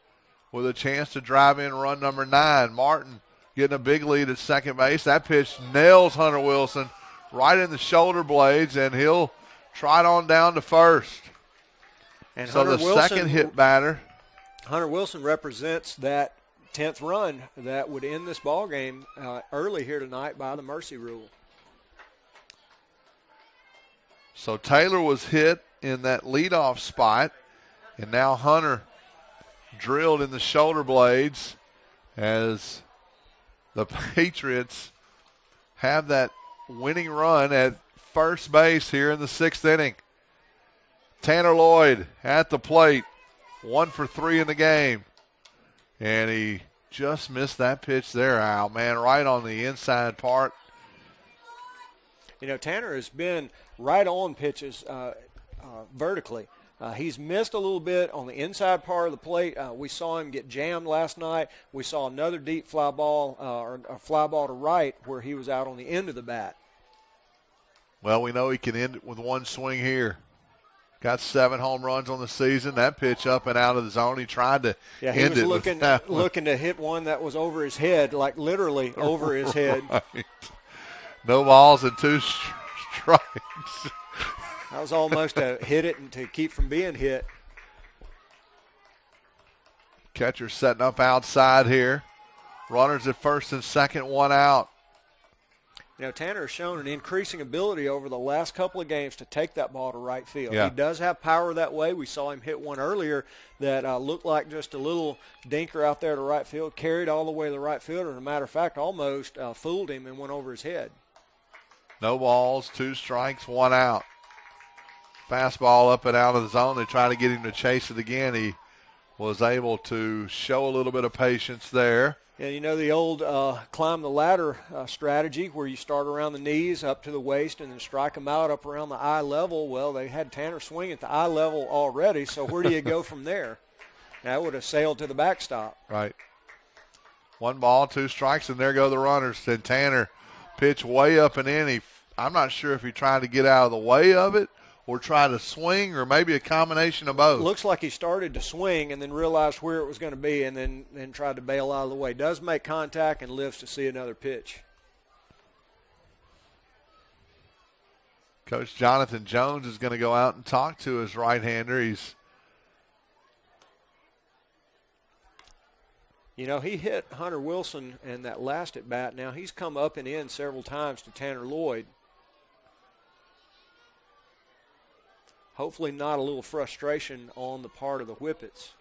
with a chance to drive in run number 9. Martin getting a big lead at second base. That pitch nails Hunter Wilson right in the shoulder blades, and he'll trot on down to first. And so Hunter the Wilson, second hit batter. Hunter Wilson represents that 10th run that would end this ball game early here tonight by the mercy rule. So Taylor was hit in that leadoff spot, and now Hunter drilled in the shoulder blades as the Patriots have that winning run at first base here in the 6th inning. Tanner Lloyd at the plate, 1 for 3 in the game. And he just missed that pitch there, Al, man, right on the inside part. Tanner has been right on pitches vertically. He's missed a little bit on the inside part of the plate. We saw him get jammed last night. We saw another deep fly ball or a fly ball to right where he was out on the end of the bat. Well, we know he can end it with one swing here. Got 7 home runs on the season. That pitch up and out of the zone. He tried to end it. Looking to hit one that was over his head, like literally over his head. Right. No balls and 2 strikes. That was almost a hit it and to keep from being hit. Catcher setting up outside here. Runners at first and second, 1 out. Tanner has shown an increasing ability over the last couple of games to take that ball to right field. Yeah. He does have power that way. We saw him hit one earlier that looked like just a little dinker out there to right field, carried all the way to the right fielder. As a matter of fact, almost fooled him and went over his head. No balls, 2 strikes, 1 out. Fastball up and out of the zone. They try to get him to chase it again. He was able to show a little bit of patience there. Yeah, the old climb the ladder strategy where you start around the knees up to the waist and then strike them out up around the eye level. Well, they had Tanner swing at the eye level already, so where do you go from there? That would have sailed to the backstop. Right. 1 ball, 2 strikes, and there go the runners. Then Tanner pitched way up and in. I'm not sure if he tried to get out of the way of it or try to swing, or maybe a combination of both. Looks like he started to swing and then realized where it was going to be and then tried to bail out of the way. Does make contact and lives to see another pitch. Coach Jonathan Jones is going to go out and talk to his right-hander. He hit Hunter Wilson in that last at-bat. Now he's come up and in several times to Tanner Lloyd. Hopefully not a little frustration on the part of the Whippets.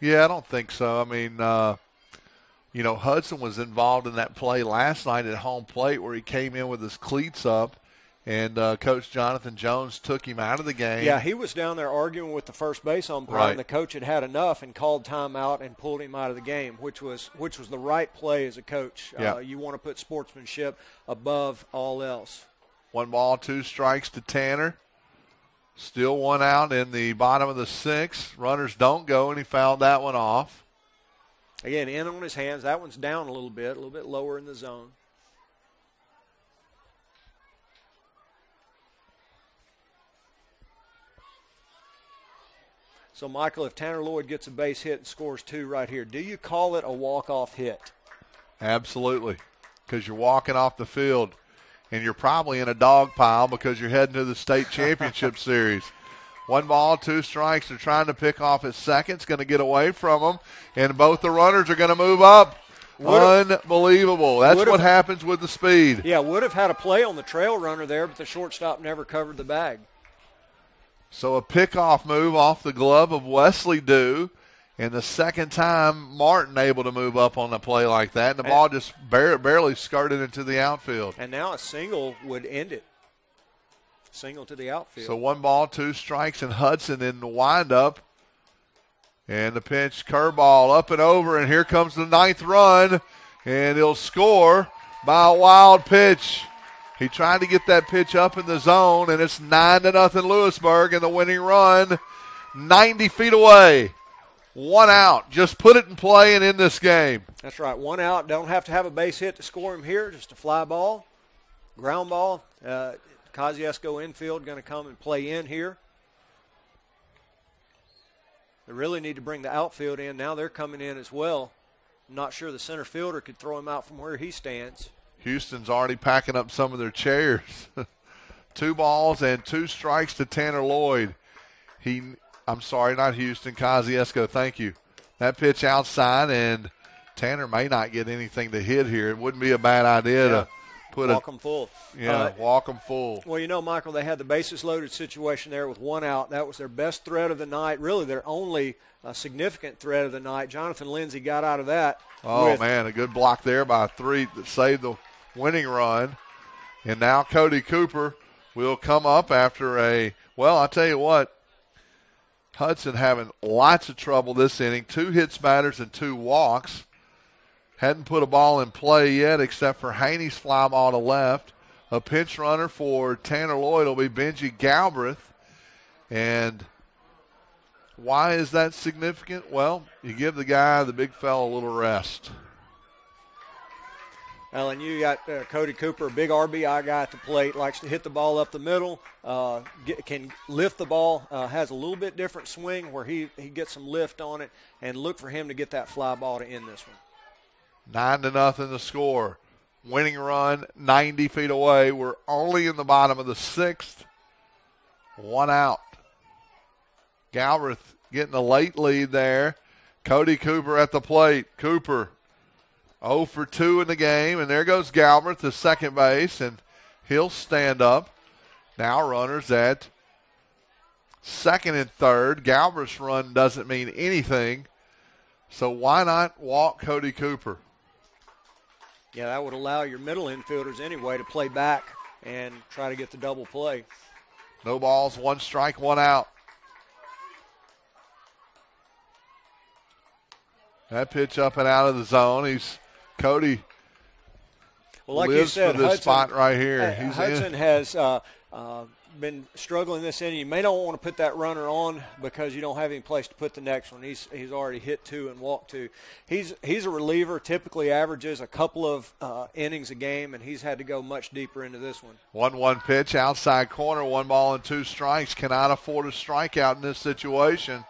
Yeah, I don't think so. I mean, Hudson was involved in that play last night at home plate where he came in with his cleats up and Coach Jonathan Jones took him out of the game. Yeah, he was down there arguing with the first base umpire, Right. and the coach had enough and called timeout and pulled him out of the game, which was the right play as a coach. Yeah. You want to put sportsmanship above all else. 1 ball, 2 strikes to Tanner. Still 1 out in the bottom of the 6th. Runners don't go, and he fouled that one off. Again, in on his hands. That one's down a little bit lower in the zone. So, Michael, if Tanner Lloyd gets a base hit and scores 2 right here, do you call it a walk-off hit? Absolutely, because you're walking off the field, and you're probably in a dog pile because you're heading to the state championship series. 1 ball, 2 strikes. They're trying to pick off at second. It's going to get away from them, and both the runners are going to move up. Unbelievable. That's what happens with the speed. Yeah, would have had a play on the trail runner there, but the shortstop never covered the bag. So a pickoff move off the glove of Wesley Dew, and the second time Martin able to move up on a play like that, and the ball just barely skirted into the outfield. And now a single would end it. Single to the outfield. So 1 ball, 2 strikes, and Hudson in the windup. And the pitch, curveball up and over, and here comes the 9th run, and he'll score by a wild pitch. He tried to get that pitch up in the zone, and it's 9-0 Lewisburg, and the winning run 90 feet away. 1 out. Just put it in play and in this game. That's right. 1 out. Don't have to have a base hit to score him here. Just a fly ball, ground ball. Kosciusko infield going to come and play in here. They really need to bring the outfield in. Now they're coming in as well. I'm not sure the center fielder could throw him out from where he stands. Houston's already packing up some of their chairs. 2 balls and 2 strikes to Tanner Lloyd. I'm sorry, not Houston, Kosciusko, thank you. That pitch outside, and Tanner may not get anything to hit here. It wouldn't be a bad idea to put walk them full. Walk them full. Well, you know, Michael, they had the bases loaded situation there with 1 out. That was their best threat of the night, really their only significant threat of the night. Jonathan Lindsay got out of that. Oh, man, a good block there by 3 that saved the winning run. And now Cody Cooper will come up after I'll tell you what, Hudson having lots of trouble this inning. 2 hits, batters, and 2 walks. Hadn't put a ball in play yet except for Haney's fly ball to left. A pinch runner for Tanner Lloyd will be Benji Galbraith. And why is that significant? Well, you give the guy, the big fella, a little rest. Well, and you got Cody Cooper, a big RBI guy at the plate, likes to hit the ball up the middle, can lift the ball, has a little bit different swing where he gets some lift on it, and look for him to get that fly ball to end this one. 9-0 the score. Winning run 90 feet away. We're only in the bottom of the 6th. 1 out. Galbraith getting a late lead there. Cody Cooper at the plate. Cooper 0 for 2 in the game, and there goes Galbraith to second base, and he'll stand up. Now runners at second and third. Galbraith's run doesn't mean anything, so why not walk Cody Cooper? Yeah, that would allow your middle infielders anyway to play back and try to get the double play. No balls, 1 strike, 1 out. That pitch up and out of the zone. Cody well, like lives you said, for this Hudson, spot right here. Hudson has been struggling this inning. You may not want to put that runner on because you don't have any place to put the next one. He's already hit 2 and walked 2. He's a reliever, typically averages a couple of innings a game, and he's had to go much deeper into this one. 1-1 pitch, outside corner, 1 ball and 2 strikes. Cannot afford a strikeout in this situation.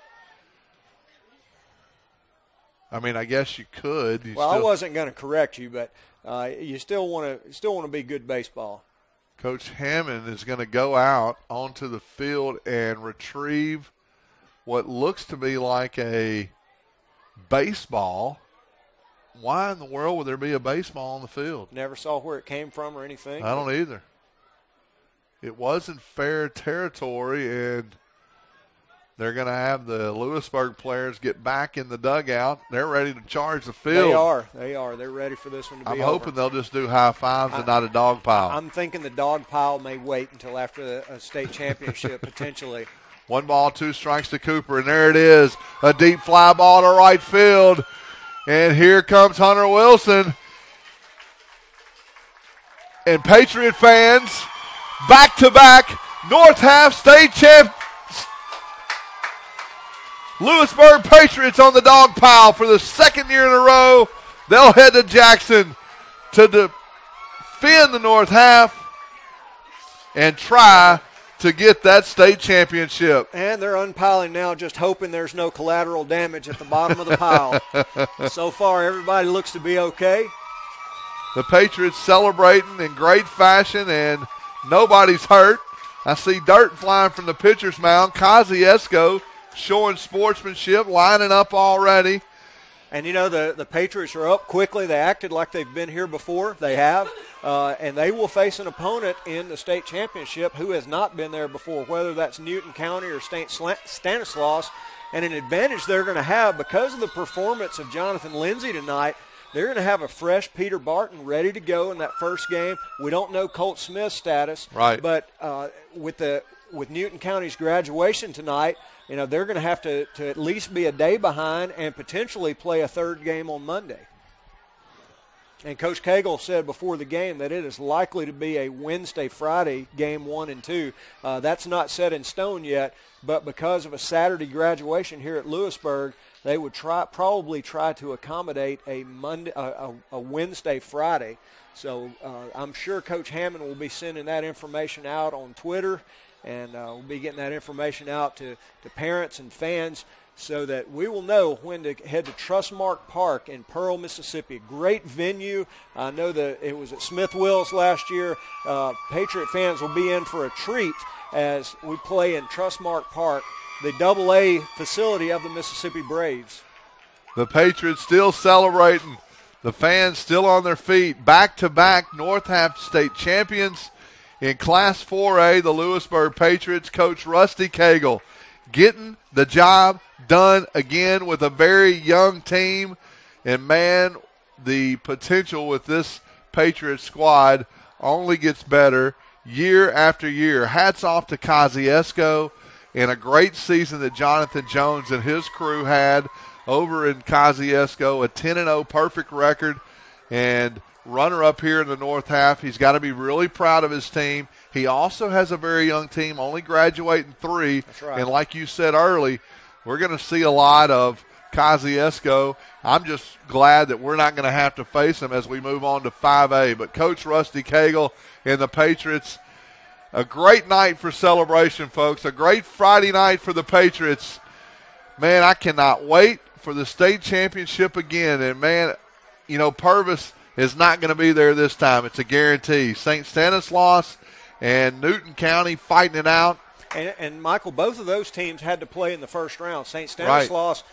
I mean, I guess you could. I wasn't going to correct you, but you still want to be good baseball. Coach Hammond is going to go out onto the field and retrieve what looks to be like a baseball. Why in the world would there be a baseball on the field? Never saw where it came from or anything. I don't either. It wasn't fair territory, and They're going to have the Lewisburg players get back in the dugout. They're ready to charge the field. They are. They're ready for this one to be over. I'm hoping they'll just do high fives and not a dog pile. I'm thinking the dog pile may wait until after the state championship, potentially. 1 ball, 2 strikes to Cooper, and there it is, a deep fly ball to right field. And here comes Hunter Wilson. And Patriot fans, back-to-back North Half state champ. Lewisburg Patriots on the dog pile for the second year in a row. They'll head to Jackson to defend the North Half and try to get that state championship. And they're unpiling now, just hoping there's no collateral damage at the bottom of the pile. So far, everybody looks to be okay. The Patriots celebrating in great fashion, and nobody's hurt. I see dirt flying from the pitcher's mound. Kosciusko showing sportsmanship, lining up already. And, the Patriots are up quickly. They acted like they've been here before. They have. And they will face an opponent in the state championship who has not been there before, whether that's Newton County or St. Stanislaus. And an advantage they're going to have because of the performance of Jonathan Lindsay tonight. They're going to have a fresh Peter Barton ready to go in that first game. We don't know Colt Smith's status. Right. But with Newton County's graduation tonight, they're going to have to at least be a day behind and potentially play a third game on Monday. And Coach Cagle said before the game that it is likely to be a Wednesday-Friday game 1 and 2. That's not set in stone yet, but because of a Saturday graduation here at Lewisburg, they would probably try to accommodate a Wednesday-Friday. So I'm sure Coach Hammond will be sending that information out on Twitter, and we'll be getting that information out to parents and fans so that we will know when to head to Trustmark Park in Pearl, Mississippi. Great venue. I know that it was at Smith Wills last year. Patriot fans will be in for a treat as we play in Trustmark Park, the AA facility of the Mississippi Braves. The Patriots still celebrating. The fans still on their feet. Back-to-back North Half state champions. In Class 4A, the Lewisburg Patriots, Coach Rusty Cagle, getting the job done again with a very young team. And, man, the potential with this Patriot squad only gets better year after year. Hats off to Kosciusko and a great season that Jonathan Jones and his crew had over in Kosciusko, a 10-0 perfect record and runner-up here in the North Half. He's got to be really proud of his team. He also has a very young team, only graduating 3. That's right. And like you said early, we're going to see a lot of Kosciusko. I'm just glad that we're not going to have to face him as we move on to 5A. But Coach Rusty Cagle and the Patriots, a great night for celebration, folks. A great Friday night for the Patriots. Man, I cannot wait for the state championship again. And, man, Purvis is not going to be there this time. It's a guarantee. St. Stanislaus and Newton County fighting it out. And Michael, both of those teams had to play in the first round. St. Stanislaus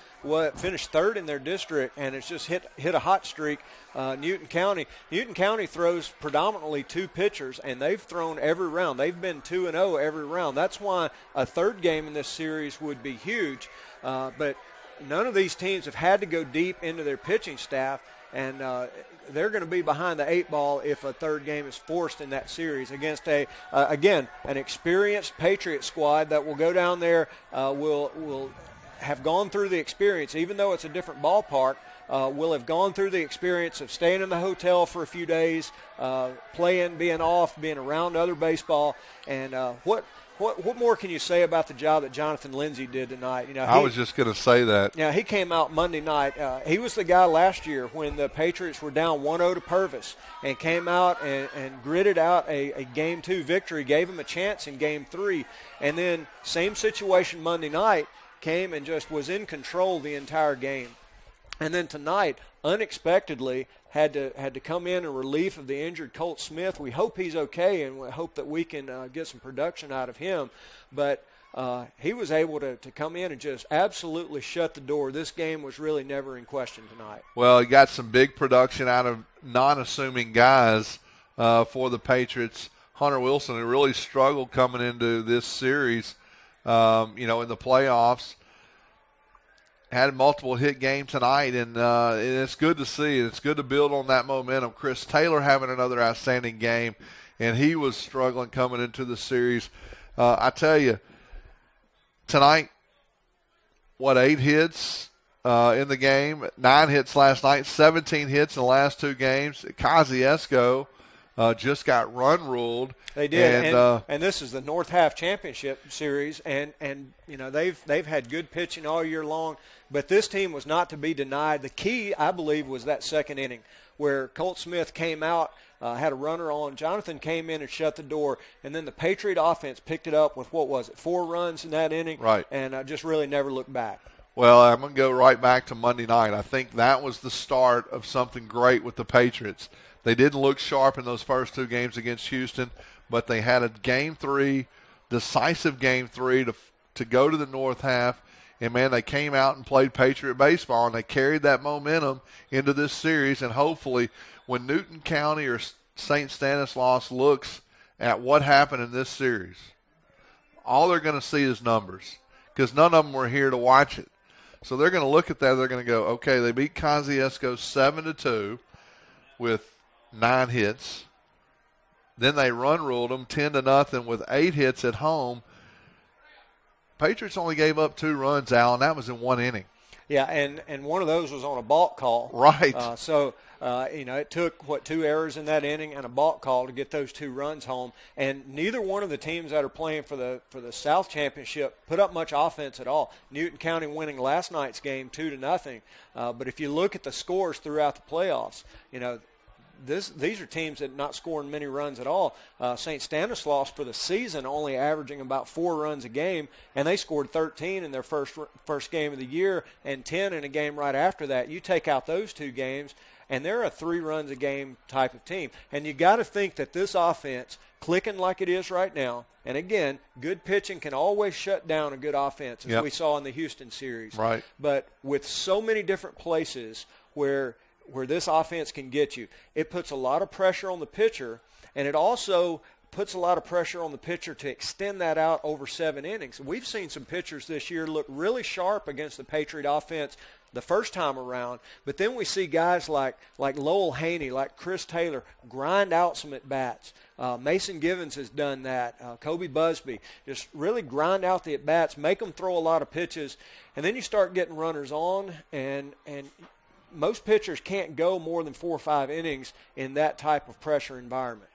finished third in their district, and it's just hit a hot streak. Newton County throws predominantly 2 pitchers, and they've thrown every round. They've been 2-0 every round. That's why a third game in this series would be huge. But none of these teams have had to go deep into their pitching staff, and they're going to be behind the 8 ball if a third game is forced in that series against an experienced Patriot squad that will go down there, will have gone through the experience, even though it's a different ballpark, will have gone through the experience of staying in the hotel for a few days, playing, being off, being around other baseball. And what more can you say about the job that Jonathan Lindsay did tonight? I was just going to say that. Yeah, he came out Monday night. He was the guy last year when the Patriots were down 1-0 to Purvis and came out and gritted out a Game 2 victory, gave him a chance in Game 3. And then same situation Monday night, came and just was in control the entire game. And then tonight, unexpectedly, had to come in relief of the injured Colt Smith. We hope he's okay, and we hope that we can get some production out of him. But he was able to come in and just absolutely shut the door. This game was really never in question tonight. Well, he got some big production out of non-assuming guys for the Patriots. Hunter Wilson, who really struggled coming into this series, in the playoffs. Had a multiple hit game tonight, and it's good to see. It's good to build on that momentum. Chris Taylor having another outstanding game, and he was struggling coming into the series. I tell you, tonight, 8 hits in the game, 9 hits last night, 17 hits in the last 2 games. Kosciusko just got run ruled. They did, and this is the North Half Championship Series, and they've had good pitching all year long, but this team was not to be denied. The key, I believe, was that second inning where Colt Smith came out, had a runner on. Jonathan came in and shut the door, and then the Patriot offense picked it up with, 4 runs in that inning, right, and just really never looked back. Well, I'm going to go right back to Monday night. I think that was the start of something great with the Patriots. They didn't look sharp in those first 2 games against Houston, but they had a Game 3, decisive Game 3 to go to the North Half. And, man, they came out and played Patriot baseball, and they carried that momentum into this series. And hopefully when Newton County or St. Stanislaus looks at what happened in this series, all they're going to see is numbers because none of them were here to watch it. So they're going to look at that. They're going to go, okay, they beat Kosciusko 7-2 with 9 hits. Then they run ruled them 10-0 with 8 hits at home. Patriots only gave up 2 runs, Al, and that was in 1 inning. Yeah, and one of those was on a balk call. Right. It took, 2 errors in that inning and a balk call to get those 2 runs home. And neither one of the teams that are playing for the South Championship put up much offense at all. Newton County winning last night's game 2-0. But if you look at the scores throughout the playoffs, these are teams that are not scoring many runs at all. St. Stanislaus for the season only averaging about 4 runs a game, and they scored 13 in their first game of the year and 10 in a game right after that. You take out those 2 games, and they're a 3 runs a game type of team. And you got to think that this offense, clicking like it is right now, and again, good pitching can always shut down a good offense, as we saw in the Houston series. Right. But with so many different places where this offense can get you, it puts a lot of pressure on the pitcher, and it also puts a lot of pressure on the pitcher to extend that out over 7 innings. We've seen some pitchers this year look really sharp against the Patriot offense the first time around, but then we see guys like Lowell Haney, like Chris Taylor, grind out some at-bats. Mason Givens has done that. Kobe Busby, just really grind out the at-bats, make them throw a lot of pitches, and then you start getting runners on, and most pitchers can't go more than 4 or 5 innings in that type of pressure environment.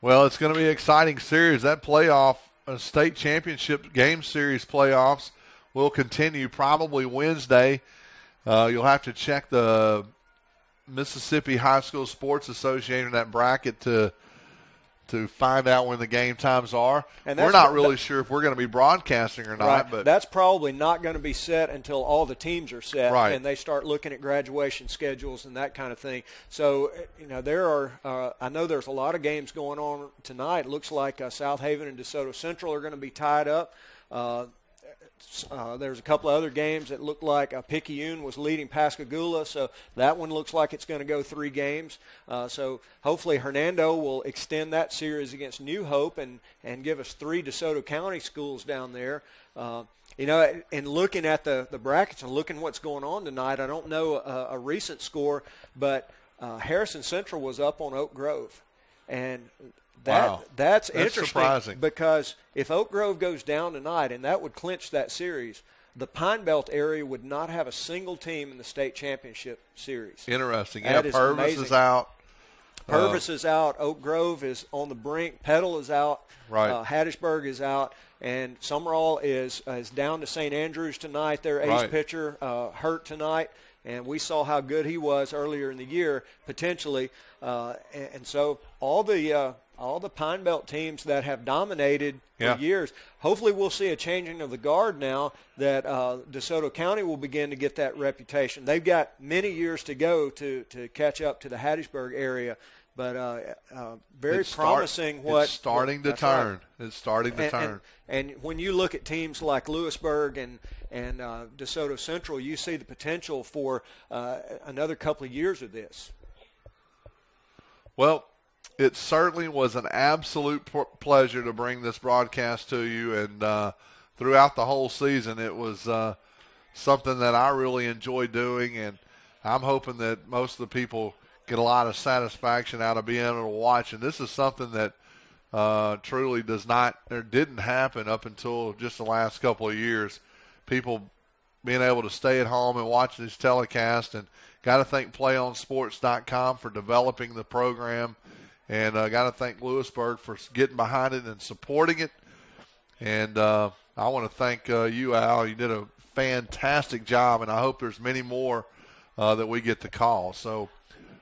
Well, it's going to be an exciting series. That playoff, state championship game series playoffs will continue probably Wednesday. You'll have to check the Mississippi High School Sports Association, that bracket, to find out when the game times are. And we're not really sure if we're going to be broadcasting or not. Right. But that's probably not going to be set until all the teams are set, right, and they start looking at graduation schedules and that kind of thing. So, there are I know there's a lot of games going on tonight. It looks like South Haven and DeSoto Central are going to be tied up. There's a couple of other games that look like Picayune was leading Pascagoula, so that one looks like it's going to go 3 games. So hopefully Hernando will extend that series against New Hope and give us 3 DeSoto County schools down there. And looking at the brackets and looking what's going on tonight, I don't know a recent score, but Harrison Central was up on Oak Grove. And that's interesting, surprising, because if Oak Grove goes down tonight, and that would clinch that series, the Pine Belt area would not have a single team in the state championship series. Interesting. Purvis is out. Purvis is out. Oak Grove is on the brink. Petal is out. Right. Hattiesburg is out. And Summerall is down to St. Andrews tonight. Their ace pitcher hurt tonight. And we saw how good he was earlier in the year, potentially. And so all the Pine Belt teams that have dominated for years, hopefully we'll see a changing of the guard now that DeSoto County will begin to get that reputation. They've got many years to go to catch up to the Hattiesburg area, but very promising. It's starting to turn. Right. It's starting to turn. And when you look at teams like Lewisburg and DeSoto Central, you see the potential for another couple of years of this. Well, it certainly was an absolute pleasure to bring this broadcast to you, and throughout the whole season it was something that I really enjoy doing, and I'm hoping that most of the people get a lot of satisfaction out of being able to watch. And this is something that truly does not or didn't happen up until just the last couple of years. People being able to stay at home and watch these telecasts, and got to thank PlayOnSports.com for developing the program, and got to thank Lewisburg for getting behind it and supporting it. And I want to thank you, Al. You did a fantastic job, and I hope there's many more that we get to call. So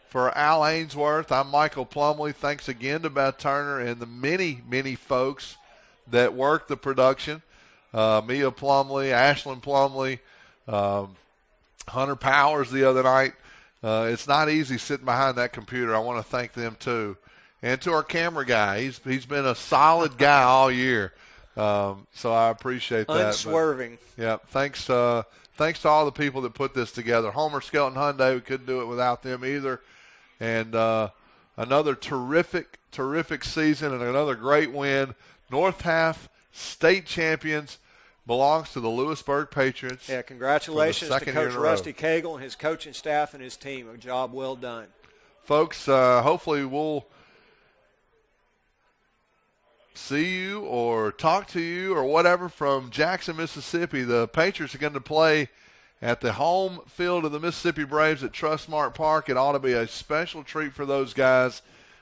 for Al Ainsworth, I'm Michael Plumley. Thanks again to Beth Turner and the many, many folks that worked the production. Mia Plumley, Ashlyn Plumley, Hunter Powers the other night. It's not easy sitting behind that computer. I want to thank them too. And to our camera guy, he's been a solid guy all year. So I appreciate that. Unswerving. Yeah, thanks to all the people that put this together. Homer Skelton Hyundai, we couldn't do it without them either. And another terrific season and another great win. North Half state champions, belongs to the Lewisburg Patriots. Yeah, congratulations to Coach Rusty Cagle Cagle and his coaching staff and his team. A job well done. Folks, hopefully we'll see you or talk to you or whatever from Jackson, Mississippi. The Patriots are going to play at the home field of the Mississippi Braves at Trustmark Park. It ought to be a special treat for those guys.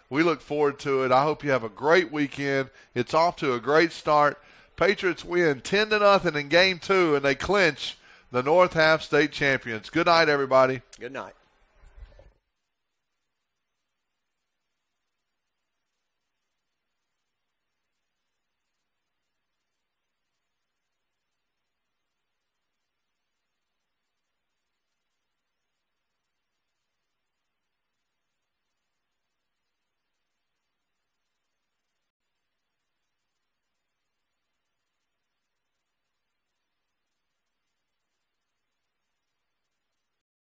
We look forward to it. I hope you have a great weekend. It's off to a great start. Patriots win 10-0 in Game 2, and they clinch the North Half state champions. Good night, everybody. Good night.